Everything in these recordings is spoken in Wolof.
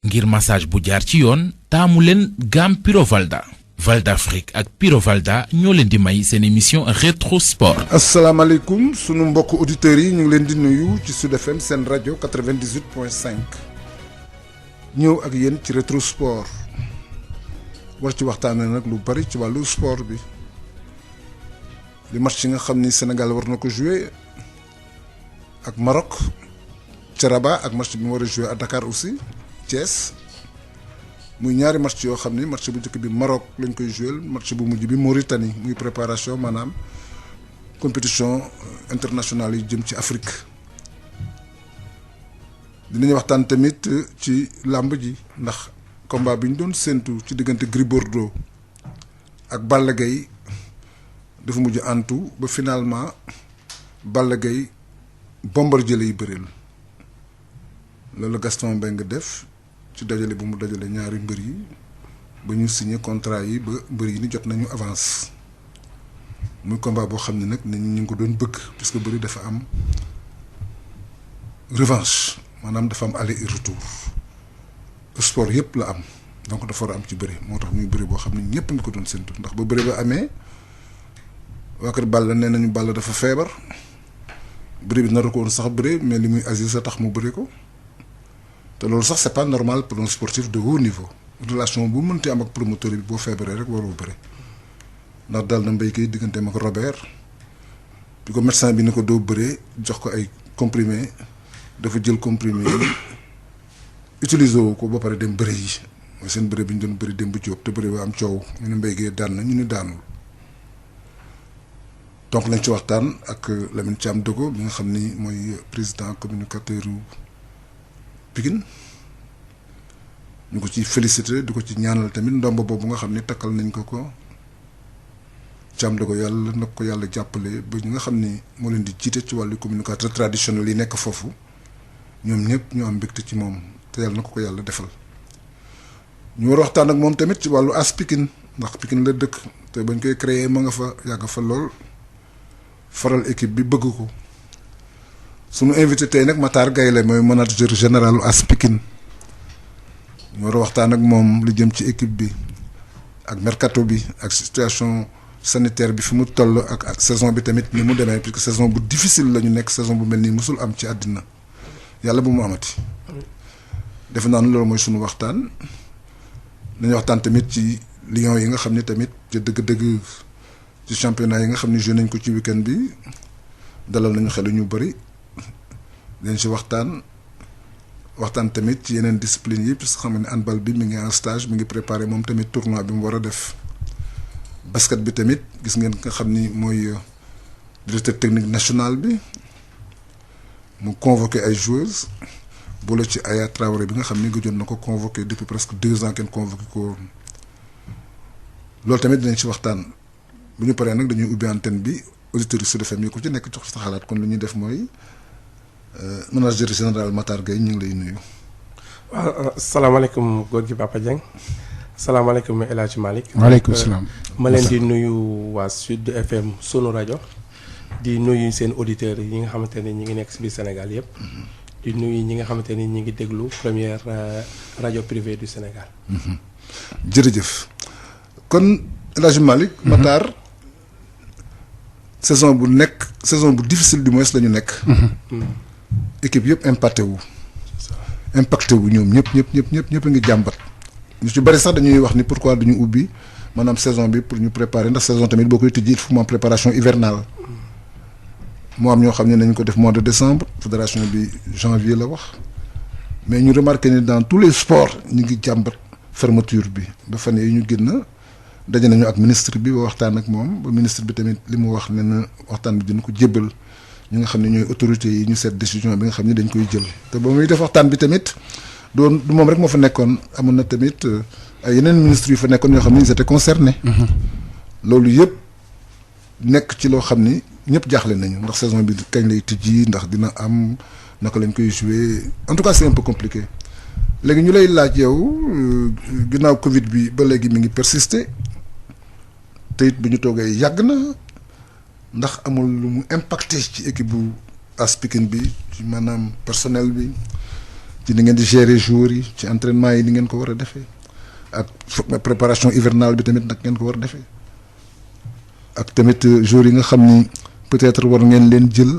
ngir massage bu jaar ci yoon taamu leen gamme Pyrovalda. Val d'Afrique ak Pyrovalda ñoo leen di may seen émission rétro sport. asalaamaaleykum sunu mbokk auditeurs yi ñu ngi leen di nuyu ci Sud FM seen rajo 98.5 ñëw ak yéen ci rétro sport war ci waxtaanee nag lu bari ci wàllu sport bi li match yi nga xam ni Sénégal war na ko jouer ak Maroc ca Rabat ak match bi mu war a jouer à Dakar aussi Thiès. muy ñaari match yoo xam ni match bu njëkk bi Maroc lañ koy jouer match bu mujj bi Mauritanie muy préparation maanaam compétition internationale yi jëm ci Afrique dinañu waxtaan tamit ci làmb ji ndax combat bi ñu doon séentu ci diggante Gris Bordeaux ak Balla Gaye dafa mujj antu ba finalement Balla Gaye Bombardier lay bëreel loolu Gaston Mbengue def ci dajale bu mu dajale ñaari mbër yi ba ñu signé contrat yi ba mbër yi ni jot nañu avance muy combat boo xam ne nag nit ñi ngi ko doon bëgg parce que bëri dafa am revanche maanaam dafa am aller et retour sport yëpp la am donc dafa war a am ci bëri moo tax muy bëri boo xam ne ñëpp nga ko doon séntu ndax ba bëri ba amee waa kër Balla nee nañu Balla dafa feebar bëri bi naru ko woon sax bëri mais li muy Aziz sa tax mu bëri ko. te loolu sax c'est pas normal pour un sportif de haut niveau relation bu mënti am ak promoteur bi boo feebaree rek waroo bëri ndax dal na Mbaye Guèye digganteem ak Robert bi ko médecin bi ni ko doo bëree jox ko ay comprimé dafa jël comprimé yi utiliser wu ko ba pare dem bëri yi mooy seen bëri bi ñu doon bëri dem bu jóob te bëri ba am coow ñu ne Mbaye Guèye daan na ñu ni daanul donc lañ ci waxtaan ak Lamine Thiam Dogo bi nga xam ni mooy président communicateur Pikine ñu ko ci félicité di ko ci ñaanal tamit ndomba boobu nga xam ne takkal nañ ko Thiam Dogo yàlla nag ko yàlla jàppale ba ñi nga xam ni moo leen di jiite ci wàllu communicateur traditionnel yi nekk foofu ñoom ñëpp ñu am mbégte ci moom te yàlla na ko yàlla defal. ñu war waxtaan ak moom tamit ci wàllu AS Pikine ndax Pikine la dëkk te bañ koy créer ma nga fa yàgg fa lool faral équipe bi bëgg ko. sunu invité tey nag Matar Gaye la mooy manager général AS Pikine ñu war a waxtaan ak moom lu jëm ci équipe bi ak mercato bi ak situation sanitaire bi fi mu toll ak saison bi tamit ni mu demee puisque saison bu difficile la ñu nekk saison bu mel nii mosul am ci àddina yàlla bu mu amati. defe naa ne loolu mooy sunu waxtaan nañu waxtaan tamit ci Lions yi nga xam ne tamit ci dëgg-dëgg ci championnat yi nga xam ne joué nañ ko ci week-end bi dalal nañu xelu ñu bëri. dañ si waxtaan tamit ci yeneen discipline yi parce que xam nga ne handball bi mi ngi en stage mi ngi préparé moom tamit tournoi bi mu war a def basket bi tamit gis ngeen nga xam ni mooy directeur technique national bi mu convoqué ay joueuses boole ci Aya Traoré bi nga xam ni gëjoon na ko convoqué depuis presque 2 ans kenn convoqué ko loolu tamit dinañ si waxtaan bu ñu paree nag dañuy ubbi antenne bi auditeurs yi Sud FM yi ku ci nekk jox sa xalaat kon lu ñuy def mooy. manager général Matar Gueye ñu ngi lay nuyu. waaw salaamaaleykum góor gi Papa Dieng salaamaaleykum El Hadj Malick. waaleykum salaam. ma leen di nuyu waa Sud FM sunu rajo di nuyu seen auditeurs yi nga xamante ne ñi ngi nekk si biir Sénégal yëpp. di nuyu ñi nga xamante ni ñi ngi déglu première rajo privée du Sénégal. jërëjëf kon El Hadj Malick. Matar saison bu difficile du moins la ñu nekk. équipe yëpp impacté wu ñoom ñëpp a ngi jàmbat ñu ci bari sax dañuy wax ni pourquoi duñu ubbi maanaam saison bi pour ñu préparer ndax saison tamit boo koy tijji il faut mu am préparation hivernale moo am ñoo xam ne nañ ko def mois de décembre fédération bi janvier la wax mais ñu remarqué ni dans tous les sports ñu ngi jàmbat fermeture bi ba fan yi ñu génn daje nañu ak ministre bi ba waxtaan ak moom ba ministre bi tamit li mu wax ne na waxtaan bi dina ko jébbal ñi nga xam ne ñooy autorités yi ñu seet décision bi nga xam ne dañ koy jël te ba muy def waxtaan bi tamit du moom rek moo fa nekkoon amoon na tamit ay yeneen ministres yu fa nekkoon yoo xam ne ils étaient concernés. loolu yëpp nekk ci loo xam ni ñëpp jaaxle nañu ndax saison bi kañ lay tijji ndax dina am naka lañ koy jouer en tout cas c'est un peu compliqué léegi ñu lay laaj yow ginnaaw Covid bi ba léegi mi ngi persister te it bi ñu toogee yàgg na. ndax amul lu mu impacté ci équipe bu AS Pikine bi ci maanaam personnel bi ci ni ngeen di gérer joueurs yi ci entraînement yi ni ngeen ko war a defee ak préparation hivernale bi tamit nag ngeen ko war a defee ak tamit joueurs yi nga xam ni peut-être war ngeen leen jël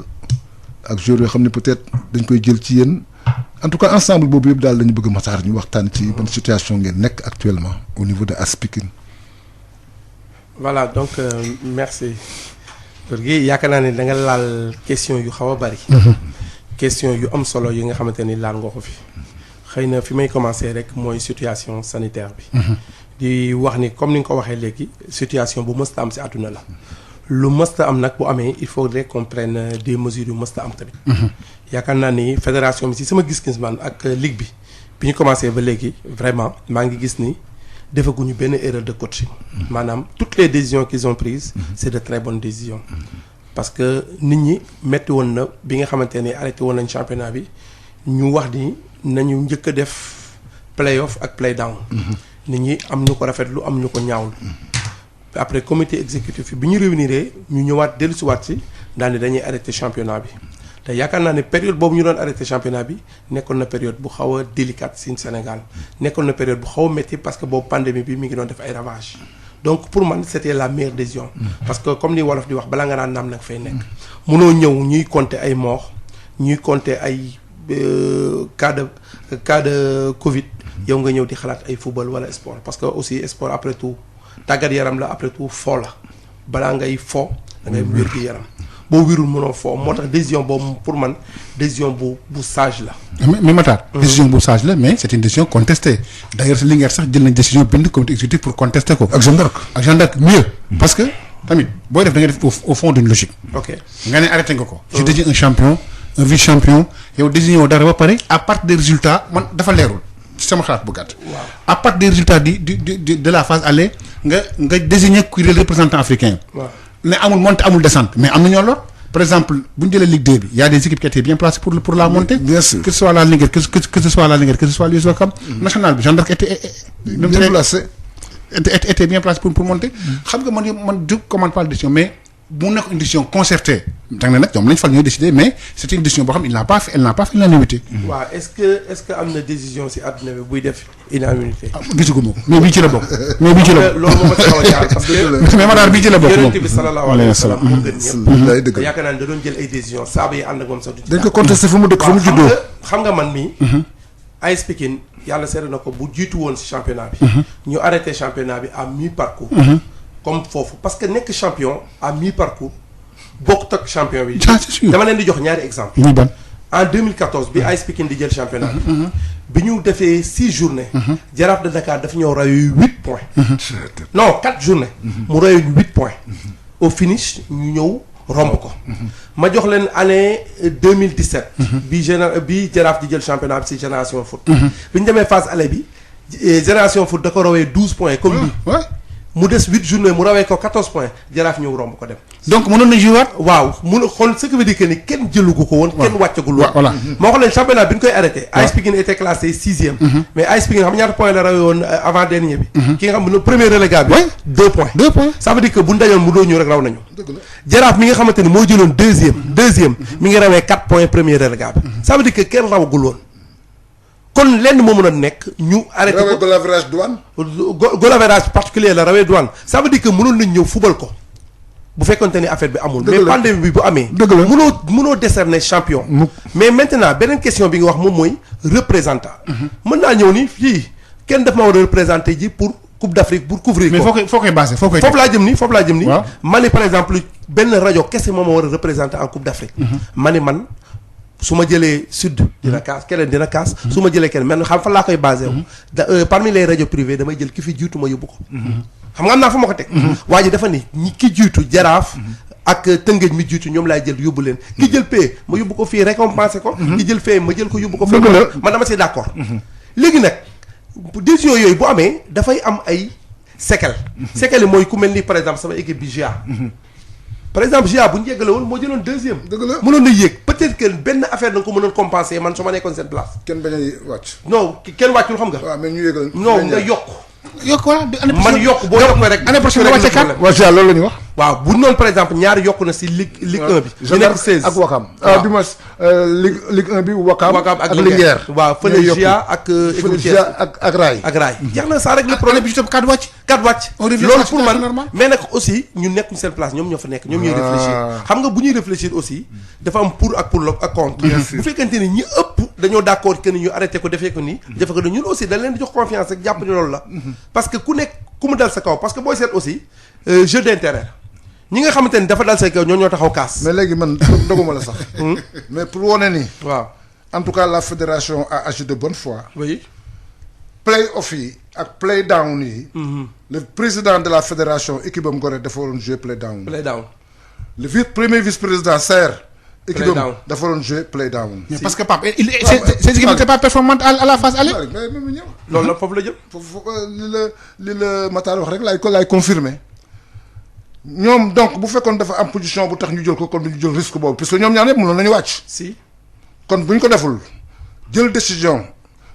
ak joueurs yoo xam ne peut-être dañ koy jël ci yéen en tout cas ensemble boobu yëpp daal dañu bëgg Matar ñu waxtaan ci ban situation ngeen nekk actuellement au niveau de AS Pikine. voilà donc merci Gorgui yaakaar naa ne da nga laal question yu xaw a bari. question yu am solo yi nga xamante ni laal nga ko fi xëy na fi may commencer rek mooy situation sanitaire bi. di wax ni comme ni nga ko waxee léegi situation bu mësta am ci àdduna la. lu mësta am nag bu amee il faudrait qu'on prenne des mesures yu mësta am tamit. yaakaar naa ni fédération bi ci sama gis-gis man ak ligue bi ñu commencé ba léegi vraiment maa ngi gis ni defaguñu benn erreur de coaching. maanaam toutes les décisions qu'ils ont prises c'est de très bonnes décisions. parce que nit ñi metti woon na bi nga xamante ne arrêté woon nañ championnat bi ñu wax ni nañu njëkk a def play-off ak play-down. nit ñi am ñu ko rafetlu am ñu ko ñaawlu. après comité exécutif bi ñu réunir ñu ñëwaat dellusiwaat ci daal di dañuy arrêté championnat bi te yaakaar naa ne période boobu ñu doon arrêté championnat bi nekkoon na période bu xaw a délicate ci Sénégal nekkoon na période bu xaw a métti parce que boobu pandémie bi mi ngi doon def ay ravages. donc pour man c'était la meilleure décision. parce que comme ni wolof di wax balaa nga naan naam nag fay nekk. mënoo ñëw ñuy compter ay morts ñuy compter ay cas de Covid. yow nga ñëw di xalaat ay football wala sport parce que aussi sport après tout tàggat yaram la après tout fo la balaa ngay fo da ngay wér gi yaram boo wérul mënoo fo moo tax décision boobu pour man décision bu sage la. mais Matar. décision bu sage la mais c'est une décision contestée d'ailleurs si Linguère sax jël nañ décision bind comité exécutif pour contester ko. ak Jeanne d'Arc mieux. parce que tamit booy def da ngay def au fond d'une logique. ok nga ne arrêté nga ko. je désigne un champion un vice champion yow désigné woo dara ba pare à partir des résultats man dafa leerul. sama xalaat bu gàtt. à partir des résultats de la phase aller nga désigner kuy représentant africain. waaw ne amul montée amul descente mais am na ñoo lor par exemple bu ñu jëlee Ligue 2 bi y a des équipes qui étaient bien placées pour la montée. bien sûr que ce soit la Linguère que ce soit la Linguère que ce soit l'US Ouakam. national bi Jeanne d'Arc bien placé était bien placé pour monter. xam nga man je commande pas la décision mais mu nekk une décision concertée. da nga ne nag ñoom lañ fal ñooy décider mais c'est une décision boo xam elle n'a pas fait l'unanimité. waaw est-ce que am na décision ci àdduna bi buy def unanimité. gisuguma ko mais bii ci la bokk. mais bii ci la bokk loolu moom ma xaw a jaar parce que. mais Matar bii ci la bokk moom yonent bi sallallahu alayhi wa sallam moo gën ñëpp. lay dëgg yaakaar naa ne da doon jël ay décisions saaba yi ànd ak moom sax. dañ ko contesté fu mu dëkk fu mu juddoo. xam nga man mii. AS Pikine yàlla seetlu na ko bu jiitu woon ci championnat bi. ñu arrêté championnat bi à mi-parcours. comme foofu parce que nekk champion à mi-parcours. bokkut ak champion bi. c'est sûr dama leen di jox ñaari exemple muy ban. en 2014 bi AS Pikine di jël championnat bi. bi ñu defee 6 journées. Jaraaf de Dakar dafa ñëw rayu 8 points. non 4 journées. mu rayu 8 points. au finish ñu ñëw romb ko. ma jox leen année 2017. bi Jaraaf di jël championnat bi ci Génération Foot. bi ñu demee phase aller bi Génération Foot da ko rawee 12 points comme lui. mu des 8 journées mu rawee ko 14 points Jaraaf ñëw romb ko dem. donc mënoon na jouer. waaw mun a xool ce qui veut dire que ni kenn jëlugu ko woon. kenn wàccagul woon. voilà moo xam ne championnat bi ñu koy arrêté. AS Pikine était classé 6e. mais AS Pikine xam ñaata points la rawee woon avant dernier bi. ki nga xam ne premier relégable bi. 2 points. 2 points. ça veut dire que bu ñu dajoon mu doo ñu rek raw nañu. dëgg la Jaraaf mi nga xamante ni moo jëloon deuxième mi ngi rawee 4 points premier relégable. ça veut dire que kenn rawagul woon. kon lenn moo mën a nekk ñu arrêté ko rawee goal average douane. goal average particulier la rawee douane ça veut dire que mënoon nañ ñëw fubal ko bu fekkonte ni affaire bi amul. mais pandémie bi bu amee. dëgg la mënoo décerner champion. mais maintenant beneen question bi nga wax moom mooy représentant. mën naa ñëw ni fii kenn daf ma war a représenter ji pour Coupe d'Afrique pour couvrir ko. mais foo koy basé foo koy. foofu laa jëm ni. waaw ma ne par exemple benn rajo kese moom ma war a représenter en Coupe d'Afrique. ma ne man. su ma jëlee sud dina kaas keneen dina kaas su ma jëlee keneen mais xam fan laa koy basé wu parmi les radios privées damay jël ki fi jiitu ma yóbbu ko xam nga am naa fa ma ko teg waa ji dafa ni ñi ki jiitu Jaraaf ak Tëngéej mi jiitu ñoom laay jël yóbbu leen ki jël pay ma yóbbu ko fii récompensé ko ki jël fay ma jël ko yóbbu ko fii man dama si d'accord léegi nag décision yooyu bu amee dafay am ay séquelles yi mooy ku mel ni par exemple sama équipe bi GIA par exemple GIA bu ñu yeggale woon moo jëloon deuxième. dëgg la mënoon na yéeg peut-être que benn affaire da nga ko mënoon compenser man su ma nekkoon seen place. kenn bañ a wàcc. non kenn wàccul xam nga. waaw mais ñu yégal. non nga yokk. yokk voilà. man yokk boo yokkee rek. année prochaine nga wàcce 4. waaw loolu la ñu wax. waaw bu noonu par exemple ñaari yokku na si Ligue 1 bi. ñu nekk 16 ak Wakam. waaw bi ma Ligue 1 bi Wakam. ak Linguère waaw fële GIA ak. ak Rail. jeex na ça rek le problème bi ci topp 4 wàcc. loolu pour man mais nag aussi ñu nekkuñ seen place ñoom ñoo fa nekk ñoom ñooy réfléchir xam nga bu ñuy réfléchir aussi dafa am pour ak contre bu fekkente ni ñi ëpp dañoo d'accord que ni ñu arrêté ko defee ko nii defe ko ni ñun aussi dañ leen di jox confiance rek jàpp ni loolu la parce que ku nekk ku mu dal sa kaw parce que booy seet aussi jeu d'intérêt ñi nga xamante ni dafa dal sa kaw ñoo taxaw kaas mais léegi man doguma la sax mais pour wone ni waaw en tout cas la fédération a agi de bonne foi oui play-off yi ak play-down yi le président de la fédération équipe am Gorée dafa waroon jouer play-down le premier vice-président Serre équipe am dafa waroon jouer play-down parce que Pape ces équipes n'étaient pas performantes à la phase aller. mais même ñëw loolu la foofu la jëm foofu li la Matar wax rek laay confirmer ñoom donc bu fekkoon dafa am position bu tax ñu jël ko kon ñu jël risque boobu parce que ñoom ñaar yëpp mënoon nañu wàcc si kon bu ñu ko deful jël décision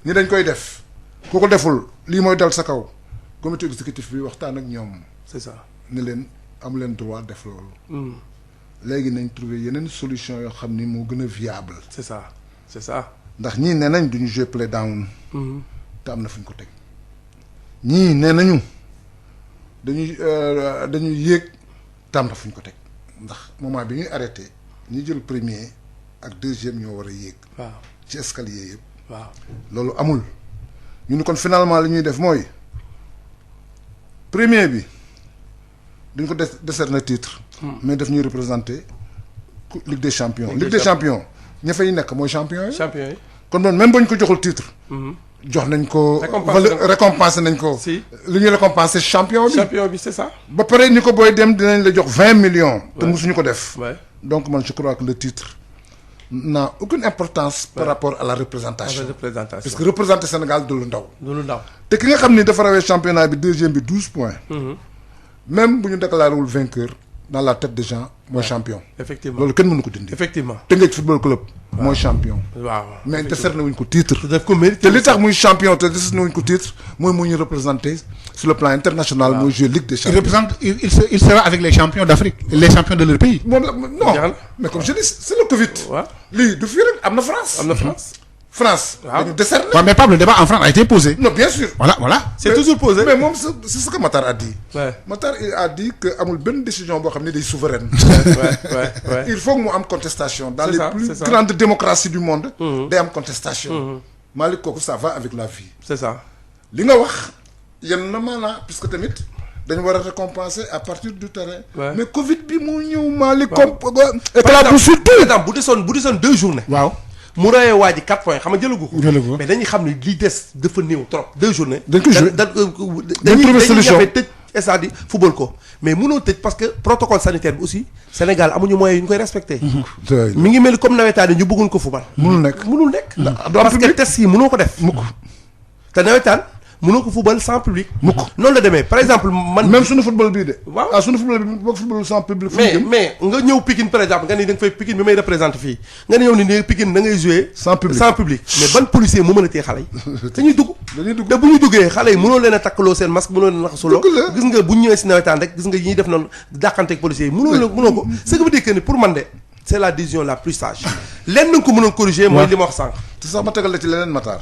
ni dañ koy def ku ko deful lii mooy dal sa kaw comité exécutif bi waxtaan ak ñoom c'est ça ne leen am leen droit def loolu léegi nañ trouver yeneen solution yoo xam ni moo gën a viable c'est ça ndax ñii nee nañ duñu jouer play down te am na fu ñu ko teg ñii nee nañu dañuy yéeg te am na fu ñu ko teg ndax moment bi ñuy arrêté ñi jël premier ak deuxième ñoo war a yéeg waaw ci escalier yëpp waaw loolu amul ñu ni kon finalement li ñuy def mooy premier bi duñ ko décerner titre mais daf ñuy représenter Ligue des champions Ligue des champions ña fay nekk mooy champion yi kon doon même ba ñu ko joxul titre jox nañ ko récompensé nañ ko si li ñuy récompensé champion bi c'est ça ba pare ni ko booy dem dinañ la jox 20 millions te mosuñu ko def donc man je crois que le titre n'a aucune importance par rapport à la représentation parce que représenter Sénégal du lu ndaw te ki nga xam ni dafa rawee championnat bi deuxième bi 12 points même bu ñu déclaré wul vainqueur dans la tête des gens mooy champion effectivement loolu kenn mënu ko dindi effectivement Teungueth football club mooy champion waaw mais décerné wuñ ko titre daf ko mérite te li tax muy champion te décerné wuñ ko titre mooy mu ñu représenté sur le plan international mooy jouer Ligue des champions il sera avec les champions d'Afrique les champions de leur pays moom la non mais comme je dis c'est le Covid lii du fii rek am na France dañu décerné mais Pablo, le débat en France a été posé. Non, bien sûr. Voilà. C'est toujours posé. Mais moi, c'est ce que Matar a dit. Ouais. Matar a dit que amul benn décision boo xam ne day souveraine. Ouais. Il faut que mu am contestation. Dans les plus grandes démocraties du monde, day am contestation. Malick kooku ça va avec la vie. C'est ça. li nga wax yenn na maanaam puisque tamit dañu war a récompenser à partir du terrain. Mais Covid bi mu ñëw Malick. Par exemple bu desoon 2 journées. waaw. mu rayee waa ji 4 points xam nga jëlagu ko. jëlagu ko mais dañuy xam ne li des dafa néew trop 2 journées. dañ ko joué dañuy trouver solution dañuy tëj stade football ko mais mënoo tëj parce que protocole sanitaire bi aussi Sénégal amuñu moyens yu ñu koy respecté. mi ngi mel comme nawetaan ñu bëggoon ko football. mënul nekk. parce que test yi mënoo ko def. mukk te nawetaan mënoo ko football sans public. noonu la demee par exemple man. même suñu football bii de. waaw suñu football bi boo football sans public. mais nga ñëw Pikine par exemple nga ni da nga fay Pikine bi may représenté fii nga ne ñëw ni Pikine da ngay jouer sans public mais ban policier moo mën a téye xale yi. dañuy dugg te bu ñu duggee xale yi mënoo leen a takkaloo seen masque mënoo leen a naxasuloo. gis nga bu ñu ñëwee si nawetaan rek gis nga yi ñuy def noonu dàqanteeg policiers yi mënoo ko ce qui veut dire que ni pour man de c'est la décision la plus sage. lenn nga ko mënoon corriger mooy li ma wax sànq. te sax ma tegal la ci leneen Matar.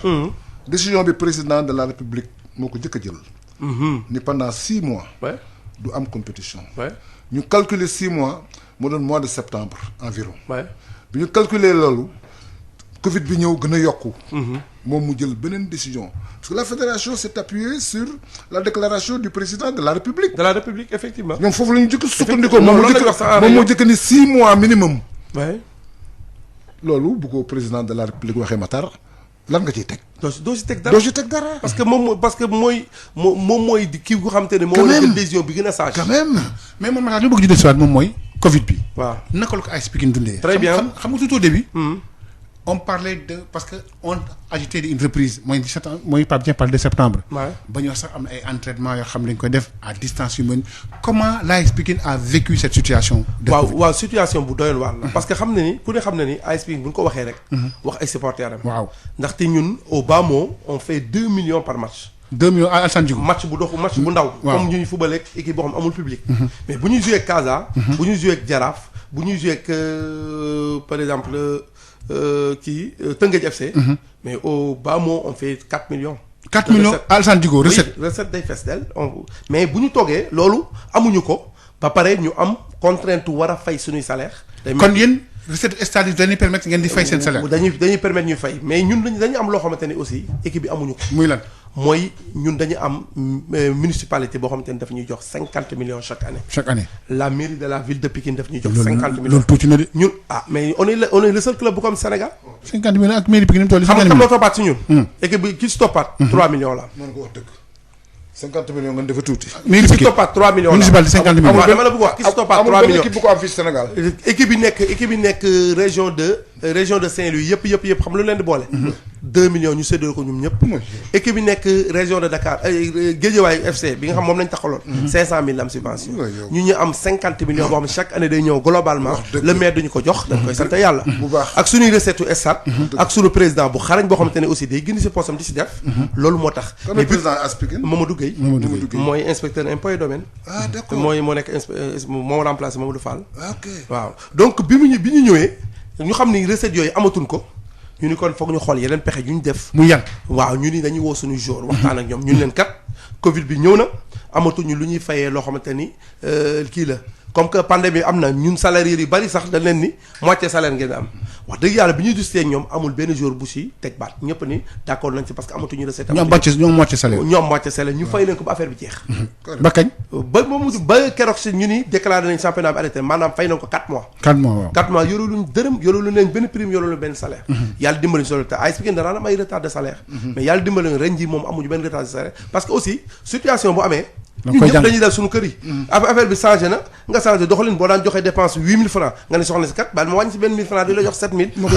décision bi président de la République moo ko jëkk a jël. ni pendant 6 mois. du am compétition. ñu calculer 6 mois mu doon mois de septembre environ. bi ñu calculer loolu Covid bi ñëw gën a yokku. moom mu jël beneen décision parce que la fédération s'est appuyée sur la déclaration du président de la République. de la République effectivement. ñoom foofu la ñu jëkk sukkandikoo moom moo jëkk ni 6 mois minimum. loolu bu ko président de la République waxee Matar. lan nga ciy teg. doo si teg dara parce que moom mooy kii nga xamante ne moo la jël décision bi gën a sage. quand même mais man li bëgg ñu dellusiwaat moom mooy Covid bi. waaw naka la ko AS Pikine dundee. très bien xam nga tout au début. on parlait de parce que on agité une reprise mooy Pape Dieng parle de septembre. ba ñoo sax am na ay entraînements yoo xam ne dañ koy def à distance humaine comment l'AS Pikine a vécu cette situation. waaw situation bu doyoon waar la. parce que xam na ni ku ne xam na ni AS Pikine bu ñu ko waxee rek. wax ay supporters am. waaw ndaxte ñun au bas mot on fait 2 millions par match. 2 millions Alassane Djigo. match bu ndaw. comme ñuy football ak équipe boo xam amul public. mais bu ñuy joué ak Casa. bu ñuy joué ak Jaraaf. bu ñuy joué ak par exemple Teungueth FC. mais au bas mot on fait 4 millions. 4 millions Alassane Djigo recette. oui recette day fees del mais bu ñu toogee loolu amuñu ko ba pare ñu am contrainte war a fay suñuy salaire. kon yéen recette stade dañuy permettre ngeen di fay seen salaire. dañuy permettre ñu fay mais ñun dañu am loo xamante ni aussi équipe bi amuñu ko. muy lan. mooy ñun dañu am municipalité boo xamante ni daf ñuy jox 50 millions chaque année. La mairie de la ville de Pikine daf ñuy jox. 50 millions loolu tuuti na de. ñun mais on est le seul club bu ko am Sénégal. 50 millions ak mairie Pikine ni mu toll. 50 millions xam nga moo toppaat si ñun. équipe bi ki si toppaat. 3 millions la. mën nga wax dëgg 50 millions ngeen dafa tuuti. mairie ki si toppaat 3 millions la. municipalité 50 millions. amul dama la bëgg wax ki si toppaat 3 millions. amul benn équipe bu ko am fii Sénégal. équipe bi nekk région de Saint-Louis yëpp xam lu leen di boole. 2 millions ñu séddoo ko ñun ñëpp. équipe bi nekk région de Dakar Guédiawaye FC bi nga xam moom lañ taxaloon. 500000 am subvention. ñu am 50 millions boo xam ne chaque année day ñëw globalement. le maire duñu ko jox. dañ koy sant yàlla. bu baax ak suñuy recette u stade. ak suñu président bu xarañ boo xamante ne aussi day génn si poosam di si def. loolu moo tax. mais président Aspigine Mamadou Gueye mooy inspecteur impôts et domaines. ah d'accord moo nekk moo remplacé Mamadou Fall. ok waaw donc bi ñu ñëwee ñu xam ni recettes yooyu amatuñ ko ñu ni kon foog ñu xool yeneen pexe yu ñu def. muy yan. waaw ñu ni dañuy woo suñu jour waxtaan ak ñoom ñu leen kat Covid bi ñëw na amatuñu lu ñuy fayee loo xamante ni kii la comme que pandémie am na ñun salariés yu bari sax dañ leen ni moitié salaire ngeen am wax dëgg yàlla bi ñuy discuter ak ñoom amul benn jour bu si teg baat ñëpp ni d'accord nañ ci parce que amatuñu recette. ñoom moitié salaire. ñu fay leen ko ba affaire bi jeex. ba kañ. ba keroog si ñu ni déclaré nañ championnat bi arrêté maanaam fay nañ ko 4 mois. 4 mois waaw. 4 mois yoreluñ dërëm yoreluñ leen benn prime yoreluñ benn salaire. yàlla dimbali ñu solo te AS Pikine danaa am ay retard de salaire. mais yàlla dimbali ñu ren jii moom amuñu benn retard de salaire parce que aussi situation bu amee. ñun ñëpp dañuy dal suñu kër yi. affaire bi changé na nga changé doxalin boo daan joxee dépense 8000 francs nga ne soxna si kat baal ma wàññi si benn 1000 francs di la jox 7000. moo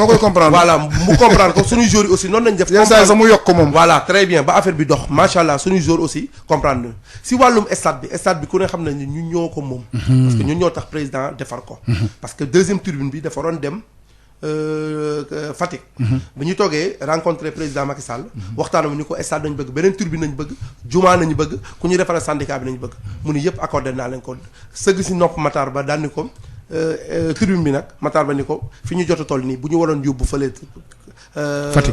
koy comprendre voilà mu comprendre ko suñuy joueurs yi aussi noonu lañ def. yenn saa yi sax mu yokk ko moom. voilà très bien ba affaire bi dox macha allah suñuy joueurs aussi comprendre nañu si wàllum stade bi ku ne xam nañ ni ñun ñoo ko moom. parce que ñun ñoo tax président defar ko. parce que deuxième tribune bi dafa doon dem. Fatick. bi ñu toogee rencontré président Macky Sall. waxtaan mu ni ko stade nañu bëgg beneen tribune nañu bëgg jumaa nañu bëgg ku ñu defaral syndicat bi nañu bëgg mu ni yëpp accordé naa leen ko sëgg si nopp Matar Ba daal ni ko tribune bi nag Matar Ba ni ko fi ñu jot a toll nii bu ñu waroon yóbbu fële.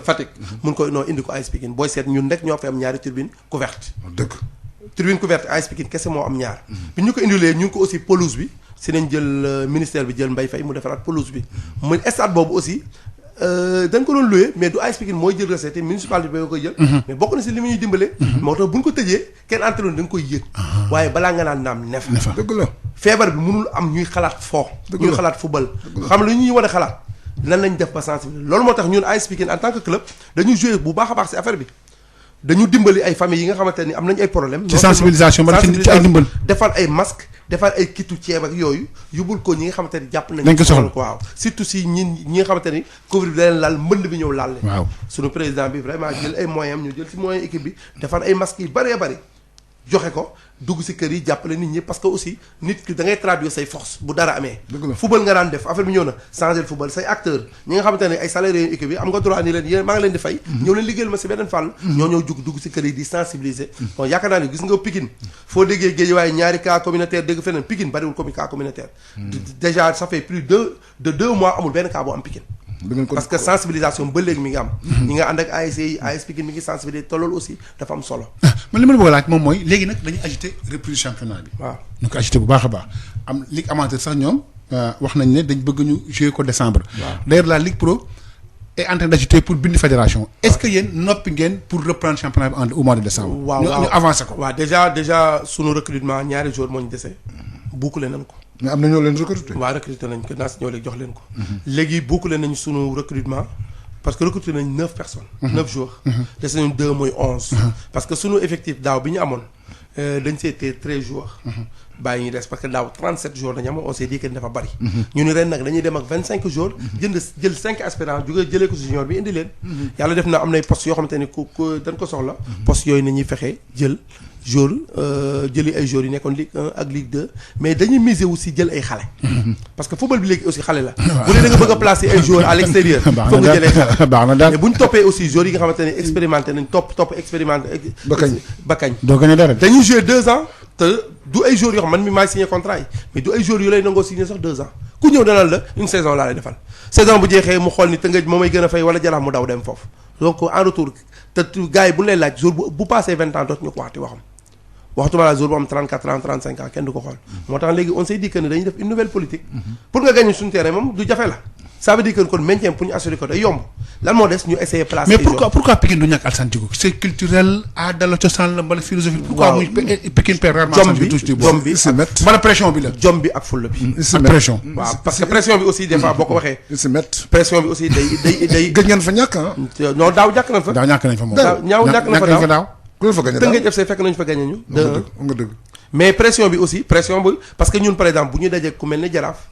Fatick mun ko noo indi ko AS Pikine booy seet ñun rek ñoo fi am ñaari tribune couverte. dëgg tribune couverte AS Pikine kese moo am ñaar. bi ñu ko indilee ñu ngi ko aussi pelouse bi. si nañ jël ministère bi jël Mbaye Faye mu defaraat pelouse bi muy stade boobu aussi dañ ko doon loué mais du AS Pikine mooy jël recette municipalité bi koy jël. mais bokk na si li mu ñuy dimbale. moo tax bu ñu ko tëjee kenn entraîneur da nga koy yëg. waaye balaa nga naan naam nef. dëgg la feebar bi mënul am ñuy xalaat foo. ñuy xalaat football. xam lu ñuy war a xalaat lan lañ def ba sensibiliser loolu moo tax ñun AS Pikine en tant que club dañuy joué bu baax a baax si affaire bi. dañu dimbali ay familles yi nga xamante ni am nañu ay problème ci sensibilisation ba ci ay dimbal defal ay masque defal ay kitu ceeb ak yooyu yóbbul ko ñi nga xamante ni jàpp nañ ko soxla waaw surtout si ñi nga xamante ni Covid bi da leen laal mbënd bi ñëw laal leen waaw suñu président bi vraiment jël ay moyens am ñu jël si moyen équipe bi defal ay masques yi bëree bëri joxe ko dugg si kër yi jàppale nit ñi parce que aussi nit ki da ngay traduire say force bu dara amee football nga daan def affaire bi ñëw na changer football say acteur ñi nga xamante ne ay salariés yu équipe bi am nga droit ni leen yéen maa ngi leen di fay ñëw leen liggéeyal ma si beneen fànn ñoo ñëw dugg si kër yi di sensibiliser bon yaakaar naa ne gis nga Pikine foo déggee Guédiawaye ñaari cas communautaire dégg feneen Pikine bariwul comme cas communautaire déjà ça fait plus de 2 mois amul benn cas boo am Pikine parce que sensibilisation ba léegi mi ngi am ñi nga ànd ak ASC yi AS Pikine mi ngi sensibiliser te loolu aussi dafa am solo man li ma la bëgg a laaj moom mooy léegi nag dañuy agité reprise championnat bi waaw ñu ko agité bu baax a baax am ligue amateur sax ñoom wax nañ ne dañ bëgg ñu jouer ko décembre d'ailleurs la ligue pro est en train d'agiter pour bind fédération est-ce que yéen noppi ngeen pour reprendre championnat bi au mois de décembre waaw ñu avancé ko waaw déjà sunu recrutement ñaari jours moo ñu dese boucler nañ ko mais am na ñoo leen recruter. waaw recruter nañ ko naa si ñëw léegi jox leen ko. léegi boucler nañ sunu recrutement parce que recruter nañ 9 personnes. 9 joueurs. des nañu 2 mooy 11. parce que sunu effectif daaw bi ñu amoon dañ seetee 13 joueurs. bàyyi ñu des parce que daaw 37 joueurs dañu amoon on s'est dit que dafa bari. ñu ni ren nag dañuy dem ak 25 joueurs. jël 5 aspirants jëlee ko si junior bi indi leen. yàlla def na am nay postes yoo xamante ni ku dañ ko soxla. postes yooyu nañuy fexe jël joueurs jëli ay joueurs yi nekkoon Ligue 1 ak Ligue 2 mais dañuy miser aussi jël ay xale. parce que football bi léegi aussi xale la. bu dee da nga bëgg a placer ay joueurs à l'extérieur. foog nga jëlee xale. baax na daal mais bu ñu toppee aussi joueurs yi nga xamante ne expérimenté nañ topp expérimenté. ba kañ doo gagné dara. dañuy jouer 2 ans te du ay joueurs yoo xam man mi maay signé contrat yi mais du ay joueurs yu lay nangoo signé sax 2 ans ku ñëw danaan la une saison laa lay defal saison bu jeexee mu xool ni Tëngéej moom may gën a fay wala Jaraaf mu daw dem foofu donc en retour te gars yi bu lay laaj jour bu passé 20 ans dootuñu ko waxati waxam waxtuma la jour bu am 34 ans 35 ans kenn du ko xool moo tax léegi on s'est dit que ne dañuy def une nouvelle politique pour nga gagner suñu terrain moom du jafe la ça veut dire que kon maintien pour ñu assurer ko day yomb lan moo des ñu essayer placer. mais pourquoi Pikine du ñàkk Alassane Djigo c'est culturel aada la cosaan la mbala philosophie. pourquoi muy Pikine perd rarement. jom bi mbala pression bi la. jom bi ak fulla bi. ak pression. waaw parce que pression bi aussi des fois boo ko waxee. pression bi aussi day. gëj ngeen fa ñàkk ah. non daaw ñàkk nañ fa. daaw ñàkk nañ fa moom. ñàkk nañ fa daaw. ku la fa gagné daaw Tëngéej FC fekk nañu fa gagné ñu. nga dëgg. mais pression bi aussi pression bi parce que ñun par exemple bu ñu dajee ku mel ne Jaraaf.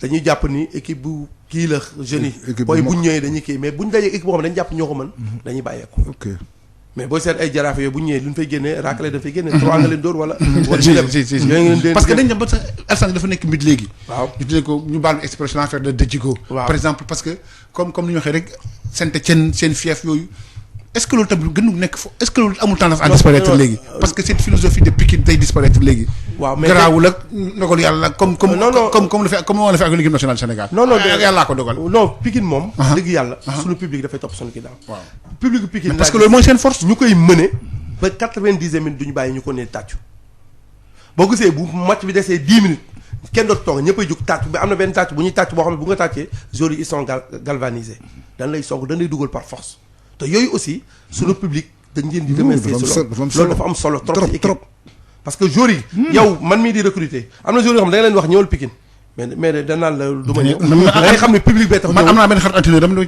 dañuy jàpp ni équipe bu kii la jeunes yi. booy bu ñu ñëwee dañuy kii mais bu ñu dajee équipe boo xam ne dañu jàpp ñoo ko mën. dañuy bàyyeeku. ok mais booy seet ay Jaraaf yooyu bu ñu ñëwee lu ñu fay génnee raakale dañ fay génne. 3 nga leen dóor wala. parce que dañ dem ba sa Alassane dafa nekk mbir léegi. waaw ñu tuddee ko ñu baal expression affaire de Djigo. waaw par exemple parce que comme ni ñu waxee rek Saint-Étienne seen fief yooyu. est-ce que loolu tamit gënu nekk fo est-ce que loolu amul tendance à disparaître léegi. parce que cette philosophie de Pikine day disparaître léegi. waaw mais garaawul ak ndogal yàlla comme la fi ak l'équipe nationale du Sénégal. non yàllaa ko dogal. non Pikine moom. dëgg yàlla. suñu public dafay topp suñu ginnaaw. waaw public Pikine parce que loolu mooy seen force. ñu koy mëne ba 90 minutes duñu bàyyi ñu ko nee tàccu boo gisee bu match bi desee 10 minutes kenn dootu toog ñëppay jóg tàccu bi am na benn tàcc bu ñuy tàcc boo xam ne bu nga tàccee joueurs yi ils sont galvanisés dañ lay song dañ lay dugal par force te yooyu aussi suñu public dañ leen di remercier loolu dafa am solo trop ci équipe parce que joueurs yi yow man mii di recruter am na joueurs yoo xam ne da nga leen wax ñëwal Pikine mais danaan la du ma ñëw da ngay xam ne public bee tax man am naa benn xarit entraîneur dama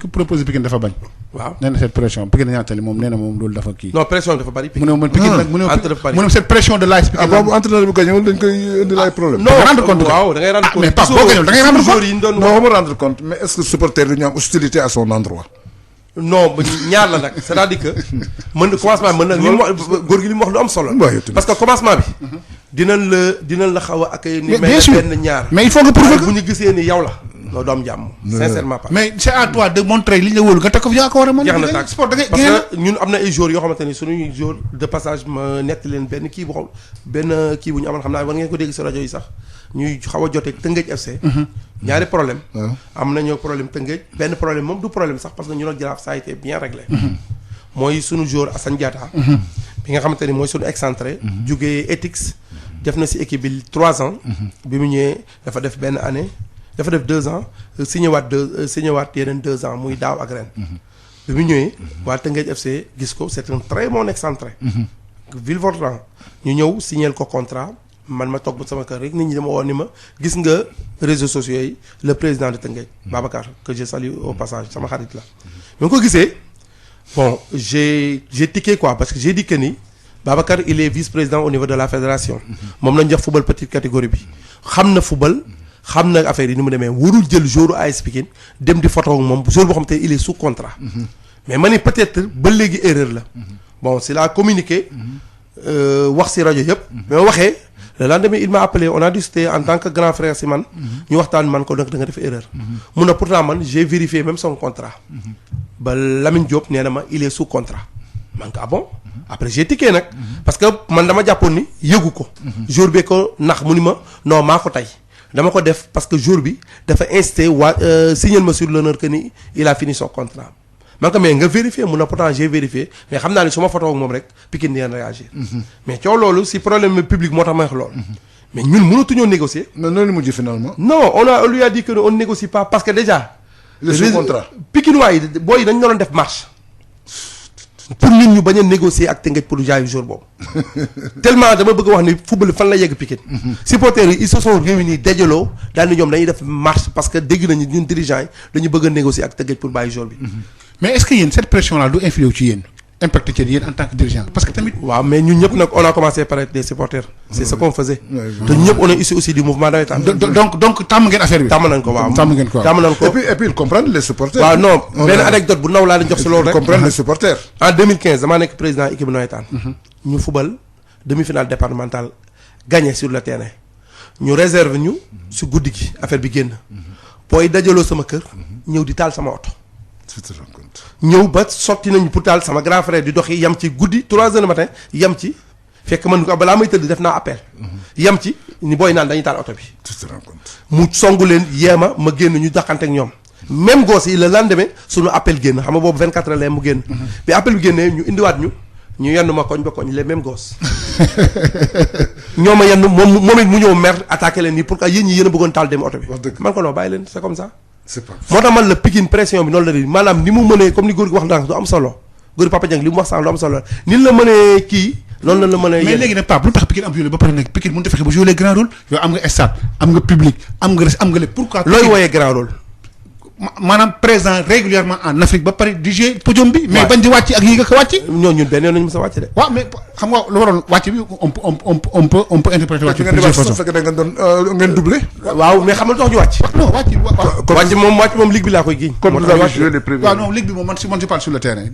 ko proposé Pikine dafa bañ waaw nee na cette pression Pikine ñaatali moom nee na moom loolu dafa kii non pression dafa bari mu ne man Pikine nag mu ne cette pression de l'AS Pikine boobu entraîneur bu gañewul dañ koy indi ay problème non rendre compte waaw da ngay rendre compte mais Pape boo gañewul da ngay rendre compte joueurs yi ñu doon non ma rendre compte mais est-ce que supporter du ñu am hostilité à son endroit non ñaar la nag c'est-à-dire que mën na commencement bi mën na li mu wax góor gi li mu wax lu am solo parce que commencement bi dinañ la xaw a accueillir ni mais benn ñaar mais il faut que prouver que bu ñu gisee ni yow la noo doom jàmm sincèrement pas mais c'est à toi de montrer li ñu la wóolu nga teg ko fi yaa ko war a mën jeex na tàkk sport da ngay parce que ñun am na ay joueurs yoo xamante ni suñuy joueurs de passage ma nett leen benn kii bu xam benn kii bu ñu amoon xam naa war ngeen ko dégg si rajo yi sax ñuy xaw a jotee Tëngéej FC ñaari problème am nañoo problème Tëngéej benn problème moom du problème sax parce que ñu nag Jaraaf ça a été bien réglé mooy suñu joueur Assane Diatta bi nga xamante ni mooy suñu excentré jógee Etix def na si équipe bi 3 ans bi mu ñëwee dafa def benn année dafa def 2 ans signé waat yeneen 2 ans muy daaw ak ren bi mu ñëwee waa Tëngéej FC gis ko c'est un très bon excentré Villefortran ñu ñëw signéel ko contrat man ma toog ba sama kër rek nit ñi dama woon ni ma gis nga réseaux sociaux yi le président de Tëngéej Babacar que je salue au passage sama xarit la bi nga ko gisee bon j'ai tiqué quoi parce que j'ai dit que ni Babacar il est vice-président au niveau de la fédération moom lañ jox football petite catégorie bi xam na football xam na affaire yi ni mu demee warul jël joueur AS Pikine dem di photo ak moom joueur boo xam te il est sous contrat mais ma ni peut-être ba léegi erreur la bon c'est la communiqué wax si rajo yëpp mais waxee le lendemain il m'a appelé on a discuté en tant que grand frère si man ñu waxtaan man ko donc da nga def erreur mun na pourtant man j'ai vérifié même son contrat ba Lamine Diop nee na ma il est sous contrat man ko ah bon après j'ai tiqué nag parce que man dama jàppoon ni yëgu ko jour bi ko nax mu ni ma non maa ko tey dama ko def parce que jour bi dafa incité waa signal ma sur l'honneur que ni il a fini son contrat man ko mais nga vérifier mun na pourtant j'ai vérifié mais xam naa ne su ma photo ak moom rek Pikine dina réagir mais coow loolu si problème public moo tax may wax loolu mais ñun mënatuñoo négocier mais noonu mujj finalement non on lui a dit que on ne négocie pas parce que déjà le sous contrat Pikine waay booy yi dañ doon def marche pour ñun ñu bañ a négocier ak Tëngéej pour jaayu jour boobu tellement dama bëgg a wax ni football fan la yegg Pikine supporters yi ils se sont réunis dajaloo daal ni ñoom dañuy def marche parce que dégg nañu ñun dirigeants yi dañu bëgg a négocier ak Tëngéej pour bàyyi jour bi mais est-ce que yéen cette pression là du influer ci yéen impacté ci yéen en tant que dirigeant parce que tamit waaw mais ñun ñëpp nag on a commencé par être des supporters c'est ce qu'on faisait te ñun ñëpp on est issu aussi du mouvement navétane donc tàmm ngeen affaire bi tàmm nañ ko waaw tàmm ngeen ko et puis ils comprennent les supporters waaw non benn anecdote bu ndaw laa leen jox si loolu rek comprennent les supporters en 2015 damaa nekk président équipe navétane ñu fubal demi-finale départementale gagné sur le terrain ñu réserve ñu si guddi gi affaire bi génn booy dajaloo sama kër ñëw di taal sama oto ñëw ba sotti nañu pour taal sama grand frère di dox yi yam ci guddi 3 heures du matin yam ci fekk man ko balaa may tëdd def naa appel yam ci ni booy naan dañuy taal oto bi mu songu leen yeema ma génn ñu daxante ak ñoom même gosse yi le lendemain suñu appel génn xam nga boobu 24 heures la mu génn bi appel bi génnee ñu indiwaat ñu yenn ma koñ ba koñ les mêmes gosses ñoo ma yenn moom it mu ñëw mer attaqué leen nii pour que yéen ñi yéen a bëggoon taal dem oto bi man ko non bàyyi leen c'est comme ça moo tax man la Pikine pression bi noonu la di maanaam ni mu mënee comme ni góor gi wax ndànk du am solo góor Papa Dieng li mu wax sànq lu am solo ni la mënee kii noonu la mënee mais léegi nag Pape lu tax Pikine am violé ba pare nag Pikine mënut a fexe ba jouer les grands rôles yow am nga stade am nga public am nga lépp pourquoi looy wooyee grand rôle maanaam présent régulièrement en Afrique ba pare di jouer podium bi mais bañ di wàcc ak yi nga ko wàcc ñun benn yoon nañu mës a wàcc de waaw mais xam nga lu waroon wàcc bi on peut interpréter wàcc plusieurs façons fekk da ngeen doon ngeen doublé waaw mais xam nga tax ñu wàcc non wàcc moom ligue bi laa koy giñ comme vous avez joué les premiers waaw non ligue bi moom man je parle sur le terrain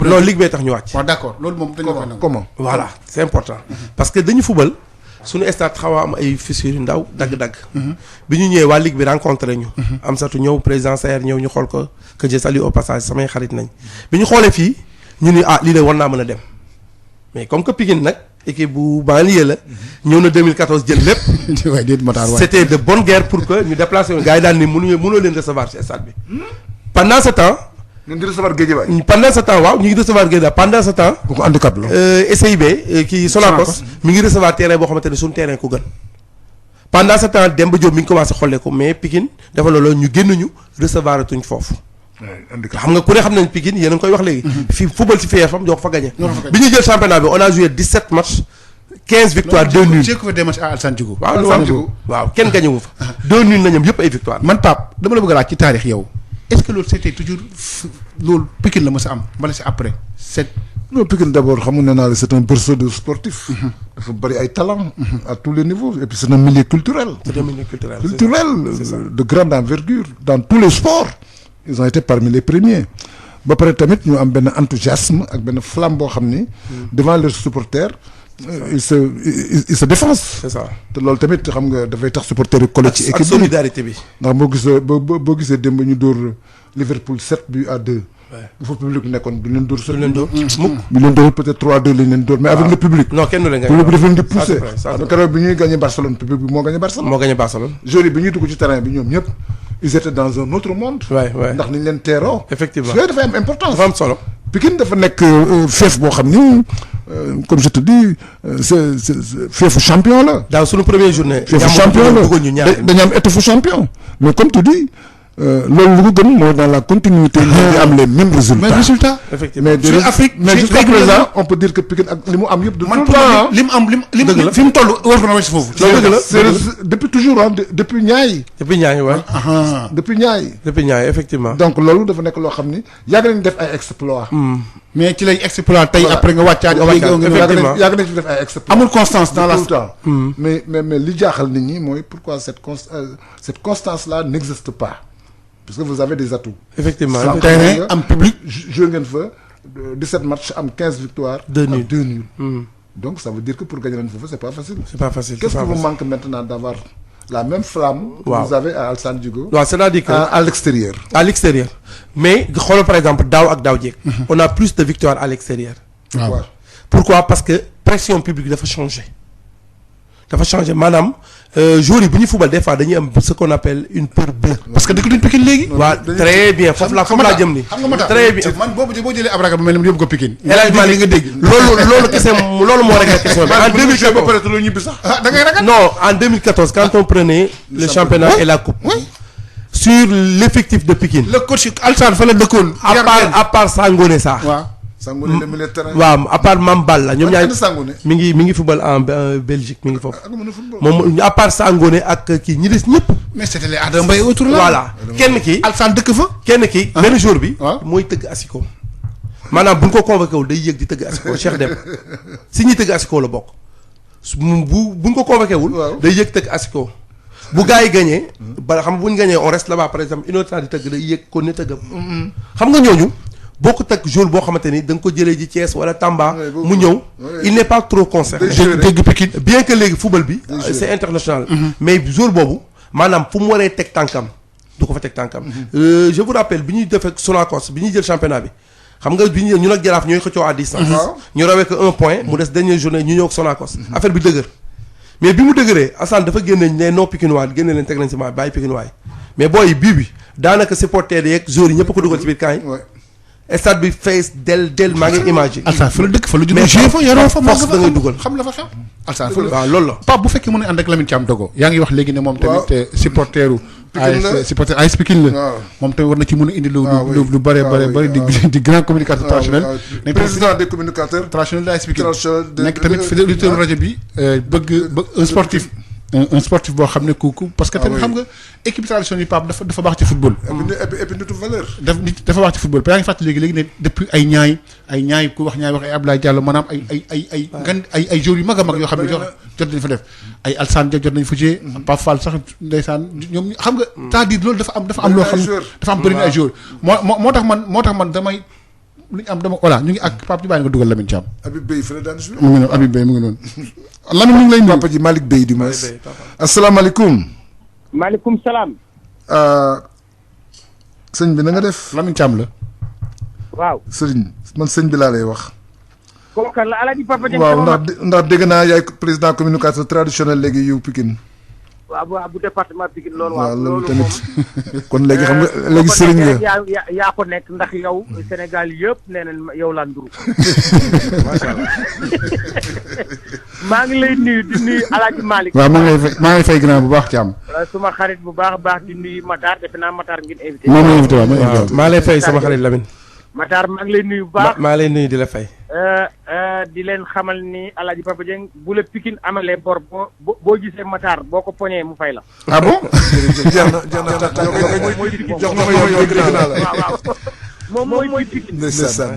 non ligue bee tax ñu wàcc waaw d'accord loolu moom dañu ko nangu comment voilà c'est important parce que dañu fubal suñu stade xaw a am ay fissures yu ndaw dagg-dagg bi ñu ñëwee waa ligue bi rencontré ñu am satu ñëw président Saër ñëw ñu xool ko que je salue au passage samay xarit nañ bi ñu xoolee fii ñu ni lii de war naa mën a dem mais comme que Pikine nag équipe bu banlieue la ñëw na 2014 jël lépp c'était de bonne guerre pour que ñu déplacé gars yi daal ni mënoo leen recevoir ci stade bi pendant ce temps ñu ngi recevoir Guédiawaye pendant ce temps waaw ñu ngi recevoir Guédiawaye pendant ce temps bu ko handicap la SIB kii Sonacos mi ngi recevoir terrain boo xamante ne suñu terrain ko gën pendant ce temps Demba Diop mi ngi commencé xollee ko mais Pikine dafa loolu ñu génn ñu recevoir tuñ foofu xam nga ku ne xam nañ Pikine yéen a ngi koy wax léegi fii football ci FFM ñoo ko fa gagné bi ñuy jël championnat bi on a joué 17 matchs 15 victoires 2 nuls j'ai fait des matchs à Alassane Djigo waaw kenn gagné wu fa 2 nuls na ñoom yëpp ay victoire man Pape dama la bëgg a laaj ci taarix yow est-ce que loolu c'était toujours loolu Pikine la mës a am wala c'est après c'est non Pikine d'abord xam nga nee naa la c'est un berceau de sportif dafa bari ay talent à tous les niveaux et puis c'est un milieu culturel de grande envergure dans tous les sports ils ont été parmi les premiers ba pare tamit ñu am benn enthousiasme ak benn flamme boo xam ni devant leurs supporters il se défonce. C'est ça te loolu tamit xam nga dafay tax supporters yi collé ci équipe ak solidarité bi. ndax boo gisee démb ñu dóor Liverpool 7-2. bu fa public bi nekkoon du leen dóor. du leen dóor mukk. du leen dóor peut-être 3-2 lañ leen dóor mais avec le public. non kenn du leen public bi daf leen di pousser. xam nga keroog bi ñuy gagné Barcelone public bi moo gagné Barcelone. joueurs yi bi ñuy dugg ci terrain bi ñoom ñëpp ils étaient dans un autre monde. ndax niñ leen teeroo. effectivement yooyu dafay am importance. dafa am solo. Pikine dafa nekk fief boo xam ni comme je te dis c'est fiefu champion la. daaw suñu première journée. fiefu champion la dañu am étoffu champion. mais comme tu dis loolu lu ko gën mooy dans la continuité. ñu am les mêmes résultats. mais résultats. effectivement mais Afrique mais jusqu'à présent on peut dire que Pikine ak li mu am yëpp. de man li mu am li mu fi mu toll war na weesu foofu. dëgg la depuis toujours ah depuis Niayes. depuis Niayes waay. depuis Niayes. depuis Niayes effectivement. donc loolu dafa nekk loo xam ni yàgg nañu def ay exploits. mais ci lay exploit tey après nga wàccaat. effectivement yàgg nañu def ay exploits. amul constance dans la tout le temps. mais li jaaxal nit ñi mooy pourquoi cette constance là n'existe pas. parce que vous avez des atouts. effectivement terrain am public. joué ngeen fa 17 matchs am 15 victoires. 2 nuls. donc ça veut dire que pour gagner leen foofu c'est pas facile. c'est pas facile. Qu'est-ce qui vous manque maintenant d'avoir la même flamme. que vous avez à Alassane Djigo. waaw c'est-à-dire que à l'extérieur. à l'extérieur mais xoolal par exemple daaw ak daaw jéeg. on a plus de victoires à l'extérieur. waaw pourquoi parce que pression publique dafa changer maanaam joueurs yi bu ñuy football des fois dañuy am ce qu'on appelle une peur bleue. parce que dëkk duñ Pikine léegi. waaw très bien foofu laa jëm ni xam nga ma tax très bien man boo jëlee Abraga bu mel ni yóbbu ko Pikine. li nga dégg loolu kese loolu moo réglé question bi. en 2014 ba pare te lu ñibbi sax. da ngay ragal. non en 2014 quand on prenait le championnat et la coupe. sur l'effectif de Pikine. le coach Alassane fa la dëkkoon. à part Sangoné Sarr. waaw Sangoné le milieu de terrain. waaw à part Mame Balla ñoom ñaar Sangoné mi ngi football en Belgique mi ngi foofu. moom à part Sangoné ak kii ñi des ñëpp. mais c'était les Adama Mbaye autour là. voilà kenn ki Alassane dëkk fa. kenn ki benn jour bi. mooy tëgg asiko. maanaam bu ñu ko convoqué wul day yëg di tëgg asiko Cheikh Dem si ñuy tëgg asiko la bokk bu ñu ko convoqué wul. day yëg tëgg asiko. bu gars yi gagné. ba xam bu ñu gagné on reste là-bas par exemple une heure temps di tëgg day yëg kon ne tëggam. xam nga ñooñu bokkut ak joueur boo xamante ni da nga ko jëlee ji Thiès wala Tamba mu ñëw il n'est pas trop concerné dégg Pikine bien que léegi football bi c'est international mais joueur boobu maanaam fu mu waree teg tànkam du ko fa teg tànkam je vous rappelle bi ñuy def ak Sonacos bi ñuy jël championnat bi xam nga bi ñu nag Jaraaf ñooy xëccoo à distance ñu rawee que 1 point mu des dernière journée ñu ñëw ak Sonacos affaire bi dëgër mais bi mu dëgëree Assane dafa génne ne non Pikinois génne leen teg nañ si ma bàyyi Pikinois yi mais booy bii bi daanaka supporter yeeg joueurs yi ñëpp ko dugal ci biir camp yi stade bi fees del maa ngi imagine Alsaan fa la dëkk fa la juddoo joué fa yaroo fa force da ngay dugal xam la fa xew Alsaan fa la waaw loolu la Pape bu fekkee mën a ànd ak Lamine Thiam Dogo yaa ngi wax léegi ne moom tamit supporteru supporter AS Pikine la moom tamit war na ci mën a indi lu bëri di grand communicateur traditionnel président des communicateurs traditionnel de AS Pikine nekk tamit fidèle auditeur rajo bi bëgg un sportif boo xam ne kooku parce que tamit xam nga équipe traditionnelle yi Pape dafa baax ci football et puis nitu valeur dafa baax ci football yaa ngi fàttali léegi ne depuis ay ñaay ku wax ñaay wax ay Abdoulaye Diallo maanaam ay joueurs yu mag a mag yoo xam ne jot nañu fa def ay Alsane jot nañu fa jouer Pape Fall sax ndeysaan ñoom xam nga c'est-à-dire loolu dafa am loo xam ne dafa am bëri na ay joueurs moo tax man damay lu ñu am dama voilà ñu ngi ak Pape di bàyyi nga dugal Lamine Thiam Habib Beye fi la daan jouer mu ngi noonu Habib Beye mu ngi noonu Lamine ñu ngi lay nuyu papa ji Malick Beye di mas asalaamaaleykum maaleykum salaam sëñ bi na nga def Lamine Thiam la waaw sëriñ man sëñ bi laa lay wax kooku la Alaaji Papa Dieng waaw ndax dégg naa yaay président communicateur traditionnel léegi yu Pikine waaw bu département Pikine loolu waaw loolu tamit kon léegi xam nga léegi sëriñ nga yaa ko nekk ndax yow Sénégal yëpp nee nañ yow laa nduru macha allah maa ngi lay nuyu di nuyu Alaaji Malick waaw maa ngi fay grand bu baax Thiam suma xarit bu baax a baax di nuyu Matar defe naa Matar ngeen invité moom la invité waaw maa lay fay sama xarit Lamine Matar maa ngi lay nuyu bu baax maa lay nuyu di la fay di leen xamal ni Alaaji Papa Dieng bu la Pikine amalee bor boo gisee Matar boo ko poñee mu fay la ah bon jeex na jox na ma yow dégg naa la waaw mooy Pikine ndeysaan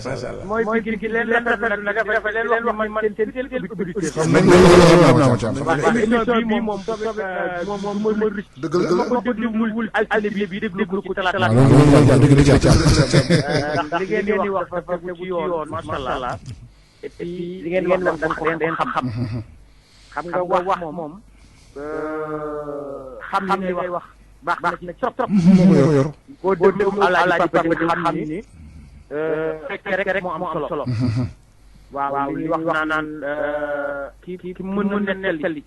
mooy Pikine ki leen rafetlu nag dafa leen wax ni man seen auditeur xam nañ loolu waaw émission bi moom mooy risque dëgg la ko dégluwul altine bi déglu ko talaata ndax li ngeen di wax dafa tegu ci yoon macha allah et puis li ngeen wax da ngeen xam nga wax moom xam li ngay wax baax na trop moo yor boo déglu Alaaji Papa Dieng xam ni fekke rek moo am solo waaw li wax naan ki mën na nettali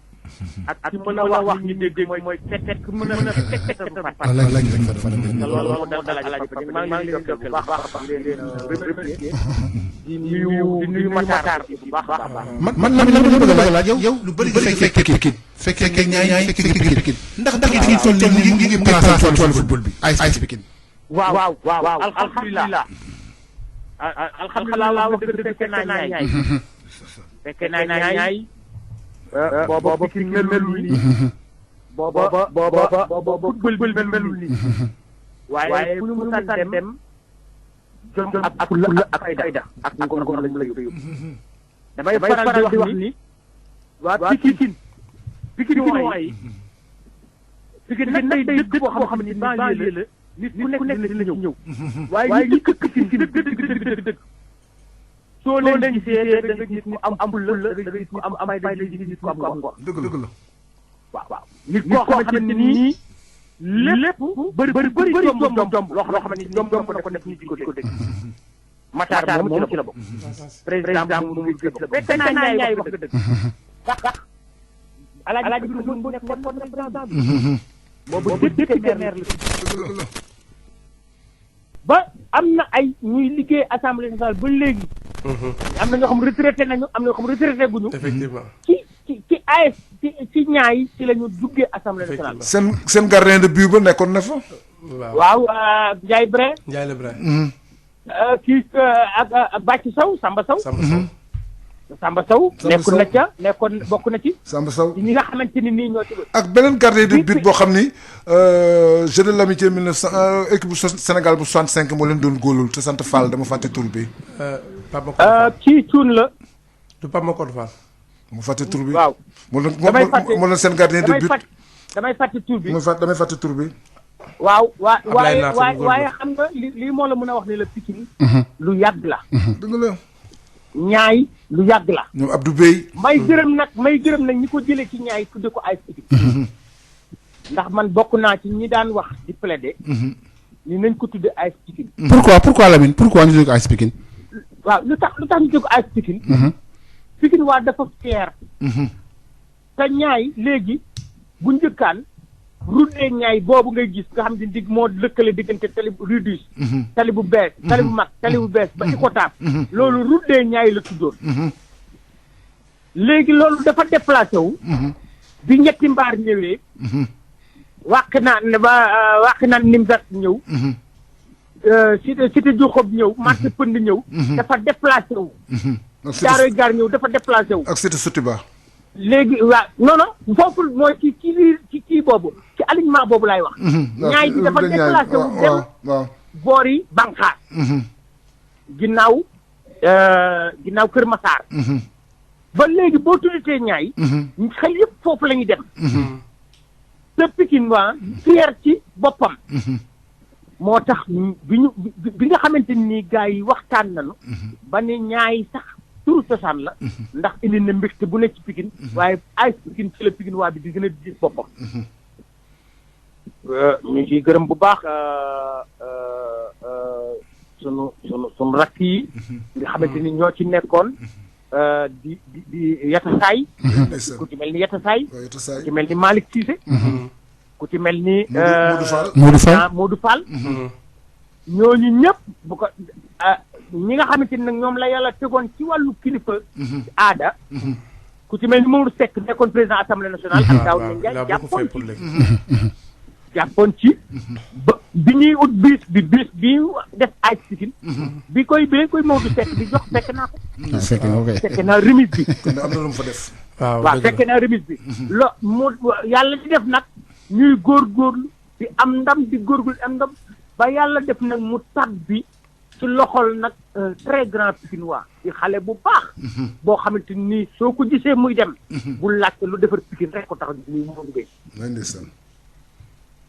ak ki mën a wax ñu dégg mooy fekk mën a fekk loolu dal Alaaji Papa Dieng maa ngi leen di bu baax a baax di nuyu Matar bu baax a baax man bëgg a laaj yow lu bëri fekkee ñaay Pikine ndax dañuy toll nii ngi placé tool football bi AS Pikine waaw alhamdulilah alhamdulilah wax dëgg fekkee naa ñaay fekkee naa ñaay booba Pikine melul nii booba football bi melul nii waaye fu ñu mësa dem jom ak fayda ak ngor lañu la yóbbu damay faral di wax ni waa Pikine mooy Pikine nag day dëkk boo xam ne banlieue la nit ku nekk dina ñëw waaye ñi këkk ci dëgg soo leen gisee da nga gis ku am ful la da nga gis ku am fayda da nga gis ku am ngor dëgg la waaw nit koo xamante ni nii lépp bëri jomb loo xam ne jomb na ko def nit di ko dégg Matar moom ci la bokk président moom ci la bokk fekk naa ñaay wax dëgg ndax Alaaji bi bu nekkoon na président bi boobu député maire la ba am na ay ñuy liggéey assemblée nationale ba léegi am na ñoo xam retraité nañu am na ñoo xam retraité guñu effectivement ci AS ci ñaay ci la ñu duggee assemblée nationale seen gardien de but ba nekkoon na fa waaw Ndiaye Brin Ndiaye le Brin kii ak Bàcc Sow Samba Sow nekkoon bokk na ci Samba Sow ñi nga xamante ni nii ñoo ci ak beneen gardien de but boo xam ni jeu de l'amitié 1900 équipe bu Sénégal bu 65 moo leen doon góolul te sant Fall dama fàtte tur bi kii cuun la du Pape Makor Fall mu fàtte tur bi waaw moo leen seen gardien de but damay fàtte tur bi damay fàtte tur bi waaw Ablaye Naar sama góor waaye xam nga lii moo la mën a wax ne la Pikine lu yàgg la dëgg la ñaay lu yàgg la ñoom Abdou Bey may gërëm nag ñi ko jëlee ci ñaay tudde ko AS Pikine ndax man bokk naa ci ñi daan wax di plaider ni nañ ko tudde AS Pikine pourquoi Lamine pourquoi ñu tuddee ko AS Pikine waaw lu tax ñu tuddee ko AS Pikine Pikine waa dafa fier te ñaay léegi bu njëkkaan route ñaay boobu ngay gis nga xam ne dig moo lëkkale diggante tali bu Rudis tali bu bees tali bu mag tali bu bees ba Icotaf loolu route ñaay la tuddoon léegi loolu dafa déplacé wu bi ñetti mbaar ñëwee wàq naan Nimzat ñëw cité Dioukhop ñëw marché Pënd ñëw dafa déplacé wu Caaroy Gaar ñëw dafa déplacé wu ak cité Sotiba léegi waaw non foofu mooy ci boobu ci alignement boobu laay wax ñaay bi dafa déplacé wu dem boori Banxaar ginnaaw Kër Masaar ba léegi boo tuddee ñaay xel yëpp foofu la ñuy dem te Pikine waa fier ci boppam moo tax bi nga xamante ni gars yi waxtaan nañu ba ne ñaay sax turu cosaan la ndax indi na mbégte bu nekk ci Pikine waaye AS Pikine ci la Pikine waa bi di gën a gis boppam ñu ciy gërëm bu baax sunu rakk yi nga xamante ni ñoo ci nekkoon di Yatasaay ku ci mel ni Yatasaay ku ci mel ni Malick Cissé ku ci mel ni Modou Fall ñooñu ñëpp bu ko ñi nga xamante ni nag ñoom la yàlla tegoon ci wàllu kilifa aada ku ci mel ni Mamadou Seck nekkoon président assemblée nationale ak Daouda Ndiaye jàppoon ci ba bi ñuy ut bis bi def AS Pikine bi koy Mamadou Seck di jox fekk naa ko fekk naa remise bi kon am na lu mu fa def waaw fekk naa remise bi yàlla di def nag ñuy góorgóorlu di am ndam di góorgóorlu am ndam ba yàlla def nag mu tabbi ci loxol nag très grand Pikinois di xale bu baax boo xamante ni soo ko gisee muy dem bu laajte lu defar Pikine rek ko tax muy Mamadou Gueye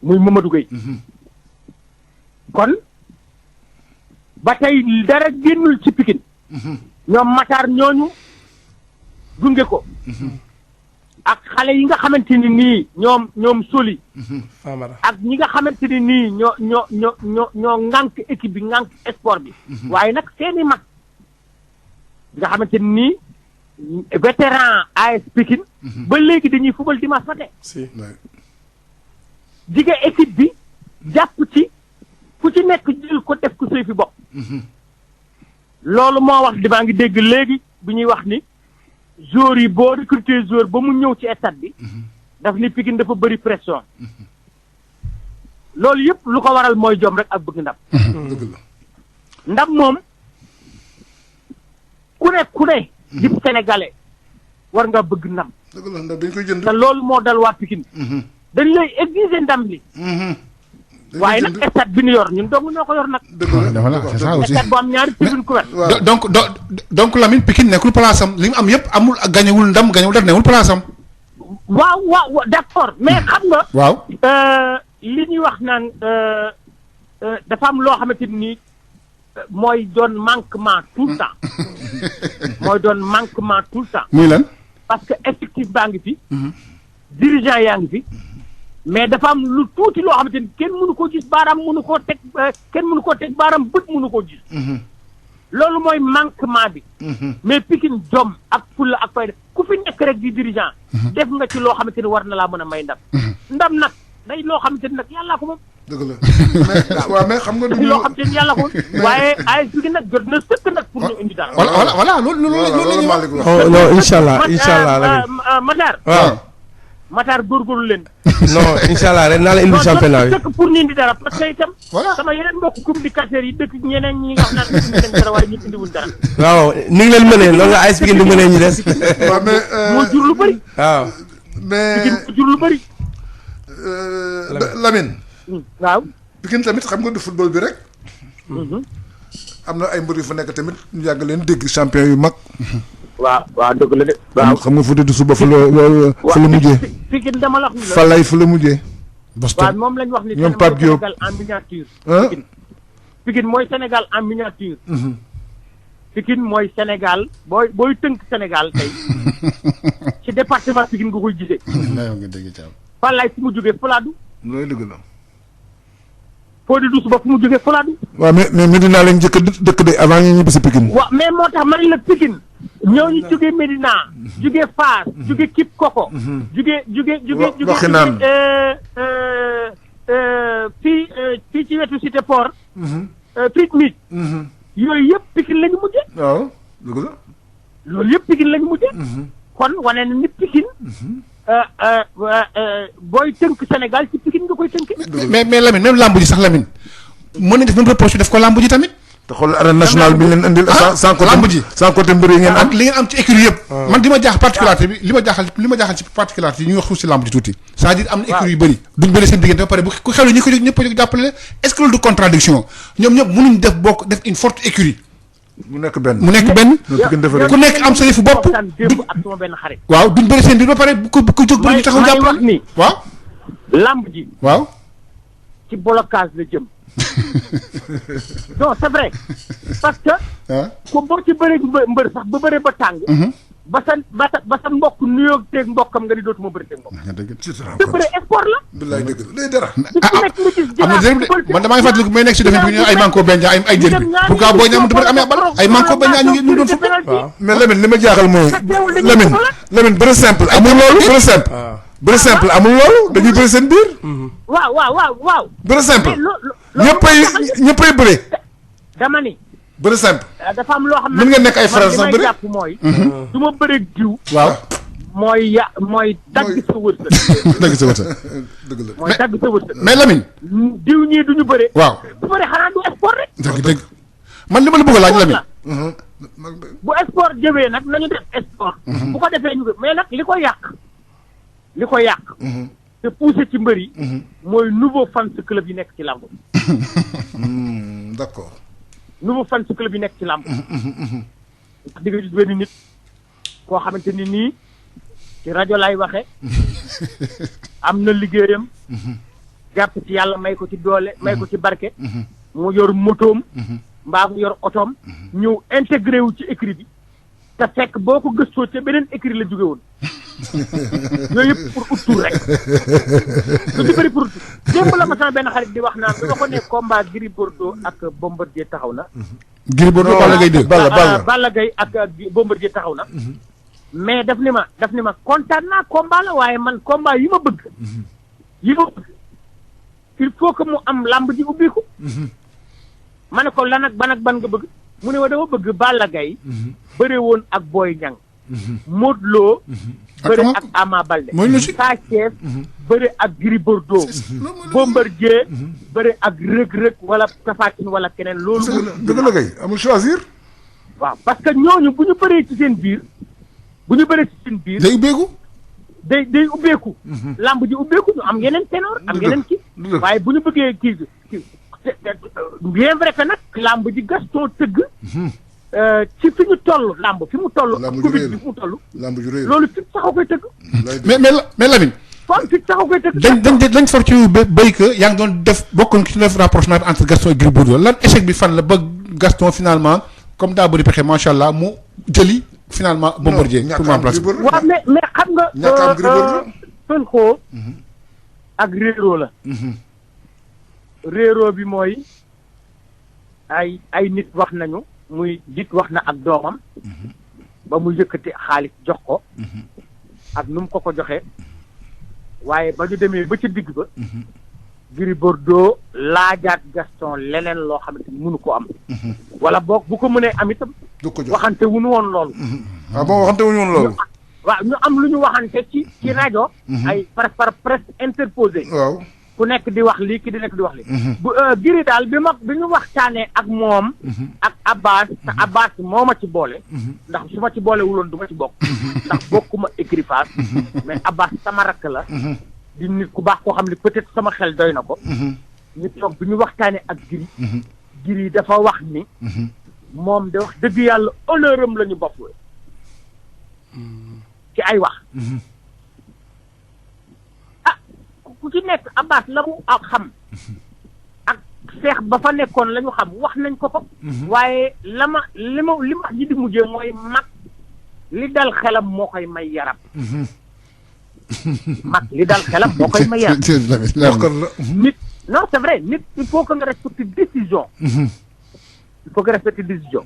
muy Mamadou Gueye kon ba tey dara génnul ci Pikine ñoom Matar ñooñu gunge ko ak xale yi nga xamante ni nii ñoom soli ak ñi nga xamante ni nii ñoo ŋànk équipe bi ŋànk sport bi waaye nag seeni mag nga xamante ni nii vétéran AS Pikine ba léegi dañuy fubal dimanche matin jige équipe bi jàpp ci ku ci nekk jël ko def ko sëy fi bopp loolu moo wax di maa ngi dégg léegi bi ñuy wax ni joueurs yi boo recruter joueur ba mu ñëw ci stade bi daf ni Pikine dafa bëri pression loolu yëpp lu ko waral mooy jom rek ak bëgg ndam ndam moom ku ne di sénégalais war nga bëgg ndam dëgg la ndam dañ koy jënd te loolu moo dal waa Pikine dañ lay exiger ndam li waaye nag stade bi ñu yor ñun dong ñoo ko yor nag. voilà c'est ça aussi stade bu am ñaari tribune couverte. donc Lamine Pikine nekkul place am li mu am yëpp amul gañewul ndam gañewul dara newul place am. waaw d'accord mais xam nga. waaw li ñuy wax naan dafa am loo xamante ni mooy doon manquement tout le temps. mooy doon manquement tout le temps. muy lan. parce que effectif baa ngi fi. dirigeant yaa ngi fi. mais dafa am lu tuuti loo xamante ni kenn mënu koo gis baaraam mënu koo teg kenn mënu koo teg baaraam bët mënu koo gis. loolu mooy manquement bi. mais Pikine jom ak fulla ak fayda ku fi nekk rek di dirigeant. def nga ci loo xamante ni war na laa mën a may ndam. ndam nag day loo xamante ni nag yàllaa ko moom. dëgg la mais waaw mais xam nga du loo xamante ni yàllaa ko moom waaye AS Pikine nag jot na sëkk nag pour ñu indi dara. voilà loolu la ñuy wax. non incha allah Matar. waaw. Matar góorgóorlu leen. non incha allah ren naa la indi championnat bi. dëkk pour ñu indi dara parce que itam. sama yeneen mbokku communicateurs yi dëkk ñeneen ñi nga xam naan indi seen dara waaye ñu indiwul dara. waaw ni ngi leen mënee noonu nga AS Pikine di mënee ñu des. waaw mais moo jur lu bëri. waaw. mais Pikine moo jur lu bëri. Lamine. waaw. Pikine tamit xam nga du football bi rek. am na ay mbër yu fa nekk tamit ñu yàgg leen dégg champion yu mag. waaw dëgg la de. waaw xam nga fu du suba fa la mujjee. Pikine dama la wax ni la Falay fa la mujjee. Boston waaw moom lañ wax ni ñoom Pape Diop Sénégal en miniature. ah Pikine mooy Sénégal en miniature. Pikine mooy Sénégal booy tënk Sénégal tey ci département Pikine nga koy gisee. nga dégg ci am Fallaye fu mu jógee Falaadu. loolu dëgg la. Fodé Douce ba fu mu jógee Falaadu. waaw mais Medina lañ njëkk a dëkk de avant ñu ñibbi si Pikine. waaw mais moo tax man la Pikine ñooñu jógee Medina jógee Fass jógee Kip Koko. jógee Waxinaan fii ci wetu Cité Port. Frit Meat. yooyu yëpp Pikine la ñu mujjee. waaw dëgg la. loolu yëpp Pikine la ñu mujjee. kon wane na ni Pikine. booy tënk Sénégal ci Pikine nga koy tënkee. mais Lamine même lamb ji sax Lamine mën nañ def même reproche def ko lamb ji tamit. te xool arène nationale bi ñu leen indil. sans côté lamb ji sans côté mbir yi ngeen am. ak li ngeen am ci écurie yëpp. man li ma jaaxal particularité bi li ma jaaxal ci particularité yi ñu wax xuus si lamb ji tuuti. c'est-à-dire am na écurie yu bëri duñ bëri seen diggante ba pare bu ku xewle ñi ko jóg ñëpp a jóg jàppale est-ce que loolu du contradiction ñoom ñëpp mënuñ def une forte écurie. mu nekk benn. ku nekk am sa yëfu bopp. démb ak sama benn xarit. waaw duñ bëri seen biir ba pare bu ko jóg bëri ñu taxaw jàppale. ni waaw. lamb ji. waaw. ci blocage la jëm. non c'est vrai parce que. ko boo ci bëree mbër sax ba bëree ba tàng. ba sa mbokk nuyoo teeg mbokkam nga ni dootuma bëri teeg mbokk. te bëri sport la. billaay dëgg la day dara. am na man damaa ngi fàttaliku may nekk si defin bi ñu ay manko benja ay jël bi pourquoi boo ñaamatu bëri amee bal ay manko benja ñu ngi doon fukk. mais Lamine li ma jaaxal mooy. Lamine bëri simple amul loolu bëri simple. bëri simple amul loolu dañuy bëri seen biir. waaw. bëri simple ñëppay bëri. dama ni. bëri simple. dafa am loo xam ne mën nga nekk ay frère sax bëri jàpp mooy. du ma bëri diw. waaw. mooy dagg sa wërsëg. dagg sa wërsëg. dëgg la mooy dagg sa wërsëg. mais Lamine. diw ñii duñu bëre. waaw bu bëre xanaa du sport rek. dëgg man li ma la bëgg a laaj Lamine. bu sport jëwee nag nañu def sport. bu ko defee ñu mais nag li ko yàq. te poussé ci mbër yi. mooy nouveau fans club yi nekk ci làmb. d'accord. nouveau fans club yi nekk ci làmb. ndax di nga gis benn nit koo xamante ni nii ci rajo lay waxe am na liggéeyam. jàpp ci yàlla may ko ci doole may ko ci barke. mu yor motoom. mbaa mu yor otoom. ñëw intégré wu ci écrit bi. te fekk boo ko gëstoo ca beneen écrit la jóge woon. yooyu yëpp pour ut tur rek lu ci bëri pour ut démb la ma sama benn xarit di wax naan bi ma ko ne combat Gris Bordeaux ak Bombardier taxaw na. Gris Bordeaux Balla Gaye 2. Balla Gaye ak Bombardier taxaw na. mais daf ni ma kontaan naa combat la waaye man combat yi ma bëgg. il faut que mu am lamb ji ubbiku. ma ne ko lan ak ban nga bëgg. mu ne ma dama bëgg Balla Gaye bëre woon ak Boy Niang. Modou Lo bëre ak Ama Baldé. Sa Thiès bëre ak Gris Bordeaux. Bombardier bëre ak Reug Reug wala Tapha Tine wala keneen loolu. dëgg la kay amul choisir. waaw parce que ñooñu bu ñu bëree ci seen biir. day ubbeeku. day ubbeeku. lamb ji ubbeeku ñu am yeneen ténor am yeneen kii. waaye bu ñu bëggee kii bien vrai que nag lamb ji Gaston tëgg. ci fi ñu toll lamb fi mu toll. Covid bi fi mu toll. lamb ju rëy loolu fi taxaw koy tëgg. mais Lamine. kon fi taxaw koy tëgg. dañ for ci béy que yaa ngi doon def bokkoon ci def rapprochement entre Gaston et Gris Bordeaux lan échec bi fan la ba Gaston finalement comme daa bëri pexe macha allah mu jëli finalement Bombardier pour mu remplacer. waaw mais xam nga. ñàkk am Gris Bordeaux. Fëlxoo ak réeroo la. réeroo bi mooy ay nit wax nañu. muy nit wax na ak doomam. ba mu yëkkati xaalis jox ko. ak nu mu ko joxee. waaye ba ñu demee ba ca digg ba. Gris Bordeaux laajaat Gaston leneen loo xamante ni mënu ko am. wala boog bu ko mënee am itam. du ko jox waxante wuñu woon loolu. bon waxante wuñu woon loolu. waaw ñu am lu ñu waxante ci rajo. ay par presse interposé. waaw. ku nekk di wax lii ki di nekk di wax lii. bu Gris daal bi ñu waxtaanee ak moom. ak Abbas te Abbas moo ma ci boole. ndax su ma ci boole wuloon du ma ci bokk. ndax bokkuma écurie Fass. mais Abbas sama rakk la. di nit ku baax koo xam ne peut-être sama xel doy na ko. ñu toog bi ñu waxtaanee ak Gris. Gris dafa wax ni. moom de wax dëgg yàlla honneur am la ñu bopp ci ay wax. ku ci nekk Abbas la mu xam ak seex ba fa nekkoon la ñu xam wax nañ ko fa. waaye li ma ji di mujjee mooy mag li dal xelam moo koy may yaram. mag li dal xelam moo koy may yaram. nit non c'est vrai nit il faut que nga respecter décision. il faut que respecter décision.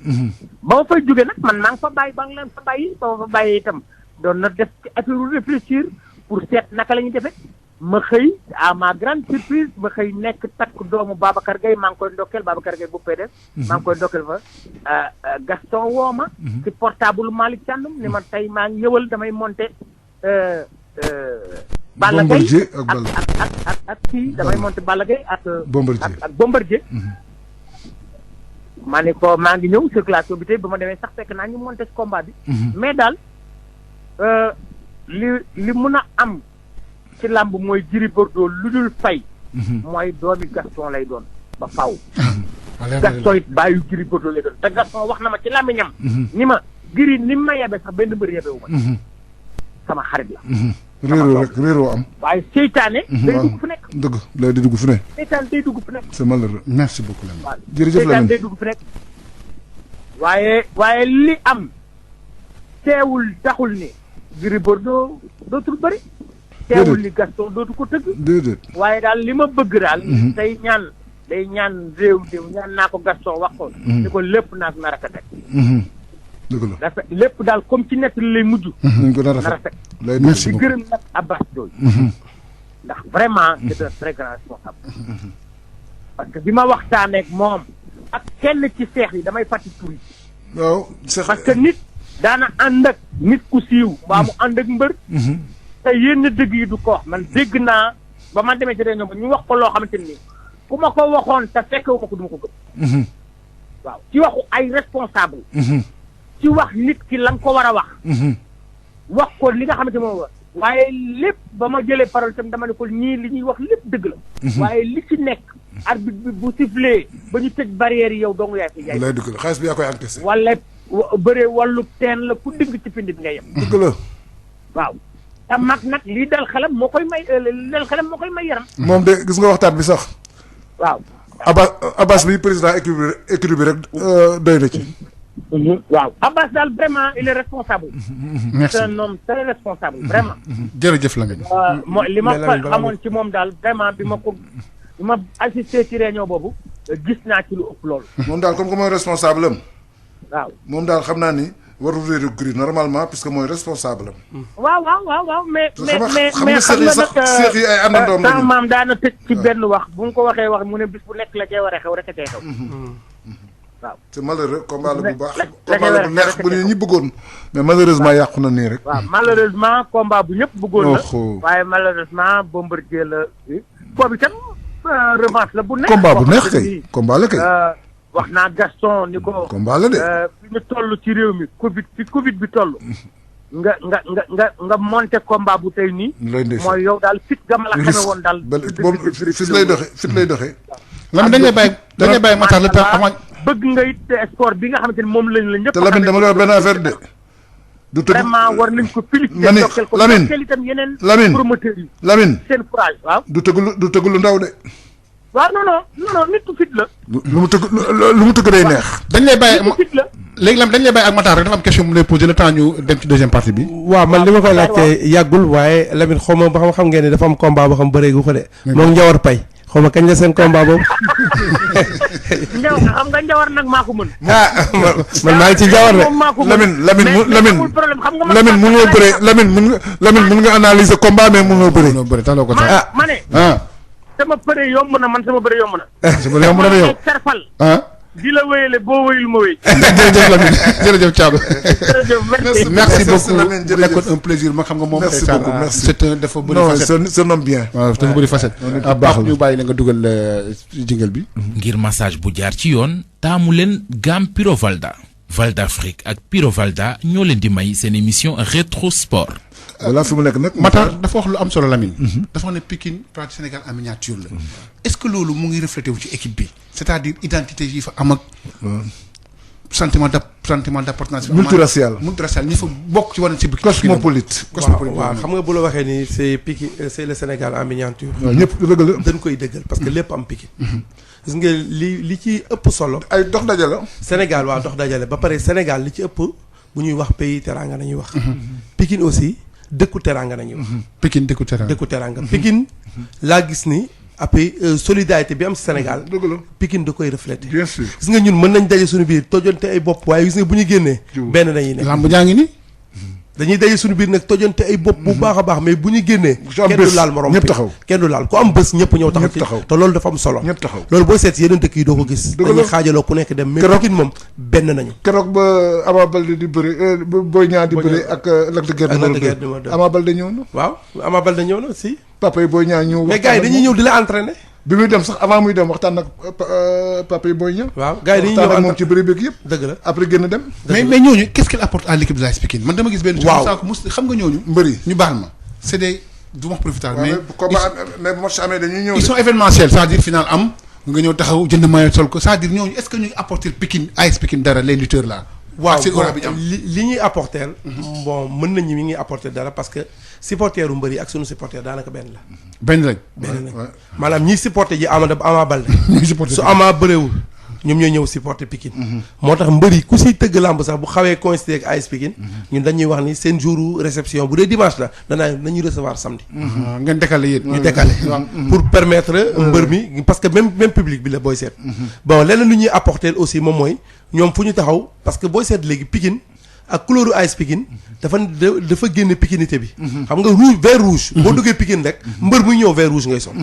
ba ma fay jóge nag man maa ngi fa bàyyi ba nga leen fa bàyyi ba ma fa bàyyi itam doon na def ci affaire réfléchir pour seet naka la ñuy defee ma xëy à ma grande surprise ma xëy nekk takk doomu Babacar Gueye maa ngi koy ndokkeel Babacar Gueye bu PDS. maa ngi koy ndokkeel fa Gaston woo ma. ci portable Malick Thiandoum ni ma tey maa ngi ñëwal damay monter. Balla Gaye ak kii damay monter Balla Gaye ak Bombardier. maa ne ko maa ngi ñëw circulation bi tey ba ma demee sax fekk naa ñu monter ci combat bi. mais daal li mun a am ci làmb mooy Gris Bordeaux lu dul fay. mooy doomi Gaston lay doon ba faaw. Gaston it bàyyi Gris Bordeaux lay doon te Gaston wax na ma ci làmmiñam. ni ma Gris ni ma yebe sax benn mbër yebewu ma. sama xarit la. réeroo am. waaye seytaane. day dugg fu nekk. dëgg lay di dugg fu ne. seytaane day dugg fu nekk. c'est malheureux. merci beaucoup Lamine. waaw jërëjëf seytaane Lamine day dugg fu nekk. waaye li am teewul taxul ni Gris Bordeaux dootul bëri. teewul ni Gaston dootu ko tëgg. déedéet. waaye daal li ma bëgg daal. day ñaan réew ñaan naa ko Gaston wax ko. ni ko lépp naa na rafet. dëgg la rafet lépp daal comme ci nett lay mujj. nañ ko na na rafet. rafet. merci di beaucoup gërëm nag Abbas Ndoye. ndax vraiment c'est un très grand responsable. parce que bi ma waxtaanee ak moom ak kenn ci seex yi damay fàttali tur yi. waaw parce que nit daana ànd ak nit ku siiw mbaa mu ànd ak mbër. te yenn dëgg yi du ko wax man dégg naa ba man demee ci réunion ba ñu wax ko loo xamante ni ku ma ko waxoon te fekkewu ma ko du ma ko gëm. waaw ci waxu ay responsable. ci wax nit ki la nga ko war a wax. wax ko li nga xamante moom waaye lépp ba ma jëlee parole tam dama ne ko ñii li ñuy wax lépp dëgg la. waaye li ci nekk arbitre bi bu sifflé ba ñu tëj barrière yi yow dong yaay fi jaay. lay dëgg la xaalis bi yaa koy encaissé. wala bëree wàllu teen la ku digg ci pind bi nga yem. dëgg la. waaw te mag nag lii dal xelam moo koy may li dal xelam moo koy may yaram. moom de gis nga waxtaan bi sax. waaw. Abbas bi président écurie bi rek doy na ci. waaw Abbas daal vraiment il est responsable. merci c'est un homme très responsable vraiment. jërëjëf Lamine. li ma xamoon ci moom daal vraiment bi ma assisté ci réunion boobu gis naa ci lu ëpp loolu. moom daal comme que mooy responsable am. waaw moom daal xam naa ni warul réer Gris normalement puisque mooy responsable am. waaw mais xam nga seex yi ay àndandoom sama maam daana tëj ci benn wax bu nga ko waxee wax mu ne bis bu nekk la cee war a xew rek a cee xew. waaw c'est malheureux combat la bu baax. combat la bu neex bu ne ñi bëggoon. mais malheureusement yàqu na nii rek. waaw malheureusement combat bu ñëpp bëggoon la. waaye malheureusement Bombardier la. boobu itam revanche la bu neex. combat bu neex kay combat la kay. wax naa Gaston ni ko. combat la de. fi ñu toll ci réew mi Covid bi toll. nga monté combat bu tey nii. mooy yow daal fit ga ma la xamee woon daal. fit lay doxee. Lamine dañ lay bàyyi Matar le temps avant. bëgg nga it sport bi nga xamante ni moom lañ la ñëpp. te Lamine dama lay wax benn affaire de. du tëgg vraiment war nañ ko féliciter. Lamine itam yeneen. Lamine promoteurs yi. Lamine seen courage waaw. du tëgg lu ndaw de. waaw non nit ku fit la. lu mu tëgg day neex. dañ lay bàyyi nit ku fit la. léegi Lamine dañ lay bàyyi ak Matar rek dafa am question mu lay posé le temps ñu dem ci deuxième partie bi. waaw man li ma koy laajte yàggul waaye Lamine xaw ma ba xam ngeen ne dafa am combat boo xam bëreegu ko de. moom Njawar Pay xaw ma kañ la seen combat boobu. xam nga Njawar nag maa ko mën. man maa ngi ci Njawar de. Lamine mun nga analyser combat mais munoo bëre. taloo ko ma ne. sama bëre yomb na man sama bëre yomb na. sama bëre yomb na yow serfal. di la wéyale boo wéyul ma wéy. jërëjëf Lamine jërëjëf Thiam. merci beaucoup Lamine bu nekkoon un plaisir ma xam nga moom. merci beaucoup merci c'est un dafa bëri facette. non c'est un homme bien. waaw dafa bëri facette. baax ñu bàyyi la nga dugal jingle bi. ngir massage bu jaar ci yoon taamu leen gamme Piro Valda. Valda Afrique ak Piro Valda ñoo leen di may seen émission rétro sport. voilà fi mu nekk nag. Matar dafa wax lu am solo Lamine. dafa wax ne Pikine Prague Sénégal en miniature la. est-ce que loolu mu ngi reflété wu ci équipe bi. c'est-à-dire identité yi fa am ak. sentiment d'appartenance. multiracial ñi fa bokk ci wane ci cosmopolite. waaw xam nga bu la waxee ni c'est Pikine c'est le Sénégal en miniature. waaw ñëpp dëgg la. dañ koy dëggal parce que lépp am Pikine. gis nga li ci ëpp solo. ay dox dajale. Sénégal waaw dox dajale ba pare Sénégal li ci ëpp bu ñuy wax pays teranga nañuy wax. Pikine aussi dëkku teranga nañuy wax. Pikine dëkku teranga. Pikine laa gis ni. après solidarité bi am Sénégal. dëgg la Pikine da koy refléter. bien sûr gis nga ñun mën nañ daje suñu biir tojante ay bopp waaye gis nga bu ñu génnee. benn dañuy nekk lamb jaa ngi ni. dañuy daje suñu biir nag tojante ay bopp bu baax a baax mais bu ñu génnee. kenn du laal morom ñëpp taxaw kenn du laal ku am bés ñëpp ñëw taxaw ci te loolu dafa am solo. ñëpp taxaw loolu booy seet si yeneen dëkk yi doo ko gis. dëgg la dañuy xaajaloo ku nekk dem. mais Pikine moom benn nañu. keroog ba Ama Baldé di bëri Boy Niang di bëri ak Lac de Guiers numéro 2 Ama Baldé ñëw na. waaw Ama Baldé ñëw na si. papa yi Boy Niang ñëw. mais gars yi dañuy ñëw di la entraîner. bi muy dem sax avant muy dem waxtaan ak papa yi Boy Niang. waaw gars yi dañuy ñëw waxtaan ak moom ci bëri beeg yëpp. dëgg la après génn dem. mais ñooñu qu'est-ce qu'elle apporte à l'équipe de l'AS Pikine man dama gis benn. waaw xam nga ñooñu. mbëri ñu baal ma c'est des du ma profiter mais mais bu match amee dañuy ñëw. ils sont événementiels c'est-à-dire final am nga ñëw taxaw jënd maillot sol ko c'est-à-dire ñooñu est-ce que ñu ngi apporter Pikine AS Pikine dara les lutteurs là. waaw bi am li ñuy apporter. bon mën nañu mi ngi apporter dara parce que supporteru mbëri ak sunu supporter daanaka benn la. benn lañ. maanaam ñiy supporter ji Ama Baldé. su Ama bëreewul ñoom ñooy ñëw supporter Pikine. moo tax mbëri ku siy tëgg làmb sax bu xawee coïncider ak AS Pikine. ñun dañuy wax ni seen jour réception bu dee dimanche la danaa nañuy recevoir samedi. ngeen décalé yéen. ñu décalé pour permettre mbër mi parce que même public bi la booy seet. bon leneen lu ñuy apporter aussi moom mooy ñoom fu ñu taxaw parce que booy seet léegi Pikine ak couleur AS Pikine dafa génne pikinité bi. xam nga rouge vert rouge. boo duggee Pikine rek mbër muy ñëw vert rouge ngay sol.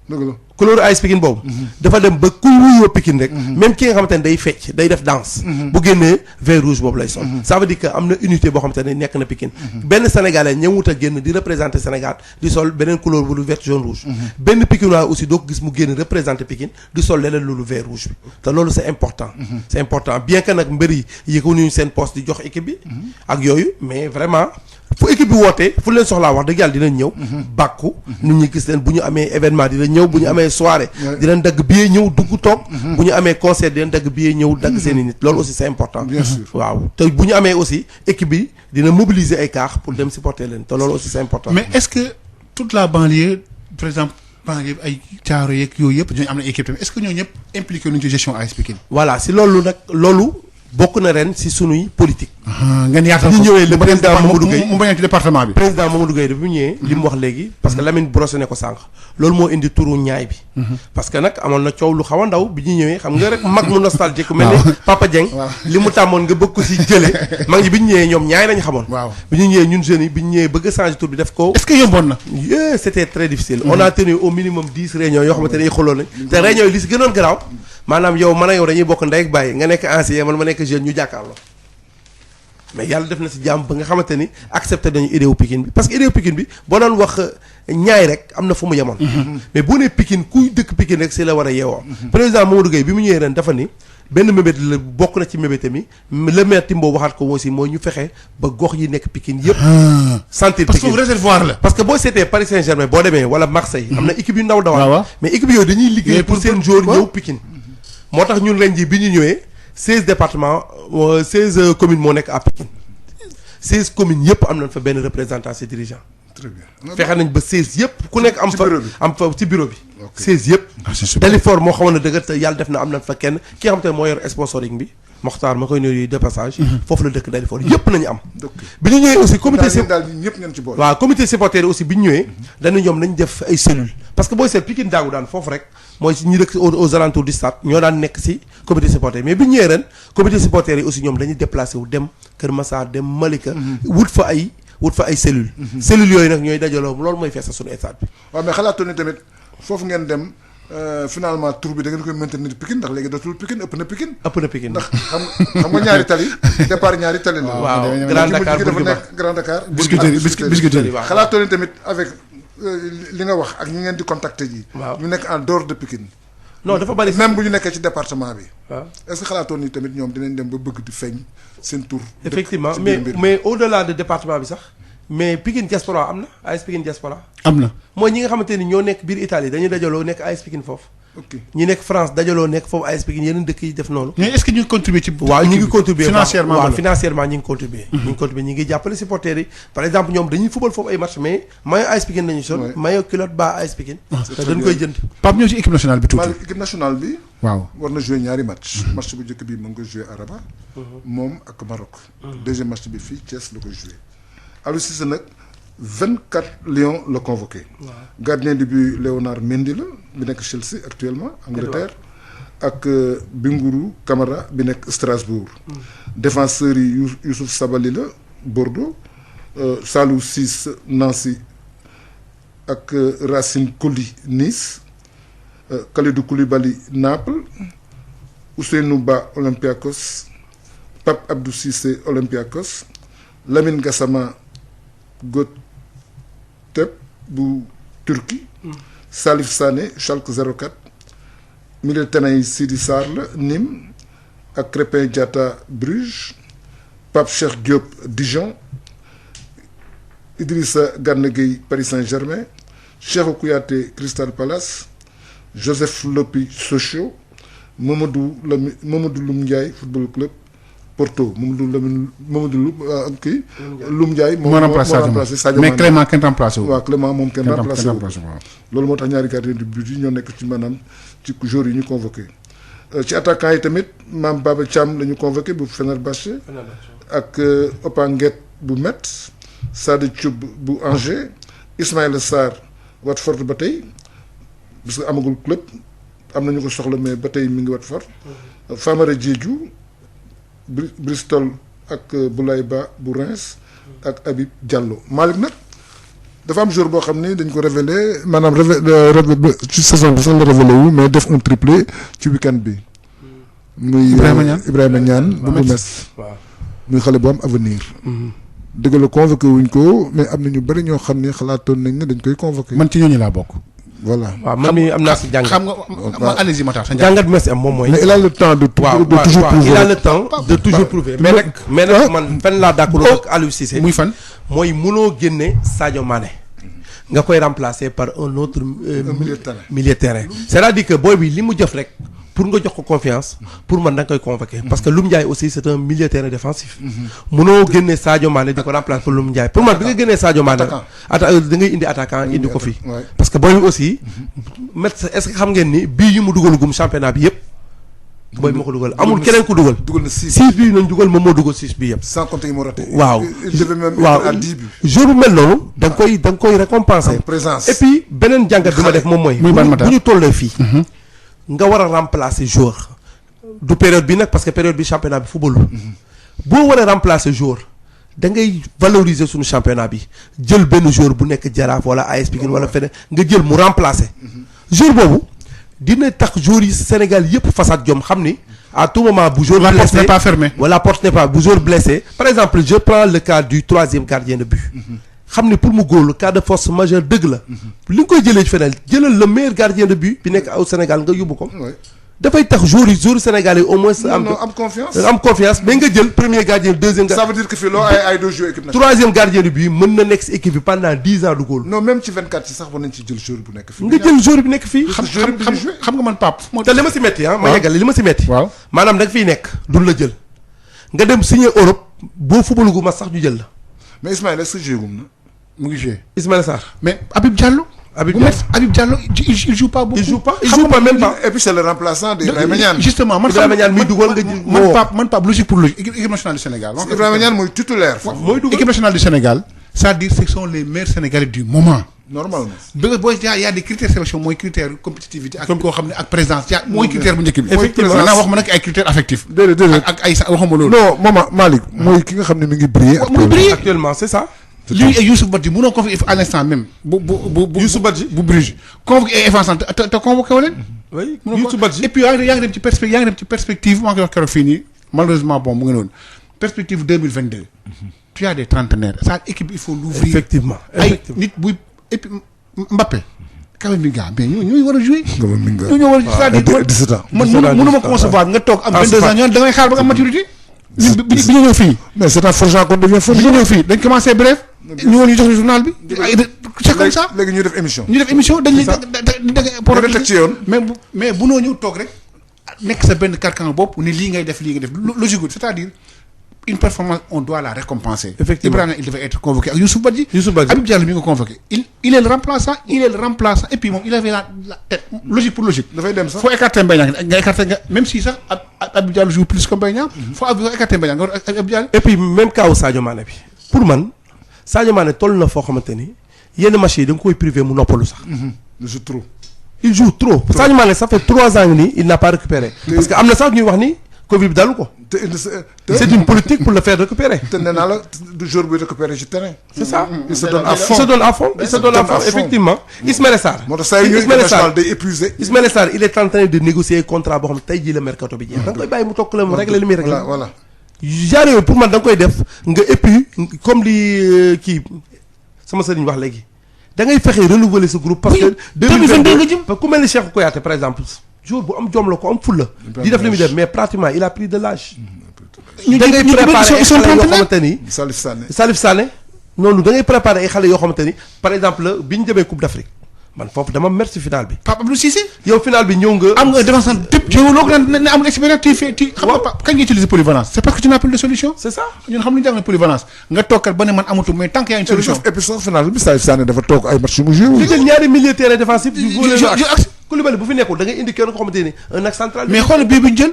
dëgg la couleur AS Pikine boobu. dafa dem ba ku wuyoo Pikine rek. même ki nga xamante ne day fecc day def danse. bu génnee vert rouge boobu lay sol. ça veut dire que am na unité boo xamante ne nekk na Pikine. benn Sénégalais ñëwut a génn di représenter Sénégal di sol beneen couleur bu lu vert jaune rouge. benn Pikinois aussi doo ko gis mu génn représenter Pikine di sol leneen loolu vert rouge bi. te loolu c'est important. c'est important bien que nag mbër yi yëguñu seen poste di jox équipe bi. ak yooyu mais vraiment. fu équipe bi wootee fu leen soxlaa wax dëgg yàlla dinañ ñëw. bàkku nit ñi gis leen bu ñu amee événement dinañ ñëw bu ñu amee soirée. dinañ dagg billet ñëw dugg toog. bu ñu amee concert dinañ dagg billet ñëw dagg seen i nit loolu aussi c'est important. bien sûr waaw te bu ñu amee aussi équipe bi dina mobiliser ay cars pour dem supporter leen te loolu aussi c'est important. mais est-ce que toute la banlieue par exemple banlieue ay caaro yeeg yooyu yëpp ñooñu am na équipe tamit est-ce que ñooñu ñëpp impliqué nañu ci gestion AS Pikine. voilà si loolu nag loolu. bokk na ren si sunuy politique. ngeen yaatal ko ñu ñëwee le président Mamadou Gueye mu bañ ci département bi. président Mamadou Gueye bi mu ñëwee. li mu wax léegi parce que Lamine brossé ne ko sànq. loolu moo indi turu ñaay bi. parce que nag amoon na coow lu xaw a ndaw bi ñu ñëwee xam nga rek mag mu nostalgique ku mel ne Papa Dieng. li mu tàmmoon nga bëgg ko si jëlee. mag ñi bi ñu ñëwee ñoom ñaay lañ xamoon. waaw bi ñu ñëwee ñun jeunes yi bi ñu ñëwee bëgg a changer tur bi def ko. est-ce que yomboon na. c'était très difficile. on a tenu au minimum 10 réunions yoo xamante ne ay xoloon lañ. te réunions yi li si gënoon garaaw maanaam yow man a yow dañuy bokk ndey ak bàyyi nga nekk ancien man ma nekk jeune ñu jàkkaarloo mais yàlla def na si jàmm ba nga xamante ni accepté nañu idée wu Pikine bi parce que idée wu Pikine bi boo doon wax ñaay rek am na fu mu yemoon. mais boo nee Pikine kuy dëkk Pikine rek si la war a yeewoo. président Mamadou Gueye bi mu ñëwee ren dafa ni benn mébét la bokk na ci mébétam mi le maire Timbo waxaat ko aussi mooy ñu fexe ba gox yi nekk Pikine yëpp. sentir parce que Pikine réservoir la. parce que boo seetee Paris Saint-Germain boo demee wala Marseille. am na équipe yu ndaw dawal. mais équipe yooyu dañuy liggéey pour seen joueur ñëw Pikine. moo tax ñun ren ji bi ñu ñëwee 16 départements 16 communes moo nekk à Pikine 16 communes yëpp am nañ fa benn représentant ci dirigeant. très bien fexe nañ ba 16 yëpp ku nekk am fa am fa ci bureau bi. 16 yëpp. c'est super. Dalifort moo xawoon na dëgg te yàlla def na am nañ fa kenn ki nga xam te ne moo yor sponsoring bi Mokhtar ma koy nuyu de passage. foofu la dëkk Dalifort yëpp nañu am. bi ñu ñëwee aussi comité ñëpp ngeen ci boole. waaw comité supporter aussi bi ñu ñëwee. dañu ñoom nañ def ay cellules. parce que booy seet Pikine daagu daan foofu rek mooy si ñi dëkk aux alentours du stade ñoo daan nekk si comité supporter mais bi ñu ñëwee ren comité supporter yi aussi ñoom dañuy déplacé wu dem Kër Massar dem Malika. wut fa ay cellules. cellules yooyu nag ñooy dajaloo loolu mooy fees sa suñu stade bi. waaw mais xalaatoo ni tamit foofu ngeen dem finalement tour bi da ngeen koy maintenir Pikine ndax léegi dootul Pikine ëpp na Pikine. ndax xam nga ñaari tali départ ñaari tali la. waaw Grand Dakar dafa nekk Grand Dakar. Biscuiterie waaw xalaatoo ni tamit avec li nga wax ak ñi ngeen di contacter ji. waaw ñu nekk en dehors de Pikine. non dafa bari même bu ñu nekkee ci département bi. waaw est-ce que xalaatoon ni tamit ñoom dinañ dem ba bëgg di feeñ seen tour. effectivement mais au-delà de département bi sax mais Pikine diaspora am na AS Pikine diaspora am na mooy ñi nga xamante ni ñoo nekk biir Italie dañuy dajaloo nekk AS Pikine foofu ñi nekk France dajaloo nekk foofu AS Pikine yeneen dëkk yi def noonu. mais est-ce que ñu ngi contribuer ci. waaw ñu ngi contribuer financièrement waaw financièrement ñu ngi contribuer. ñu ngi contribuer ñu ngi jàppale supporters yi par exemple ñoom dañuy fubal foofu ay match mais maillot AS Pikine lañu sol. maillot culotte bas AS Pikine. te dañ koy jënd. Pape ñëw ci équipe nationale bi tuuti. équipe nationale bi. waaw war na jouer ñaari match. match bu njëkk bi mu ngi koy jouer à Rabat. moom ak Maroc. deuxième match bi fii Thiès la koy jouer. Aliou Cissé nag 24 Lions la convoqué. Gardien de but Léonard Mendy la bi nekk Chelsea actuellement Angleterre. ak Bingourou Kamara bi nekk Strasbourg. défenseurs yi Youssouf Sabaly la Bordeaux. Salou Ciss Nancy ak Racine Colly Nice. Kalidou Koulibaly Naples. Ousseynou Ba Olympiakos. Pape Abdou Cissé Olympiakos. Lamine Gassama Göteborg bu Turquie. Salif Sané Schalke 04. milieu de terrain yi Sidi Sarr la Nîmes ak Crépin Diatta Bruges. Pape Cheikh Diop Dijon. Idrissa Gana Gueye Paris Saint-Germain. Cheikhou Kouyaté Crystal Palace. Joseph Lopi Sochaux. Mamadou Loum Ndiaye Football Club Porto Mamadou Loum Ndiaye moo remplacé Sadio Mané mais Clément kenn remplacé wu. waaw Clément moom kenn remplacé wu loolu moo tax ñaari gardien de but yi ñoo nekk ci maanaam ci joueurs yi ñu convoqué ci attaquant yi tamit Mame Baba Thiam la ñu convoqué bu Fenerbahçe ak Opanguet bu Metz Sadi Thioub bu Angers Ismaïla Sarr Watford ba tey parce que amagul club am nañu ko soxla mais ba tey mi ngi Watford Famara Diédhiou Bristol ak Boulaye Ba bu Reims ak Habib Diallo Malick nag dafa am jour boo xam ni dañ ko révélé maanaam révélé ci saison bi sax la révélé wu mais def un triplé ci week-end bi muy Ibrahima Niane bu Metz muy xale bu am avenir dëgg la convoqué wuñ ko mais am na ñu bëri ñoo xam ne xalaatoon nañ ne dañ koy convoqué man ci ñooñu laa bokk. voilà waaw man mii am naa si jàngat xam nga allez-y ma tax sa jàngat bi ma si am moom mooy. mais il a le temps de toujours prouver. il a le temps de toujours prouver mais nag man fan laa d'accord ak Aliou Cissé. muy fan. mooy mënoo génne Sadio Mané. nga koy remplacer par un autre. milieu de terrain. c'est-à-dire que booy bi li mu jëf rek. pour nga jox ko confiance pour man da nga koy convoquer parce que Loum Ndiaye aussi c'est un milieu de terrain défensif. mënoo génne Sadio Mané di ko remplacer pour Loum Ndiaye pour man bi nga génnee Sadio Mané. da ngay indi attaquant indi ko fii. parce que booy bi aussi. est-ce que xam ngeen ni bii yu mu dugalagum championnat bi yëpp. booy bi ma ko dugal amul keneen ku dugal. dugal na 6 bii nañ dugal moom moo dugal 6 bii yëpp. sans compter yi mu raté. waaw il devait même être à 10 buts. jour bu mel noonu. da nga koy récompenser. présence et puis beneen jàngat bi ma def moom mooy. bu ñu tollee fii. nga war a remplacer joueur du période bi nag parce que période bi championnat bi football boo war a remplacer joueur da ngay valoriser suñu championnat bi jël benn joueur bu nekk Jaraaf wala AS Pikine wala feneen nga jël mu remplacer joueur boobu dina tax joueurs yi Sénégal yëpp façade jom xam ni à tout moment bu joueur blessé la porte n'est pas fermée wala porte n'est pas bu joueur blessé par exemple je prends le cas du 3e gardien de but xam ne pour mu góorlu cas de force majeure dëgg la li nga koy jëlee ci feneen jëlal le meilleur gardien de but bi nekk au Sénégal nga yóbbu ko dafay tax joueurs sénégalais au moins am confiance mais nga jël premier gardien deuxième ça veut dire que fii loo ay doo jouer équipe nationale troisième gardien de but mën na nekk si équipe bi pendant 10 ans du góol non même ci 24 yi sax war nañ ci jël joueur bu nekk fii nga jël joueur bi nekk fii xam nga man Pape te li ma si metti ma yeggale li ma si metti waaw maanaam da nga fiy nekk duñ la jël nga dem signer Europe boo football gu ma sax ñu jël la mais Ismaïla est-ce que joué gum na mu ngi joué Ismaïla Sarr mais Habib Diallo il joue pas beaucoup. il joue pas même pas. Et puis c'est le remplaçant d'Ibrahima Niane. Justement man Ibrahima Niane muy dugal nga man Pape logique pour logique équipe nationale du Sénégal. Ibrahima Niane mooy titulaire. mooy dugal équipe nationale du Sénégal. c'est-à-dire ce sont les meilleurs Sénégalais du moment. normalement. boo y a des critères sélection mooy critère compétitivité ak koo xam ne ak présence mooy critère bu njëkk bi. effectivement maintenant wax ma nag ay critères affectifs. déedéet ak ay waxuma loolu. non maman Malick mooy ki nga xam ne mi ngi briller. actuellement c'est ça. lui et Youssouf Badji mënoo convoqué à l'instant même bu Youssouf Badji bu Bruges convoqué ay défenseur te convoqué wu leen. oui Youssouf Badji et puis yaa ngi dem ci perspective maa ngi wax keroog fii nii malheureusement bon mu ngi noonu perspective 2022. tu as des trentenaires sa équipe il faut l'ouvrir. effectivement ay nit buy et puis Mbappé. Kamavinga mais ñooñu war a jouer. Kamavinga ñooñu war a c'est-à-dire 17 ans. man mënuma concevoir nga toog am 22 ans ñoom da ngay xaar ba nga am maturité. bi ñu ñëw fii. mais c'est un forgeant qu'on devient bi ñu ñëw fii dañ commencé bref. ñu woon ñu jox ñu journal bi. ay c'est comme ça. léegi ñu def émission. dañ lay da teg ci yoon. mais bu noo ñëw toog rek nekk sa benn carcan bopp ni lii ngay def logique c'est-à-dire une performance on doit la récompenser. Effectivement Ibrahima il devait être convoqué ak Youssouf Badji. Habib Diallo mi nga convoqué il est le remplaçant et puis moom il avait la tête logique pour logique. dafay dem sax faut écarter Mbaye Niang nga écarter nga même si sax Habib Diallo joue plus que Mbaye Niang. faut écarter Mbaye Niang nga war Habib Diallo. et puis même cas Sadio Mané bi pour man Sadio Mané toll na foo xamante ni yenn match yi da nga koy privé mu noppalu sax. il joue trop. Sadio Mané ça fait 3 ans nii il n'a pas récupéré. parce que am na sax ñuy wax ni Covid bi dalu ko. c'est une politique pour le faire récupérer. te nee naa la du jour bi récupérer ci terrain. c'est ça il se donne à fond. Effectivement. Ismaïla Sarr. moo tax saa yu ñuy international day épuisé. Ismaïla Sarr il est en train de négocier contrat boo xam ne tey jii la mercato bi jeex. da nga koy bàyyi mu toog la mu régler li muy régler. voilà genre yooyu pour man da nga koy def nga et puis comme li kii sama sëriñ wax léegi da ngay fexe renouveler ce groupe. parce que 2022 nga jëm ku mel ni Cheikh Kouyaté par exemple. jour bu am jom la ko am ful la. di def li muy def mais pratiquement il a pris de l'âge. da ngay préparer ay xale yoo xamante ni. Salif Sané noonu da ngay préparer ay xale yoo xamante ni par exemple bi ñu demee Coupe d'Afrique man foofu dama merci final bi. Pape Abdou Cissé. yow final bi ñëw nga. am nga défenseur type yow loo ko ne amul expérience xam nga kañ nga utiliser polyvalence c'est parce que tu n'as plus de solution. c'est ça ñun xam nañu jàng polyvalence nga toogkat ba ne man amatul mais tant qu'il y a une solution. et puis sax final bi Salif Sané dafa toog ay match yu mu joué. li jël ñaari milieu terrain défensif. Koulibaly bu fi nekkul da ngay indi kenn ko xamante ni un axe central. mais xoolal bii bu ñu jël.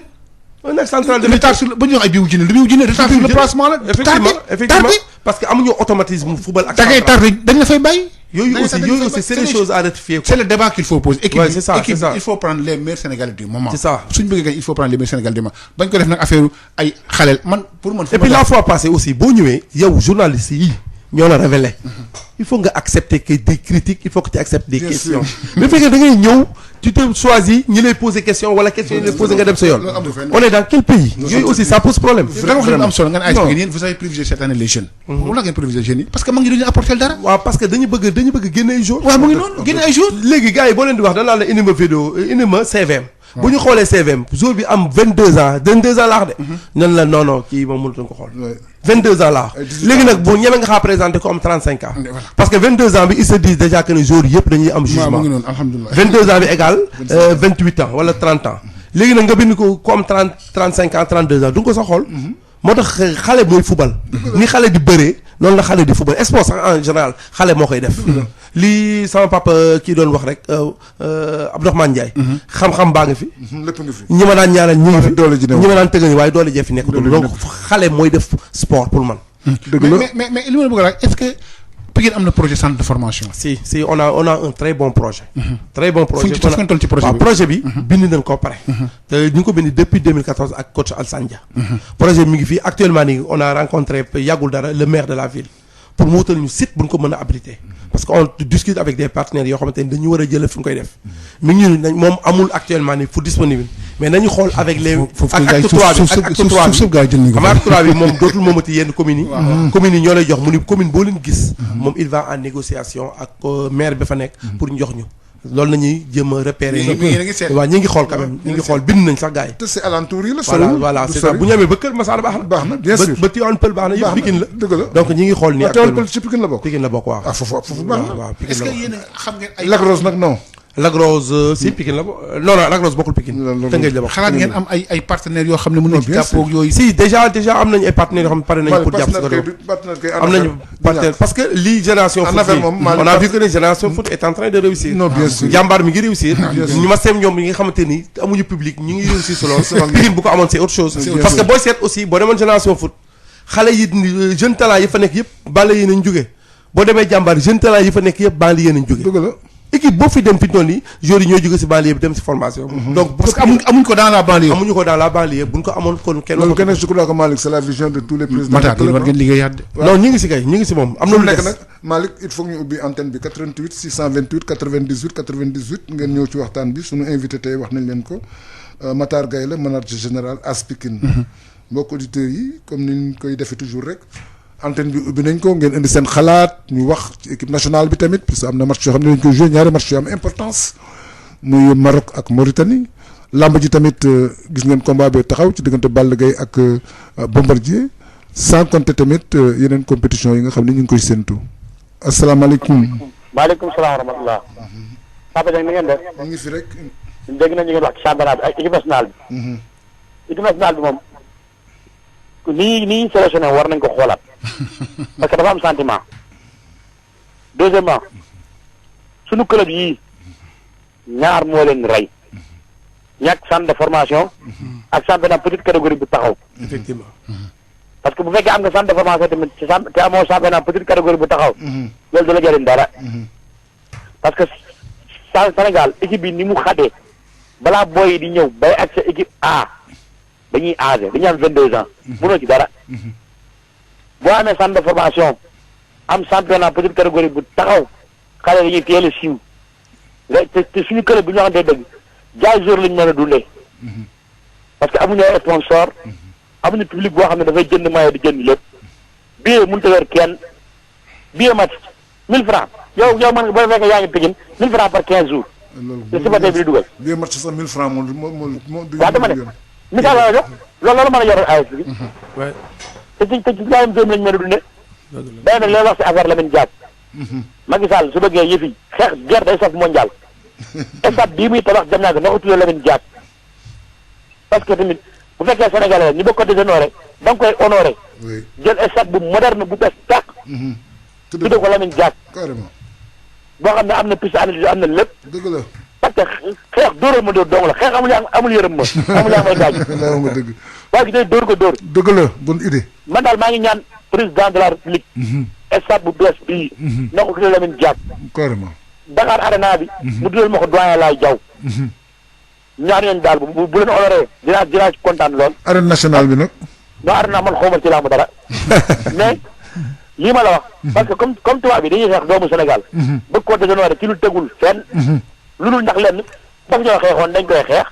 un axe central de retard sur ba ñu wax ay bii wu jënd retard sur le placement la. effectivement parce que amuñu automatisme football ak. da ngay tardé dañ la fay bàyyi. yooyu aussi c'est des choses à rectifier. c'est le débat qu'il faut poser. équipe c'est ça il faut prendre les meilleurs Sénégalais du moment. c'est ça suñu bëggee gañ il faut prendre les meilleurs Sénégalais du moment bañ ko def nag affaire ay xaleel man pour man. et puis la fois passée aussi boo ñëwee yow journaliste yi ñoo la révélé. il faut nga accepter que des critiques il faut que tu acceptes des questions. mais fekkee da ngay ñëw tu te choisis ñi lay poser question wala question yi lay poser nga dem sa yoon. on est dans quel pays. yooyu aussi ça pose problème. vraiment am solo nga ne ASP vous avez privilégié cette année les jeunes. wala ngeen privilégié jeunes yi parce que mag ñi dañu apporter dara. waaw parce que dañu bëgg génne ay jours. waaw mu ngi noonu génne ay jours. léegi gars yi boo leen di wax danaa la indi ma vidéo indi ma CVM. bu ñu xoolee CVM jour bi am 22 ans laa wax de. ñan la non kii moom mënut ko xool. 22 ans laa wax léegi nag bu ñeme nga xaa présenté ko am 35 ans. parce que 22 ans bi ils se disent déjà que ne jour yëpp dañuy am jugement. 22 ans bi égal 28 ans wala 30 ans. léegi nag nga bind ko am 35 ans 32 ans du nga ko sax xool. moo tax xale mooy fubal. ni xale di bëree noonu la xale di fubal sport sax en général xale moo koy def. lii sama papa kii doon wax rek Abdourahmane Ndiaye. xam-xam baa nga fi. lépp nga fi ñi ma daan ñaanal ñi ngi fi doole ji ñi ma daan tëgg waaye doole jee fi nekk. donc xale mooy def sport pour man. dëgg la mais li ma la bëgg a laaj est-ce que Pikine am na projet centre de formation. si on a un très bon projet. très bon projet fu ñu toll ci projet bi. waaw projet bi bind nañ ko pare. te ñu ngi ko bind depuis 2014 ak coach Alassane Dia. projet bi mi ngi fii actuellement nii on a rencontré yàggul dara le maire de la ville pour mu wutal ñu site bu ñu ko mën a habiliter. parce que on discute avec des partenaires yoo xamante ni dañu war a jëlee fu ñu koy def. mi ngi ñu moom amul actuellement nii fu disponible mais nañu xool avec les. ak acte 3 bi ak acte 3 bi moom dootul moomati yenn communes yi. communes yi ñoo lay jox mu ni commune boo leen gis. moom il va en négociation ak maire bi fa nekk. pour ñu jox ñu. loolu la ñuy jéem a repérer. waaw ñu ngi xool quand même ñu ngi xool bind nañ sax gars yi. te c'est alentour yi la. voilà c'est ça bu ñu amee ba Kër Masar baax na. baax na bien sûr ba Tivaouane Peulh baax na yëpp Pikine la. dëgg la donc ñu ngi xool nii Tivaouane Peulh ci Pikine la bokk. Pikine la bokk waaw. ah foofu baax na. waaw est-ce que yéen a xam ngeen ay. Lac Rose nag non. Lac Rose si Pikine la non Lac Rose bokkul Pikine. Tëngéej la bokk. xalaat ngeen am ay partenaires yoo xam ne mën nañu ci jàppoo ak yooyu. si déjà am nañu ay partenaires yoo xam ne pare nañu pour jàpp si ko am nañu partenaire parce que lii génération foot on a vu que ne génération foot est en train de réussir. non bien sûr jàmbaar mi ngi réussir. ñu ma seem ñoom yi nga xamante ni amuñu public ñu ngi réussir si loolu. Pikine bu ko amoon c'est autre chose. parce que booy seet aussi boo demoon génération foot xale yi jeune talent yi fa nekk yëpp banlieue yi nañ jógee boo demee jàmbaar jeune talent yi fa nekk yëpp banlieue yi nañ jógee. dëgg la équipe boo fi dem fi toll nii joueurs yi ñooy jóge si banlieue bi dem si formation. donc parce que amuñ ko dans la banlieue. amuñu ko dans la banlieue buñ ko amoon kon kenn. loolu kenn je crois que Malick c'est la vision de tous les présidents. Matar war ngeen liggéeyaat de. non ñu ngi si kay ñu ngi si moom am na lu nekk nag Malick il faut ñu ubbi antenne bi 88 628 98 98 ngeen ñëw ci waxtaan bi suñu invité tey wax nañ leen ko Matar Gaye la manager général AS Pikine. mbokk auditeurs yi comme ni ñu koy defee toujours rek. antenne bi ubbi nañ ko ngeen indi seen xalaat ñu wax ci équipe nationale bi tamit parce que am na match yoo xam ne dañ koy joué ñaari match yoo am importance muy Maroc ak Mauritanie lamb ji tamit gis ngeen combat bi taxaw ci diggante Balla Gaye ak Bombardier sans compter tamit yeneen compétition yi nga xam ne ñu ngi koy séntu asalaamaaleykum. maaleykum salaam wa rahmatulah. Papa Dieng ni ngeen def. mu ngi fi rek. dégg nañu ngeen wax ci championnat bi ak équipe nationale bi. équipe nationale bi moom ni ñuy sélectionné war nañ ko xoolaat parce que dafa am sentiment. deuxièmement sunu club yii ñaar moo leen rey ñàkk centre de formation ak championnat petite catégorie bu taxaw. effectivement. parce que bu fekkee am nga centre de formation tamit ci te amoo championnat petite catégorie bu taxaw. loolu du la jëriñ dara. parce que Sénégal équipe bi ni mu xatee balaa booy yi di ñëw bay ak sa équipe A dañuy âgé dañuy am 22 ans. mënoo ci dara. boo amee centre de formation am championnat petite catégorie bu taxaw xale dañuy teel a siiw te suñu club bi ñu waxantee dëgg jaay jour lañu mën a dundee. parce que amuñu ay sponsor amuñu public boo xam ne dafay jënd maillot di jënd lépp billet mënut a yor kenn billet match 1000 francs yow mën nga boo fekkee yaa ngi Pikine 1000 francs par 15 jours. loolu te supporter bi di dugal. billet match sax 1000 francs moo. waaw dama ne misaal la jox loolu mën a yor AS bi. waaye. te ci jaayam doom lañ mën a dundee. day nag lay wax si affaire Lamine Diack. Macky Sall su bëggee yëf yi xeex guerre day saf mondial. stade bii muy tabax jam naa ko na ko tuddee Lamine Diack parce que tamit bu fekkee Sénégalais la ñu bëgg ko déshonoré da nga koy honoré. oui jël stade bu moderne bu bees tàq. tuddee ko Lamine Diack. carrément. boo xam ne am na piste analyse am na lépp. dëgg la. parce que xeex dóoral ma dóor dong la xeex amul yërëm ma amul yaa may gaañ. laa ma dëgg. waaye gi tey dóor ko dóor. dëgg la bonne idée. man daal maa ngi ñaan président de la république. stade bu bees bii. na ko tuddee Lamine Diack. carrément. Dakar Arena bi. mu tuddal ma ko doyen Laye Diaw. ñaar ñooñu daal bu leen honoré dinaa ci kontaan lool. arène nationale bi nag. non Arena man xaw ma ci laamu dara. mais lii ma la wax. parce que comme tubaab bi dañuy xeex doomu Sénégal. bëgg koo déshonoré ci lu tegul fenn. lu dul ndax lenn daf ñoo xeexoon dañ koy xeex.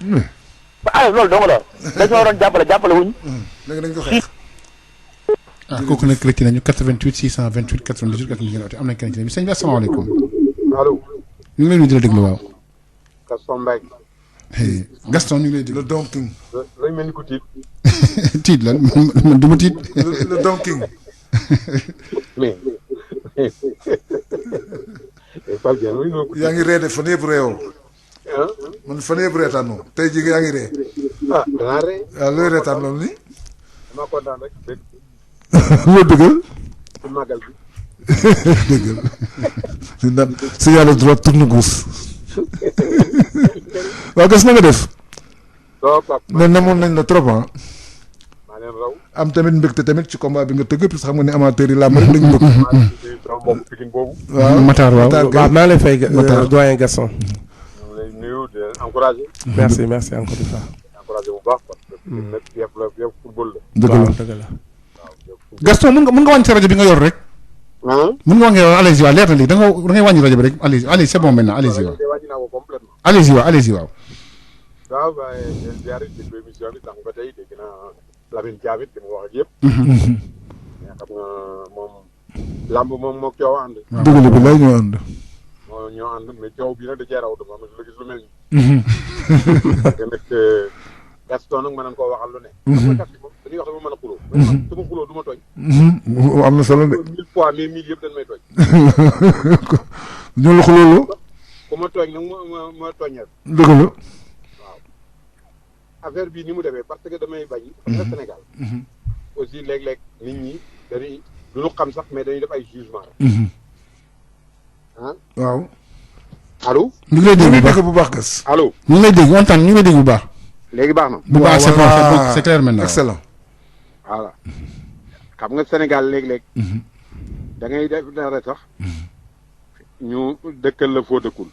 ba loolu dong la dañoo waroon jàppale wuñ. léegi dañ ko xeex. kooku nag rëcc nañu 88 628 98 98 am na kenn ci ne bi sëñ bi asalaamaaleykum. allo. ñu ngi lay nuyu di la déglu waaw. Gaston Mbengue. Gaston ñu ngi lay déglu. le Don King. lañ mel ni ko tiit. tiit lan man du ma tiit. le Don King. mais. Pape Dieng oui non. yaa ngi ree de fan yëpp reewoo. man fan yëpp reetaanoo tey jii yaa ngi ree. ah danaa ree. waaw looy reetaan loolu nii. damaa kontaan rek dégg loo dëggal. ci màggal bi. dëggal. di naan signal droite tourne gauche. waaw gas na nga def. soo Pape. mais namoon nañ la trop ah. maa leen raw. am tamit mbégte tamit ci combat bi nga tëgg parce que xam nga ne amateur yi làmb rek lañ bëgg. maa ngi nuyu sama mbokk Pikine boobu. waaw Matar waaw. waaw maa ngi lay fay Matar. doyen Gaston. ñu ngi lay nuyu di leen encouragé. merci encore une fois. encouragé bu baax parce que Pikine nag yëpp football la. dëgg waaw la dëgg la. waaw yëpp football. Gaston mën nga wàññi sa rajo bi nga yor rek. mën nga wax nga allez-y waaw leer na lii da ngay wàññi rajo bi rek allez c'est bon maintenant allez-y waaw. wàññi naa ko complètement. allez-y waaw. waaw waaye yéen ziare déglu émission bi tax ba tey dégg naa Lamine Diaby li mu wax ak yëpp. mais xam nga moom lamb moom moo coow ànd. dëgg la bi lay ñoo ànd. moo ñoo ànd mais coow bi nag da cee raw dama am lu gis lu mel nii. parce que nag Gaston nag mën nañu koo waxal lu ne. xam nga Gaston moom dañuy wax dama mën a xuloo. su ma xuloo du ma tooñ. am na solo de. 1000 fois mais 1000 yëpp dañ may tooñ. ñoo la xuloolu. ku ma tooñ nag ma tooñal. dëgg la. affaire bi ni mu demee parce que damay bañ. xam nga Sénégal. aussi léeg-léeg nit ñi dañuy du ñu xam sax mais dañuy def ay jugement ah waaw. allo. ñu ngi lay dégg bu baax bu baax gas. allo. ñu ngi lay dégg on ñu ngi lay dégg bu baax. léegi baax na. bu baax c'est bon c'est clair maintenant. excellent. voilà xam nga Sénégal léeg-léeg. da ngay def dara sax. ñu dëkkal la foo dëkkul.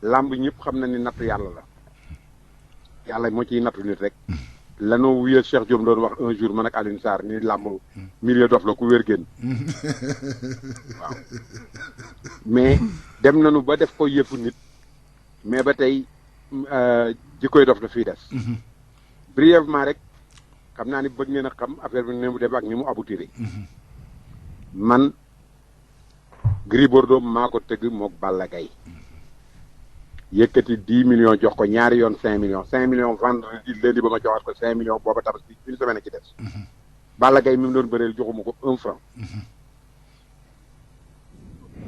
làmb ñëpp xam na ni natt yàlla la. yàlla moo ciy nattu nit rek. lanoo wuyee Cheikh Diop doon wax un jour man ak Alioune Sarr ni làmb milieu dof la ku wér génn. waaw mais dem nañu ba def ko yëfu nit. mais ba tey jikkoy dof la fiy des. brièvement rek xam naa ni bëgg ngeen a xam affaire bi ni mu dem ak ni mu aboutir. man Gris Bordeaux maa ko tëgg mook Balla Gaye yëkkati 10 millions jox ko ñaari yoon 5 millions 5 millions vendredi lundi ba ma joxaat ko 5 millions booba tabaski une semaine a ci des. Balla Gaye mi mu doon bëreel joxuma ko 1 franc.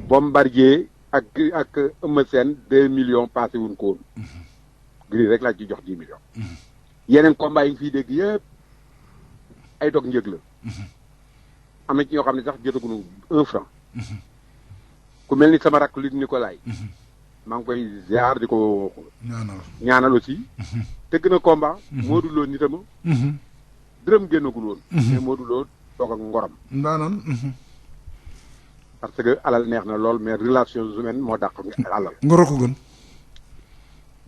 Bombardier ak Eumeu Sène 2 millions passé wuñ ko woon. Gris rek laa ci jox 10 millions. yeneen combat yi nga fiy dégg yëpp ay dog njëg la. am na ci ñoo xam ne sax jotaguñu 1 franc. ku mel ni sama rakk Luc Nicolaï. maa ngi koy ziar di ko ñaanal aussi. tëgg na combat. Modou Lo nitama. dërëm génnagul woon. mais Modou Lo toog ak ngoram. ndaanaan. parce que alal neex na lool mais relations humaines moo dàq alal. ngoro ko gën.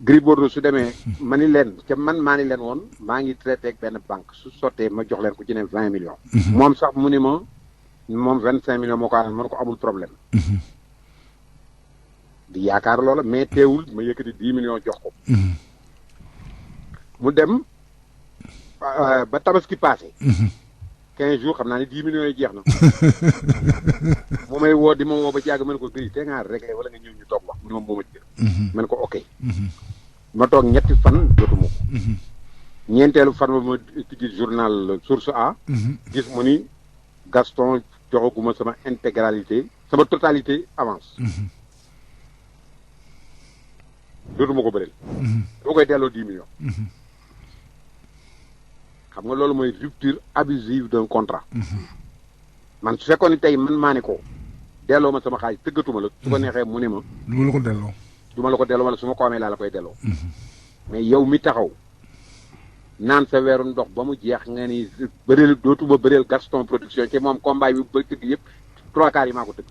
Gris Bordeaux su demee ma ni leen ca man maa ni leen woon maa ngi traité ak benn banque su sottee ma jox leen ko ci ne 20 millions. moom sax mu ni ma moom 25 millions moo ko àndal man ko amul problème. di yaakaar loola mais teewul ma yëkkati 10 millions jox ko. mu dem ba tabaski passé. 15 jours xam naa ne 10 millions yi jeex na. mu may woo di ma woo ba ci yàgg ma ne ko Gris te ngaa réglé wala nga ñëw ñu toog wax mu ne ma moo ma jël. ma ne ko ok. ma toog ñetti fan jotuma ko. ñeenteelu fan ba ma tijji journal Source A. gis mu ni Gaston joxaguma sama intégralité sama totalité avance. jotuma ko bëreel. dama koy delloo 10 millions. xam nga loolu mooy rupture abusive d'un contrat. man su fekkoon ni tey man maa ne ko delloo ma sama xaalis tëggatuma la. su ko neexee mu ne ma. du ma la ko delloo. du ma la ko delloo wala su ma ko amee laa la koy delloo. mais yow mi taxaw naan sa weeru ndox ba mu jeex nga ni bëreel dootuma bëreel Gaston production ci moom combat bi ba tëgg yëpp 3 quarts yi maa ko tëgg.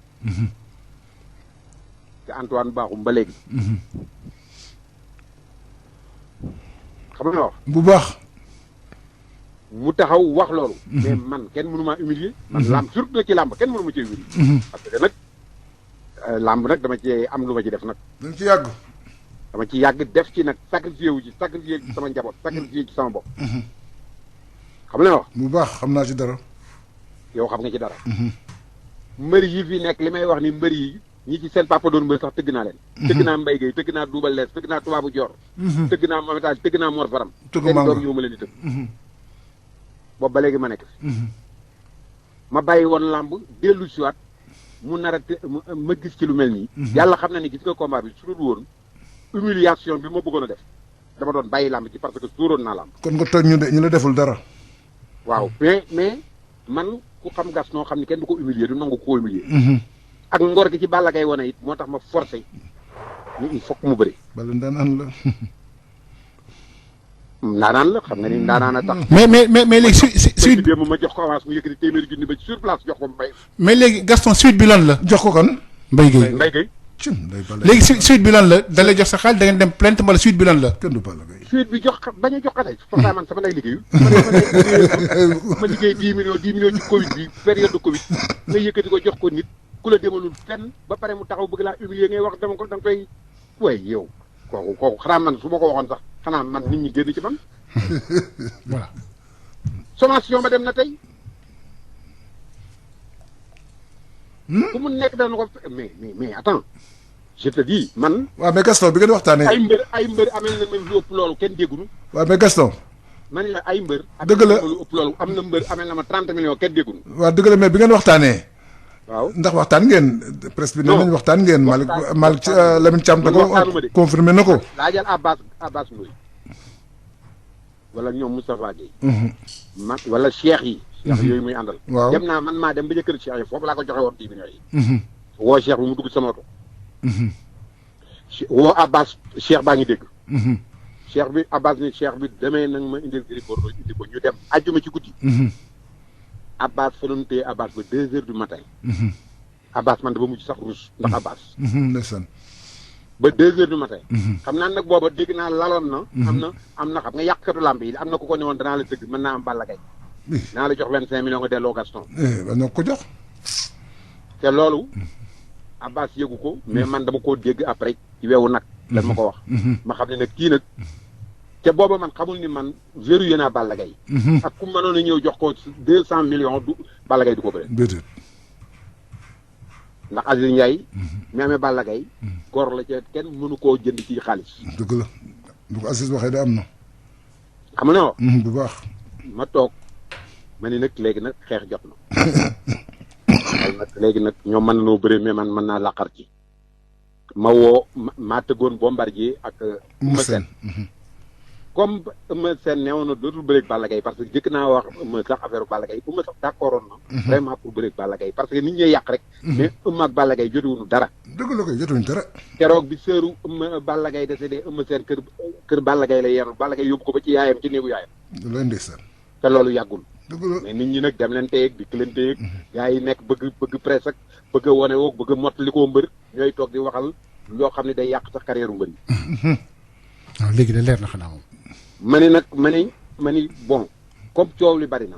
te Antoine Bakhoum ba léegi. xam nga wax bu baax. mu taxaw wax loolu. mais man kenn mënu maa humilier. man làmb surtout nag ci làmb kenn mënu ma cee humilier. parce que nag làmb nag dama cee am lu ma ci def nag. dañ ci yàgg. dama ci yàgg def ci nag sacrifié wu ci sacrifié ci sama njaboot sacrifié ci sama bopp. xam nga wax. bu baax xam naa ci dara. yow xam nga ci dara. mbër yi fi nekk li may wax ni mbër yi ñi ci seen papa doon mbër sax tëgg naa leen. tëgg naa Mbaye Gueye tëgg naa Double Less tëgg naa Tubaabu Joor. tëgg naa Mameta tëgg naa Mor Faram. tëgg Mango doom ñëw ma leen di tëgg. boobu ba léegi ma nekk fi. ma bàyyi woon làmb dellu si waat mu nar a ma gis ci lu mel nii. yàlla xam na ni gis nga combat bi su dul woon humiliation bi ma bëggoon a def dama doon bàyyi làmb ci parce que suuroon naa làmb. kon nga toj ñu la deful dara. waaw mais man ku xam Gaston xam ni kenn du ko humilier du nangu ko humilier. ak ngor gi ci Balla Gaye wane it moo tax ma forcé ni il faut que mu bëri. Balla ndaanaan la. ndaanaan la xam nga ni ndaanaan a tax. mais léegi suite bi ma jox ko avance mu yëkkati téeméeri junni ba ci sur place jox ko Mbaye. mais léegi Gaston suite bi lan la. jox ko kan. Mbaye Gueye. Mbaye Gueye. léegi suite bi lan la da lay jox sa xaalis da ngeen dem plainte wala suite bi lan la. kenn du Balla Gaye. suite bi jox bañ a jox xale. pourtant man sama lay liggéeyu. ma liggéey 10 millions ci Covid bi période de Covid nga yëkkati ko jox ko nit ku la demalul fenn ba pare mu taxaw bëgg laa humilier ngay wax dama ko da nga koy way yow kooku xanaa man su ma ko waxoon sax xanaa man nit ñi génn ci man. voilà. sommation ba dem na tey. ku mu nekk dana ko mais attends je te dis man. waaw mais Gaston bi ngeen waxtaanee. ay mbër amel na ma lu ëpp loolu kenn déggunu. waaw mais Gaston. man la ay mbër. dëgg la lu ëpp loolu am na mbër amel na ma 30 millions kenn déggunu. waaw dëgg la mais bi ngeen waxtaanee. waaw ndax waxtaan ngeen. presse bi nee nañ waxtaan ngeen. Malick Lamine Thiam da ko confirmé na ko. laajal Abbas Ndoye wala ñoom Moustapha Gueye. man wala Cheikh yi. Cheikh yooyu muy àndal. waaw dem naa man maa dem ba jëkkër Cheikh yi foofu laa ko joxe woon 10 millions yi. woo Cheikh bi mu dugg sama oto. woo Abbas Cheikh baa ngi dégg. Cheikh bi Abbas ni Cheikh bi demee nag ma indil Gris Bordeaux indi ko ñu dem àjjuma ci guddi. Abbas fa doon téye Abbas ba 2 heures du matin. Abbas man dafa mujj sax rus ndax Abbas. ndeysaan. ba 2 heures du matin. xam naa nag booba dégg naa laloon na. am na xam nga yàqkatu làmb yi am na ku ko ne woon danaa la tëgg mën naa am Balla Gaye. naa la jox 25 millions nga delloo Gaston. ba ñoo ko jox. te loolu. Abbas yëgu ko. mais man dama koo dégg après ci weewu nag. lan ma ko wax. ma xam ne nag kii nag. te booba man xamul ni man verrouillé naa Balla Gaye. ak ku mënoon a ñëw jox ko 200 millions du Balla Gaye du ko bëre. déedéet. ndax Aziz Ndiaye. mi amee Balla Gaye. góor la ca kenn mënu koo jënd ci xaalis. dëgg la bu ko Aziz waxee de am na. xam nga ne bu baax. ma toog ma ni nag léegi nag xeex jot na. léegi nag ñoom mën nañoo bëre mais man mën naa laqar ci. ma woo maa tëggoon Bombardier ak Eumeu Sène comme Eumeu Sène newoon na dootul bëreeg Balla Gaye parce que jëkk naa wax Eumeu sax affaire Balla Gaye Eumeu sax d'accord na vraiment pour bëreeg Balla Gaye parce que nit ñee yàq rek mais Eumeu ak Balla Gaye jotewuñu dara dëgg la koy jotuñu dara. keroog bi sëru Balla Gaye décédé Eumeu Sène kër Balla Gaye la yeru Balla Gaye yóbbu ko ba ci yaayam ci néegu yaayam loolu ndeysaan. te loolu yàggul dëgg la. mais nit ñi nag dem leen teyeeg di leen teyeeg gaa yi nekk bëgg presse ak bëgg a wone woog bëgg a mottali koo mbër ñooy toog di waxal loo xam ne day yàq sax carrière mbër yi waaw léegi de leer na xanaa moom. ma ni bon comme coow li bari na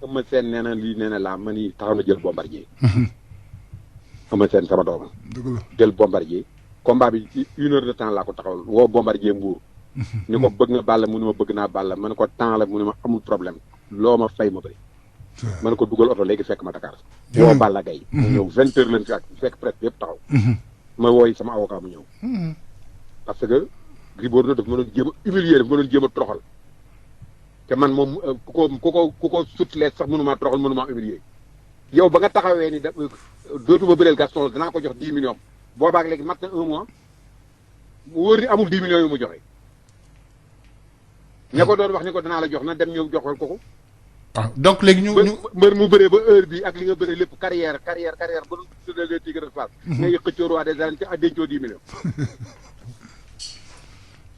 Eumeu Sène nee na lii nee na laa ma ni taxaw na jël Bombardier Eumeu Sène sama dooma dëgg la. jël Bombardier combat bi 1 heure de temps laa ko taxawal woo Bombardier Mbour ni ko bëgg nga Balla mu ne ma bëgg naa Balla ma ne ko temps la mu ne ma amul problème loo ma fay ma bëri ma ne ko dugal oto léegi fekk ma Dakar woo Balla Gaye mu ñëw 20 heures lañ fekk presque yëpp taxaw ma wooyi sama avocat mu ñëw parce que Gris Bordeaux daf ma doon jéem a humilier daf ma doon jéem a toroxal te man moom ku ko sutlee sax mënumaa toroxal mënumaa humilier yow ba nga taxawee ni dootuma bëreel Gaston danaa ko jox 10 millions boobaak léegi mat na 1 mois mu wóor ni amul 10 millions yu mu joxe ña ko doon wax ni ko danaa la jox na dem ñëw joxal ko waaw donc léegi ñu mbër mu bëree ba heure bi ak li nga bëree lépp carrière ba doon tuddee les Tigres de Fass ngay xëccoo roi des arènes ci dencoo 10 millions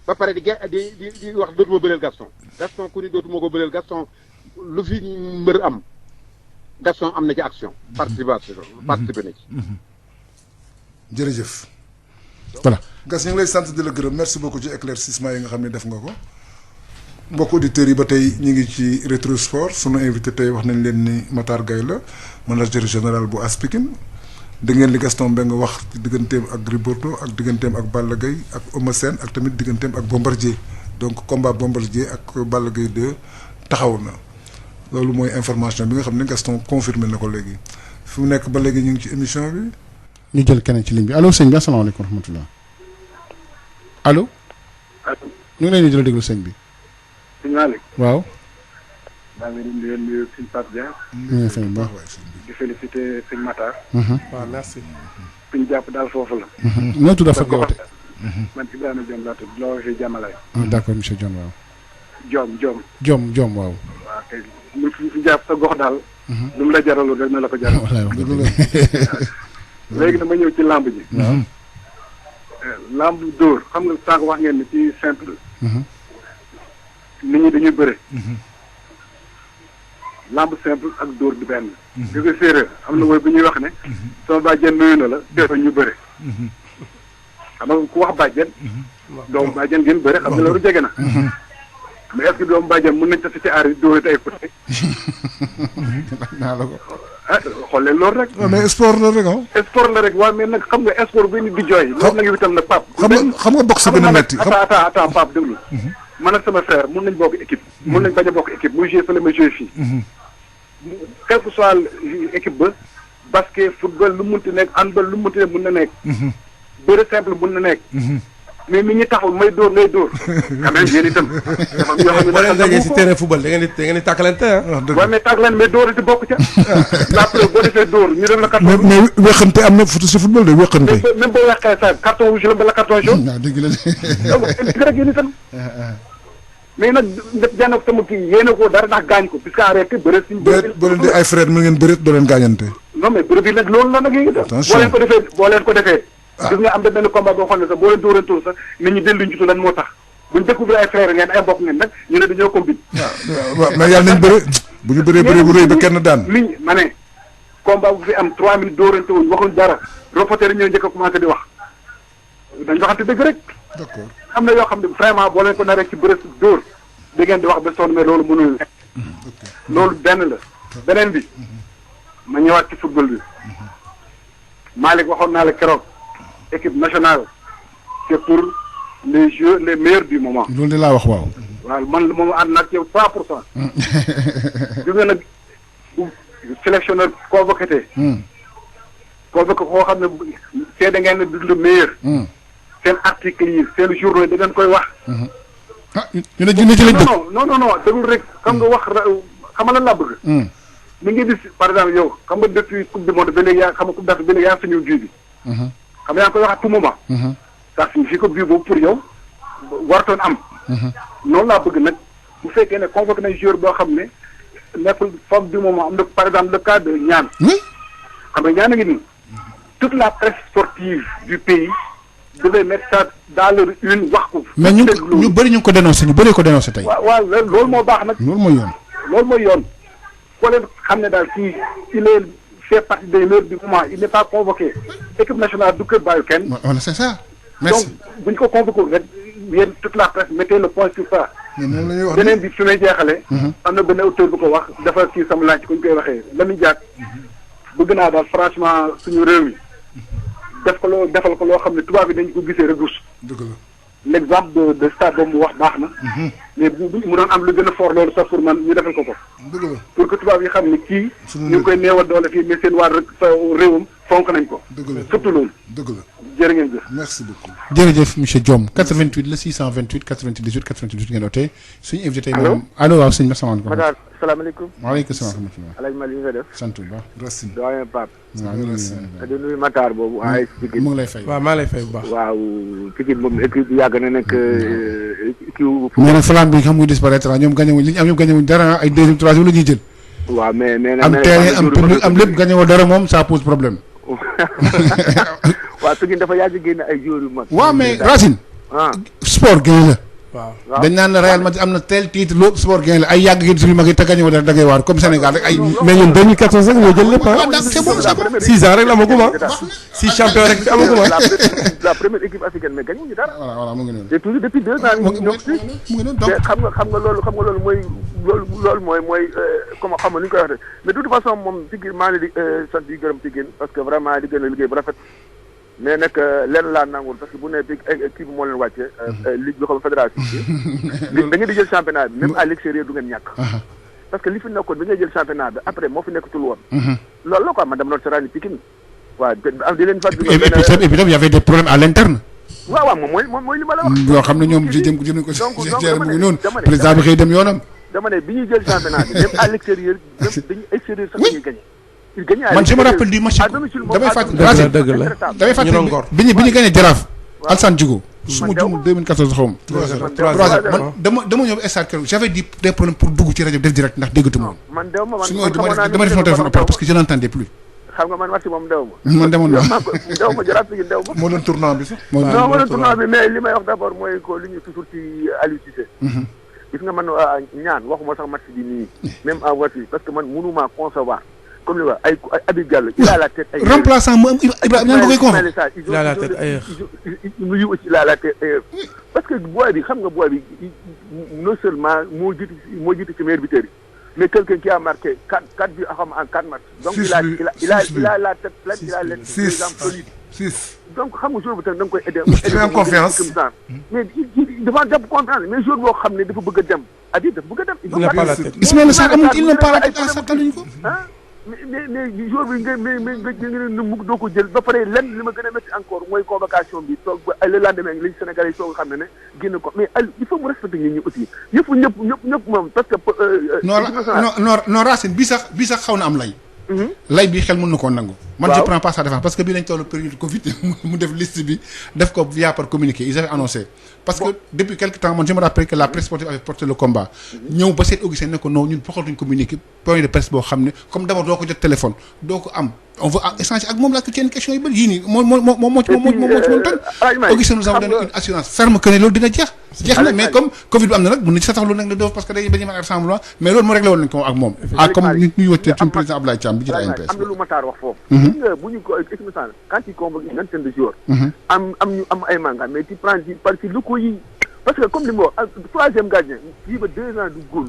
ba pare di wax dootuma bëreel Gaston ku ni dootuma ko bëreel Gaston lu fi mbër am Gaston am na ci action participer na ci jërëjëf. voilà. Gas ñu ngi lay sant di la gërëm merci beaucoup ci éclaircissement yi nga xam ne def nga ko mbokk auditeurs yi ba tey ñu ngi ci Rétro Sport sunu invité tey wax nañ leen ni Matar Gaye la manager général bu AS Pikine da ngeen li Gaston Mbengue wax ci digganteem ak Gris Bordeaux ak digganteem ak Balla Gaye ak Eumeu Sène ak tamit digganteem ak Bombardier donc combat Bombardier ak Balla Gaye 2 taxaw na loolu mooy information bi nga xam ne Gaston confirmé na ko léegi fi mu nekk ba léegi ñu ngi ci émission bi. ñu jël keneen ci ligne bi allo sëñ bi asalaamaaleykum wa rahmatulah allo. ñu ngi leen di jël déglu sëñ bi. sëñ Malick. waaw. maa ngi leen di nuyu sëñ Pape Dieng. ñu ngi fay bu baax. di féliciter sëñ Matar. waaw merci. fi ñu jàpp daal foofu la. noo tudd fa nga woote. man Ibrahima Diom laa tudd loo waxee Jamalaay. d'accord monsieur Diom waaw. Diom waaw. waaw kay lu fi jàpp sa gox daal. lu mu la jaralul rek na la ko jaral. walaay wax dëgg la. léegi dama ñëw ci lamb ji. waaw. lamb dóor xam nga sànq wax ngeen ni ci simple. nit ñi dañuy bëre. lamb simple ak dóor du benn. di ko séeréer am na woy bu ñuy wax ne. sama bàjjen nuyu na la teefa ñu bëre. xam nga ku wax bàjjen. doomu bàjjen ngeen bëre xam nga loolu jege na. mais est-ce que doomu bàjjen mën nañ tase ci aar yi dóor ay côté. naa la ko. ah xool leen loolu rek. mais sport la rek ah. sport la rek waaye mais nag xam nga sport bi nit di jooy. loolu nag itam nag Pape. xam nga boxe gën a metti. attends Pape déglu. man ak sama frère mun nañ bokk équipe. mun nañ bañ a bokk équipe muy joué fële ma joué fii. quel que soit équipe ba. basket football lu munti nekk handball lu munti nekk mun na nekk. bëre simple mun na nekk. mais mi ñi taxul may dóor ngay dóor. quand même yéen itam. dafa am yoo xam ne boo leen dajee si terrain football da ngeen di tàkkalante ah. waaw mais tàkkalante mais dóor di bokk ca. la preuve boo defee dóor ñu dem la carton. mais wéqante am na si football de wéqante. même boo weqee sa carton rouge la bala carton jaune. waaw dëgg la dëgg rek yéen itam. mais nag jànn ak sama kii yéene ko dara ndax gaañ ko puisque arrêté bëre suñu bëre. boo leen di ay frère mu ngeen bëre doo leen gaañante. non mais bëre bi nag loolu la nag yéen itam. attention boo leen ko defee. gis nga am na benn combat boo xam ne sax boo leen dóorantul sax nit ñi delluñ ci lan moo tax buñ découvrir ay frère ngeen ay mbokk ngeen nag ñu ne dañoo combine. waaw mais yàlla nañ bëre bu ñu bëree bëre bu rëy ba kenn daan. liñ ma ne combat bu fi am 3 minutes dóorante wuñ waxuñ dara reporter ñoo njëkk a commencé di wax dañ waxante dëgg rek. d'accord am na yoo xam ne vraiment boo leen ko naree ci bëre dóor da ngeen di wax ba sonn mais loolu mënul nekk. loolu benn la beneen bi ma ñëwaat ci football bi Malick waxoon naa la keroog. équipe nationale c'est pour les jeux les meilleurs du moment. loolu de laa wax waaw. waaw man moom ànd nag yow 100%. gis nga nag bu sélectionneur convoqué tey. convoqué koo xam ne seede ngeen ne du le meilleur. seen article yi seen journaux yi da ngeen koy wax. ah ñu ne junne ci lañ dëkk. non déglu rek xam nga wax xam nga lan laa bëgg. mi ngi gis par exemple yow xam nga depuis coupe du monde ba léegi yaa xam nga coupe d'Afrique ba léegi yaa suñu ji bi. xam nga yaa ngi koy wax à tout moment. ça signifie que bii boobu pour yow wartoon am. noonu laa bëgg nag bu fekkee ne convoqué nañ joueur boo xam ne nekkul forme du moment am na par exemple le cas de Niane. xam nga Niane a ngi nii toute la presse sportive du pays devait mettre ça dans leur une wax ko. mais ñu bëri ñu ko dénoncé ñu bëri ko dénoncé tey. waaw loolu moo baax nag. loolu mooy yoon. loolu mooy yoon koo leen xam ne daal kii il est fait partie des meilleurs du moment il n'est pas convoqué équipe nationale du kër bàyyi kenn. voilà c'est ça. merci donc bu ñu ko convoqué rek yéen toute la presse mettez le point sur ça. moom la ñuy wax beneen bi fi may jeexalee. am na benn auteur bu ko wax dafa kii sama laaj ku ñu koy waxee Lamine Diack bëgg naa daal franchement suñu réew mi defal ko loo xam ne tubaab yi dañ ko gisee rek dëgg la. l'exemple de stade boobu mu wax baax na. mais bu mu doon am lu gën a fort loolu sax pour man ñu defal ko. dëgg la pour que tubaab yi xam ne kii. ñu ngi koy neewal doole fii mais seen waa rek sa réewam fonk nañ ko. dëgg la surtout loolu. dëgg la jërë ngeen jëf. merci beaucoup. jërëjëf monsieur Diome 88 la 628 98 98 ngeen dootee suñu invité tey moom allo waaw sëñ Massa Matar salaamaaleykum. waaleykum salaam wa rahmatulah. Alaaji Mali nga def. sant bu baax. Racine. doyen Pape. waaw ñu di nuyu Matar boobu ay Pikine. mu ngi lay fay. waaw maa lay fay bu baax. waaw Pikine moom équipe yàgg na nekk kii. mais nag flamme bi xam muy disparaître ñoom gagné wuñ li ñu am ñoom gagné wuñ dara ay deuxième troisième la ñuy jël. waaw mais am terrain am public am lépp gagné woo dara moom ça pose problème. waaw Pikine dafa yàgg génne ay joueurs yu mag. waaw mais Racine. sport gain la. waaw dañ naan la Real Madrid am na tel titre loolu sport gain la ay yàgg gi suñu mag yi te gagné woo dara da ngay waar comme Sénégal rek ay. mais ñun 2014 rek ñoo jël lépp waaw c'est bon c'est bon. 6 ans rek la amaguma 6 champion rek amaguma. la première équipe africaine mais gagné wuñu dara. voilà mu ngi noonu. et toujours depuis 2 ans ñu ñëw si. mu ngi noonu donc te xam nga loolu mooy comme xam nga ni ñu koy waxee mais de toute façon moom Pikine maa ngi di sant di gërëm Pikine parce que vraiment di gën a liggéey bu rafet. mais nag lenn laa nangul parce que bu ne kii bi moo leen wàcce ligue bi xam fédération bi da ngeen di jël championnat bi même à l'extérieur du ngeen ñàkk parce que li fi nekkoon bi ngay jël championnat bi après moo fi nekkatul woon loolu la quoi man dama doon seetaan Pikine waaw am di leen fàttali et puis tam y avait des problèmes à l'interne. waaw moom mooy li ma la wax yoo xam ne ñoom jëm ko gérer mu ngi noonu président bi xëy dem yoonam. dama ne bi ñuy jël championnat bi même à l'extérieur même dañuy extérieur sax dañuy gagné man je me rappelle du match damay fàttali dëgg la damay fàttali bi ñu gagné Jaraaf Alassane Djigo su ma juumul 2014 xaw ma 3 man dama ñëw stade keroog j'avais des problèmes pour dugg ci rajo def direct ndax déggatuma woon man dew ma su ma dama def sama téléphone appel parce que je n'entendais plus xam nga man match moom dew ma man demoon naa dew ma Jaraaf Pikine dew ma moo doon tournant bi sax. non moo doon tournant bi mais li may wax d'abord mooy ko li ñu toujours ci Aliou Cissé gis nga man ñaan waxuma sax match bi nii même en voiture parce que man mënuma concevoir comme li wax ay Habib Diallo il a la tête ay remplaçant mu am Ibrahima ñaan ko koy convoqué il a la tête ailleurs lui aussi il a la tête ailleurs parce que booy bi xam nga booy bi non seulement moo jiitu ci meilleur buteur yi mais quelqu'un qui a marqué 4 buts en 4 matchs donc il a la tête pleine il a les exemples solides 6 donc xam nga jour bu tamit da nga koy aider en confiance mais dafa jàpp confiance mais jour boo xam ne dafa bëgg a dem Habib dafa bëgg a dem il n'a pas la tête Ismaïla Sarr amul il n'a pas la tête sattaluñu ko mais jour bi nga mukk doo ko jël ba pare lenn li ma gën a métti encore mooy convocation bi toog ba le lendemain li Sénégalais yi soog a xam ne génn ko mais il faut mu respecter nit ñi aussi ñëpp moom parce que non Racine bi sax xaw na am lay bi xel mën na koo nangu man je prends pas sa défense parce que bii nañ toll période Covid mu def liste bi def ko via par communiqué ils avaient annoncé parce que depuis quelque temps man je me rappelle que la presse sportive avait porté le combat ñëw ba seet Augustin ne ko non ñun bokkatuñ communiqué point de presse boo xam ne comme d'abord doo ko jot téléphone doo ko am on veut échanger ak moom la ko yenn question yu bëri yii nii moo ci mën ton Augustin nous avons donné une assurance ferme que ne loolu dina jeex na mais comme Covid bi am na nag mën na ci sa tax lu nag ne doof parce que dañuy mën a rassemblement mais loolu mu réglé woon nañ ko ak moom comme ni ñuy wëttee suñu président Abdoulaye Thiam bi jiite ANPS am na lu Matar wax foofu gis nga bu ñu ko équipe nationale quand il convoque une vingtaine de joueurs am ay manga mais tu prends parti lu ko yi parce que comme li ma wax troisième gardien fii ba 2 ans du góol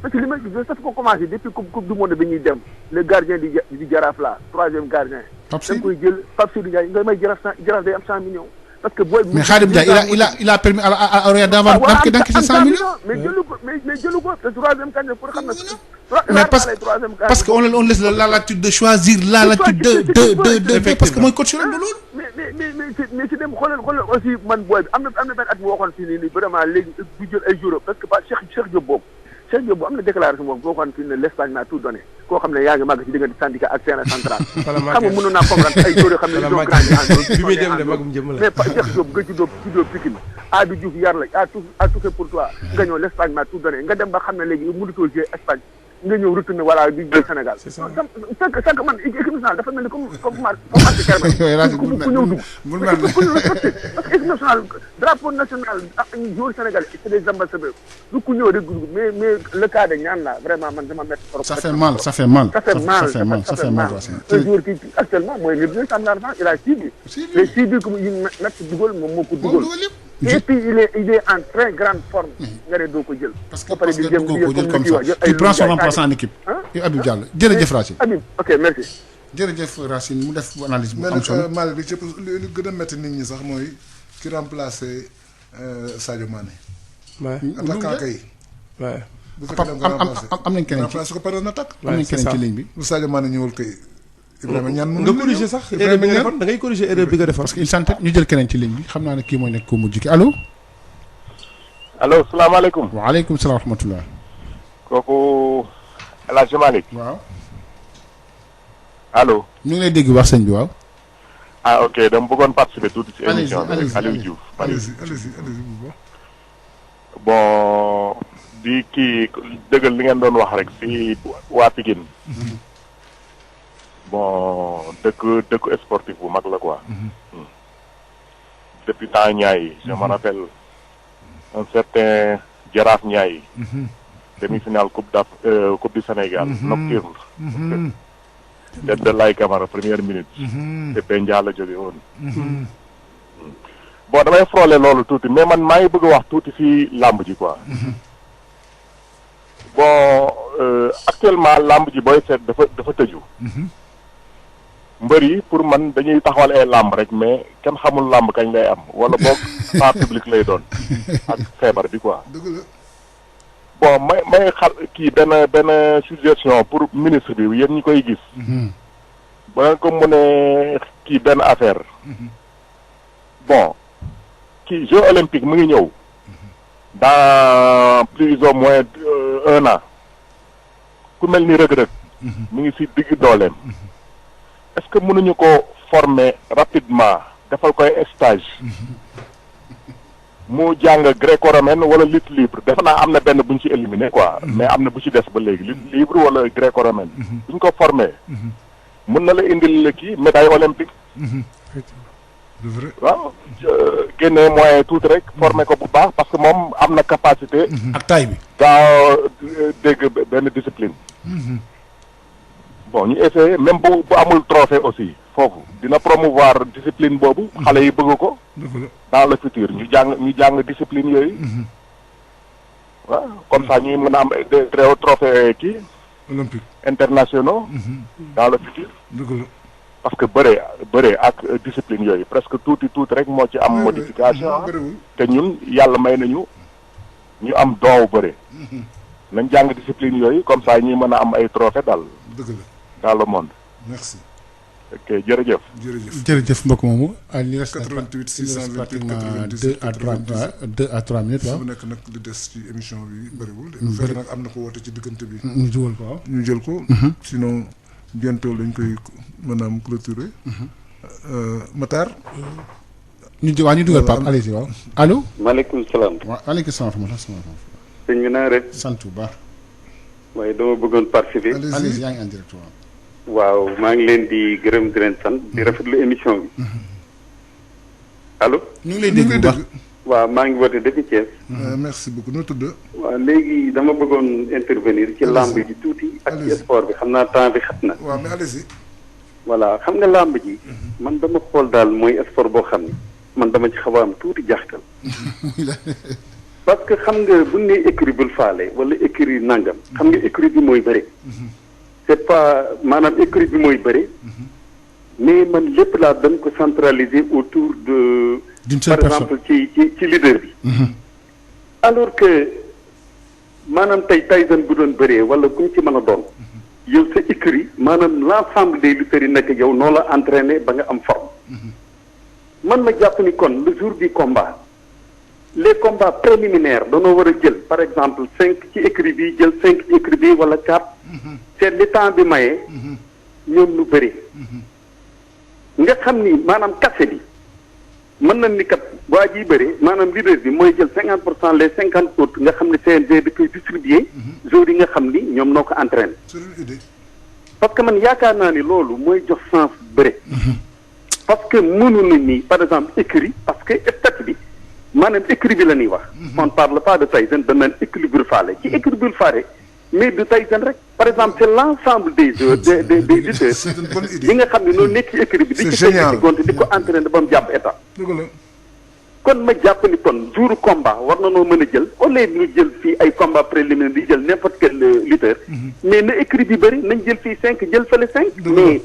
parce que li ma ça ko commencé depuis coupe du monde bi ñuy dem le gardien di Jaraaf la troisième gardien da nga koy jël Pape Seydou Ndiaye nga may Jaraaf day am 100 millions parce que booy mais Khadim Ndiaye il a permis à Real d'avoir d'encaisser 100 millions mais jëlu ko te troisième gardien pour xam na mais parce que on laisse la latitude de choisir la latitude de parce que mooy coach de loolu mais si dem xoolal aussi man booy bi am na benn at mu waxoon fii nii vraiment léegi du jël ay jours parce que ba Cheikh Diop boobu Cheikh Diop bu am na déclaration boobu boo xam ne l'Espagne m'a tout donné koo xam ne yaa ngi màgg ci diggante syndicat ak terrain central. xam nga mënoon naa comprendre ay joueurs yoo xam ne ils ont grandi en bi muy dem de magum jëm la mais pas Cheikh Diop nga juddoo Pikine Abdou Diouf yar la a tout fait pour toi nga ñëw l'Espagne m'a tout donné nga dem ba xam ne léegi mënutoo jouer Espagne nga ñëw retourné voilà di jël Sénégal. c'est ça sànq man équipe nationale dafa mel ni comme marché Kermel. ku ñëw dugg. parce que équipe nationale drapeau national ak ñu joueur Sénégal c'est des ambassadeurs du ku ñëw rek dugg mais le cas de Niane là vraiment man dama métti trop. ça fait mal. un joueur qui actuellement mooy le bien Sam Larsane il a 6 buts. les 6 buts comme une match dugal moom moo ko dugal. et puis il est en très grande forme. nga ne doo ko jël. parce que doo ko jël comme ça tu prends son remplaçant en équipe. yow Habib Diallo jërëjëf Racine. Habib ok merci. jërëjëf Racine mu def analyse bu am solo. Malick li ci li gën a métti nit ñi sax mooy ki remplacé Sadio Mané. waaw attaquant kay. waaw. bu fekkee da nga remplacé am nañ keneen remplacé ko par un attaque. am nañ keneen ci ligne bi. bu Sadio Mané ñëwul kay. Ibrahima Niane nga corriger sax erreur bi nga defoon da ngay corriger erreur bi nga defoon. parce que il s'entête ñu jël keneen ci ligne bi xam naa ne kii mooy nekk ko mujj ki allo. allo salaamaaleykum. waaleykum salaam wa rahmatulah. kooku El Hadj Malick. waaw. allo. ñu ngi lay dégg wax sëñ bi waaw. ah ok dama bëggoon participer tuuti ci émission bi rek Aliou Diouf. allez-y bon di kii dëggal li ngeen doon wax rek si waa Pikine. bon dëkk sportif bu mag la quoi. depuis temps Niayes je me rappelle un certain Jaraaf Niayes. demi-finale coupe du Sénégal. nocturne. tête de Laye Camara première minute. te Benja la jóge woon. bon damay frôler loolu tuuti mais man maa ngi bëgg a wax tuuti ci làmb ji quoi. bon actuellement làmb ji booy seet dafa tëju. mbër yi pour man dañuy taxawal ay làmb rek mais kenn xamul làmb kañ lay am wala boog pas public lay doon ak feebar bi quoi. bon may xal kii benn suggestion pour ministre bi yéen ñi koy gis. ba nga ko mënee kii benn affaire. bon kii Jeux olympiques mu ngi ñëw. dans plus ou moins 1 an. ku mel ni Reug Reug. mu ngi ci digg dooleem. est-ce que mënuñu ko former rapidement defal koy stage. mu jàng gréco-romaine wala lutte libre defe naa am na benn bu ñu ci éliminé quoi mais am na bu ci des ba léegi lutte libre wala gréco-romaine bu ñu ko formé mën na la indil la kii médaille olympique. waaw génne moyen tuuti rek formé ko bu baax parce que moom am na capacité. ak taille bi. gaaw dégg benn discipline. bon ñu essayé même bu amul trophée aussi foofu dina promouvoir discipline boobu xale yi bëgg ko dans le futur ñu jàng discipline yooyu waaw comme ça ñuy mën a am des trophées kii olympique internationaux dans le futur parce que bëre ak discipline yooyu presque tuuti rek moo ci am modification te ñun yàlla may nañu ñu am doowu bëre nañ jàng discipline yooyu comme ça ñuy mën a am ay trophée daal dans le monde. Merci. ok jërëjëf. jërëjëf mbokk moomu. 88 628 2 à 3 minutes waaw. su nekk nag li des ci émission bi bëriwul. bu fekkee nag am na ko woote ci diggante bi. ñu jël ko waaw. ñu jël ko. sinon bientôt lañ koy maanaam clôturer. Matar. ñu dugal Pape allez-y waaw allo. maaleykum salaam. waaw maaleykum salaam. sëñ bi naa rek. sant bu baax. waaye dama bëggoon participer. allez-y yaa ngi en direct waaw maa ngi leen di gërëm di leen sant di rafetlu émission bi. allo. ñu ngi lay dégg bu baax. waaw maa ngi woote depuis Thiès. merci beaucoup noo tudd. waaw léegi dama bëggoon intervenir ci làmb ji tuuti. ak ci sport bi xam naa temps bi xat na. waaw mais allez-y. voilà xam nga làmb ji. man dama xool daal mooy sport boo xam ni man dama ci xaw a am tuuti jaxtal. parce que xam nga bu ne écurie bul faale wala écurie nangam xam nga écurie bi mooy bëri. c'est pas maanaam écurie bi mooy bëri. mais man lépp laa dañ ko centraliser autour de. par exemple ci leader bi. alors que maanaam tey Tyson bu doon bëree wala ku mu ci mën a doon. yow sa écurie maanaam l'ensemble des lutteurs yi nekk yow noo la entraîné ba nga am forme. man ma jàpp ni kon le jour du combat. les combats préliminaires dañoo war a jël par exemple 5 ci écrit bi jël 5 ci écrit bi wala 4 c'est le temps bi maye ñoom lu bëri nga xam ni maanaam kase bi mën nañ ni kat waa jiy bëri maanaam leader bi mooy jël 50% les 50 autres nga xam ne CNG di koy distribuer joueurs yi nga xam ni ñoom noo ko entraîné parce que man yaakaar naa ni loolu mooy jox sens bëre parce que mënuñu ni par exemple écrit parce que statut bi maanaam écrit bi la ñuy wax on parle pas de Tyson dañ naan équilibre faale ci équilibre faale mais du Tyson rek par exemple c'est l'ensemble des joueurs des lutteurs yi nga xam ne noonu nekk ci écrit bi di ci teg ci gonte di ko entraîné ba mu jàpp état kon ma jàpp ni kon jour combat war na noo mën a jël au lieu ñu jël fii ay combat préliminaire di jël n'importe quel lutteur mais na écrit bi bëri nañ jël fii 5 jël fële 5 mais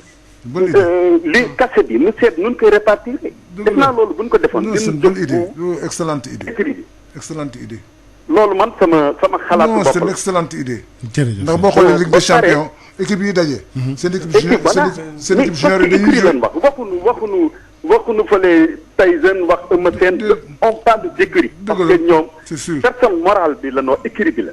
li kase bi nu seet nun koy répartir def naa loolu buñ ko defoon dina bonne idée excellente idée écrit bi excellente idée loolu man sama xalaatu bopp c'est une excellente idée jërëjëf ndax boo xoolee Ligue des champions équipe yi daje seen équipe seen équipe junior yi dañuy lan wax waxuñu fële Tyson wax Eumeu Sène on parle d'écurie parce que ñoom personne morale bi la wax écurie bi la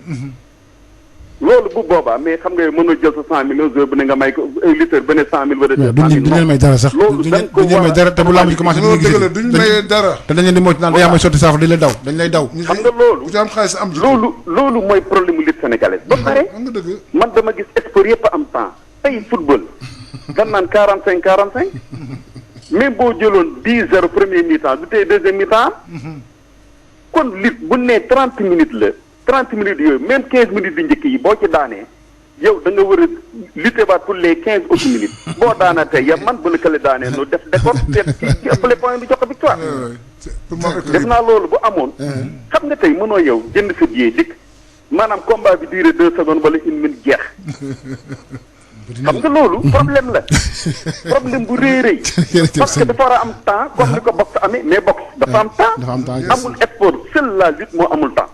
loolu bu boobaa mais xam nga mënoo jël sa 100 millions bu ne nga may ko lutteur ba ne 100 000 wala 200 000 duñ leen may dara sax duñ leen may dara te bu laa ji commencé duñ may dara te dañ leen di moytu naan yaa may sotti saafara di la daw dañ lay daw xam nga loolu ku ci am xaalis am loolu mooy problème lutte sénégalaise ba pare man dama gis sport yëpp am temps tey football dan naan 45 même boo jëloon 10-0 premier mi-temps du tey deuxième mi-temps kon lutte bu nee 30 minutes la 30 minutes yooyu même 15 minutes yu njëkk yi boo ci daanee yow da nga war a lutter baat pour les 15 autres minutes boo daana tey ya man bu la kële daanee nu def décor seet ci ëppale point bi jox ko victoire def naa loolu bu amoon xam nga tey mënoo yow jënd sa billet dikk maanaam combat bi duré 2 secondes wala 1 minute jeex xam nga loolu problème la problème bu rëy parce que dafa war a am temps comme ni ko boxe amee mais boxe dafa am temps amul sport seul la lutte moo amul temps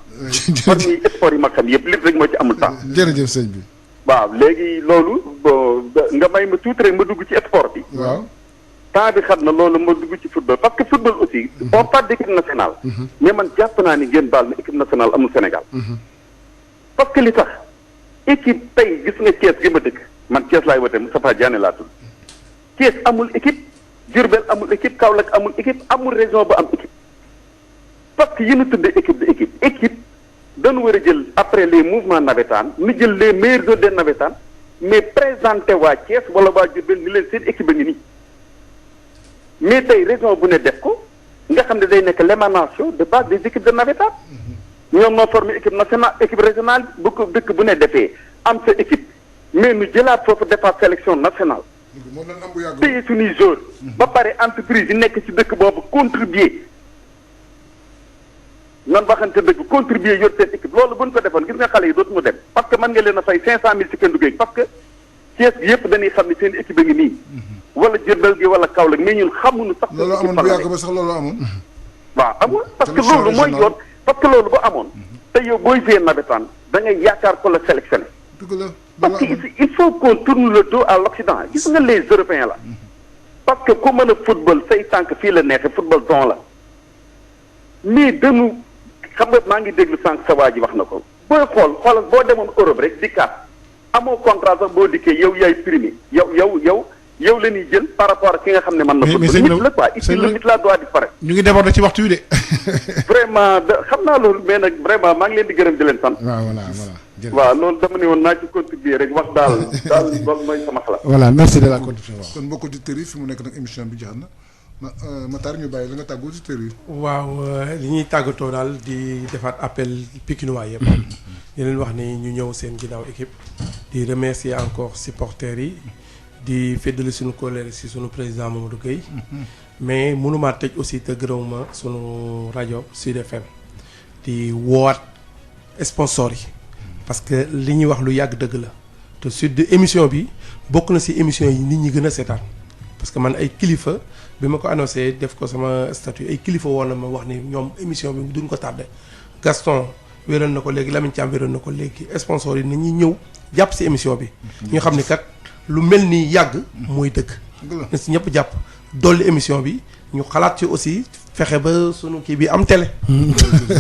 parmi sport yi ma xam yëpp lutte rek moo ci amul temps jërëjëf sëñ bi waaw léegi loolu nga may ma tuuti rek ma dugg ci sport bi waaw temps bi xam na loolu ma dugg ci football parce que football aussi on parle d'équipe nationale mais man jàpp naa ni ngeen baal na équipe nationale amul Sénégal parce que li tax équipe tey gis nga Thiès gi ma dëkk man Thiès laay wote Moustapha Diané laa tudd Thiès amul équipe Diourbel amul équipe Kaolack amul équipe amul région ba am équipe parce que yi ñu tuddee équipe dañu war a jël après les mouvements navétanes ñu jël les meilleurs joueurs des navétanes mais présenté waa Thiès wala waa Diourbel ni leen seen équipe a ngi nii mais tey région bu ne def ko nga xam ne day nekk l'émanation de base des équipes de navétane ñoom noo formé équipe nationale équipe régionale bu ko dëkk bu ne defee am sa équipe mais nu jëlaat foofu defaat sélection nationale téye suñuy joueurs ba pare entreprise yi nekk ci dëkk boobu contribuer nan waxante dëgg contribuer yor seen équipe loolu bu ñu ko defoon gis nga xale yi dootuñu dem parce que mën nga leen a fay 500 000 ci kenn duggee parce que Thiès gi yëpp dañuy xam ne seen équipe a ngi nii wala Diourbel gi wala Kaolack mais ñun xamuñu sax loolu amoon bu yàgg ba sax loolu amoon waaw amul parce que loolu mooy yoon parce que loolu ba amoon te yow booy jouer navétane da ngay yaakaar ko la sélectionné parce que il faut qu'on tourne le dos à l'Occident gis nga les Européens la parce que ku mën a football say tànk fii la neexee football don la mais dañu xam nga maa ngi déglu sànq sa waa ji wax na ko booy xoolal boo demoon Europe rek dikkaat amoo contrat sax boo dikkee yow yaay primé yow la ñuy jël par rapport ak ki nga xam ne mën na football nit la quoi ici le nit la doit disparaître ñu ngi déborder ci waxtu wi de vraiment xam naa loolu mais nag vraiment maa ngi leen di gërëm di leen sant waaw loolu dama ne woon naa ci contribuer rek wax daal loolu mooy sama xalaat voilà merci de la contribution kon mbokk auditeurs yi fi mu nekk nag émission bi jeex na Matar ñu bàyyi la nga tàggu auditeurs yi waaw li ñuy tàggatoo daal di defaat appel Pikinois yëpp di leen wax ni ñu ñëw seen ginnaaw équipe di remercier encore supporters yi di feddali suñu colère si suñu président Mamadou Gueye mais mënumaa tëj aussi te gërëmuma suñu rajo Sud FM di woowaat sponsor yi parce que li ñuy wax lu yàgg dëgg la te sud émission bi bokk na si émission yi nit ñi gën a seetaan parce que man ay kilifa bi ma ko annoncé def ko sama statut ay kilifa woon na ma wax ni ñoom émission bi duñ ko tardé Gaston wéral na ko léegi Lamine Thiam wéral na ko léegi sponsor yi nañuy ñëw jàpp si émission bi ñu xam ni kat lu mel ni yàgg mooy dëgg na si ñëpp jàpp dolli émission bi ñu xalaat ci aussi fexe ba sunu kii bi am télé.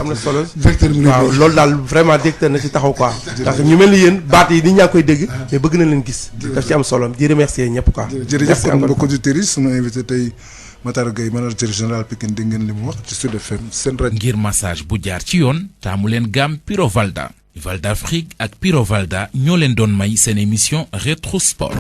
am na solo. vecteur bi waaw loolu daal vraiment directeur na ci taxaw quoi. ndax ñu mel ni yéen baat yi nit ñaa koy dégg. mais bëgg na leen gis. daf ci am solo di remercier ñëpp quoi. jërëjëf kon mbokki auditeurs yi sunu invité tey Matar Gueye manager général Pikine dégg ngeen li mu wax ci Sud FM seen rajo. ngir massage bu jaar ci yoon taamu leen gamme Piro Valda. Valda Afrique ak Piro Valda ñoo leen doon may seen émission Rétro Sport.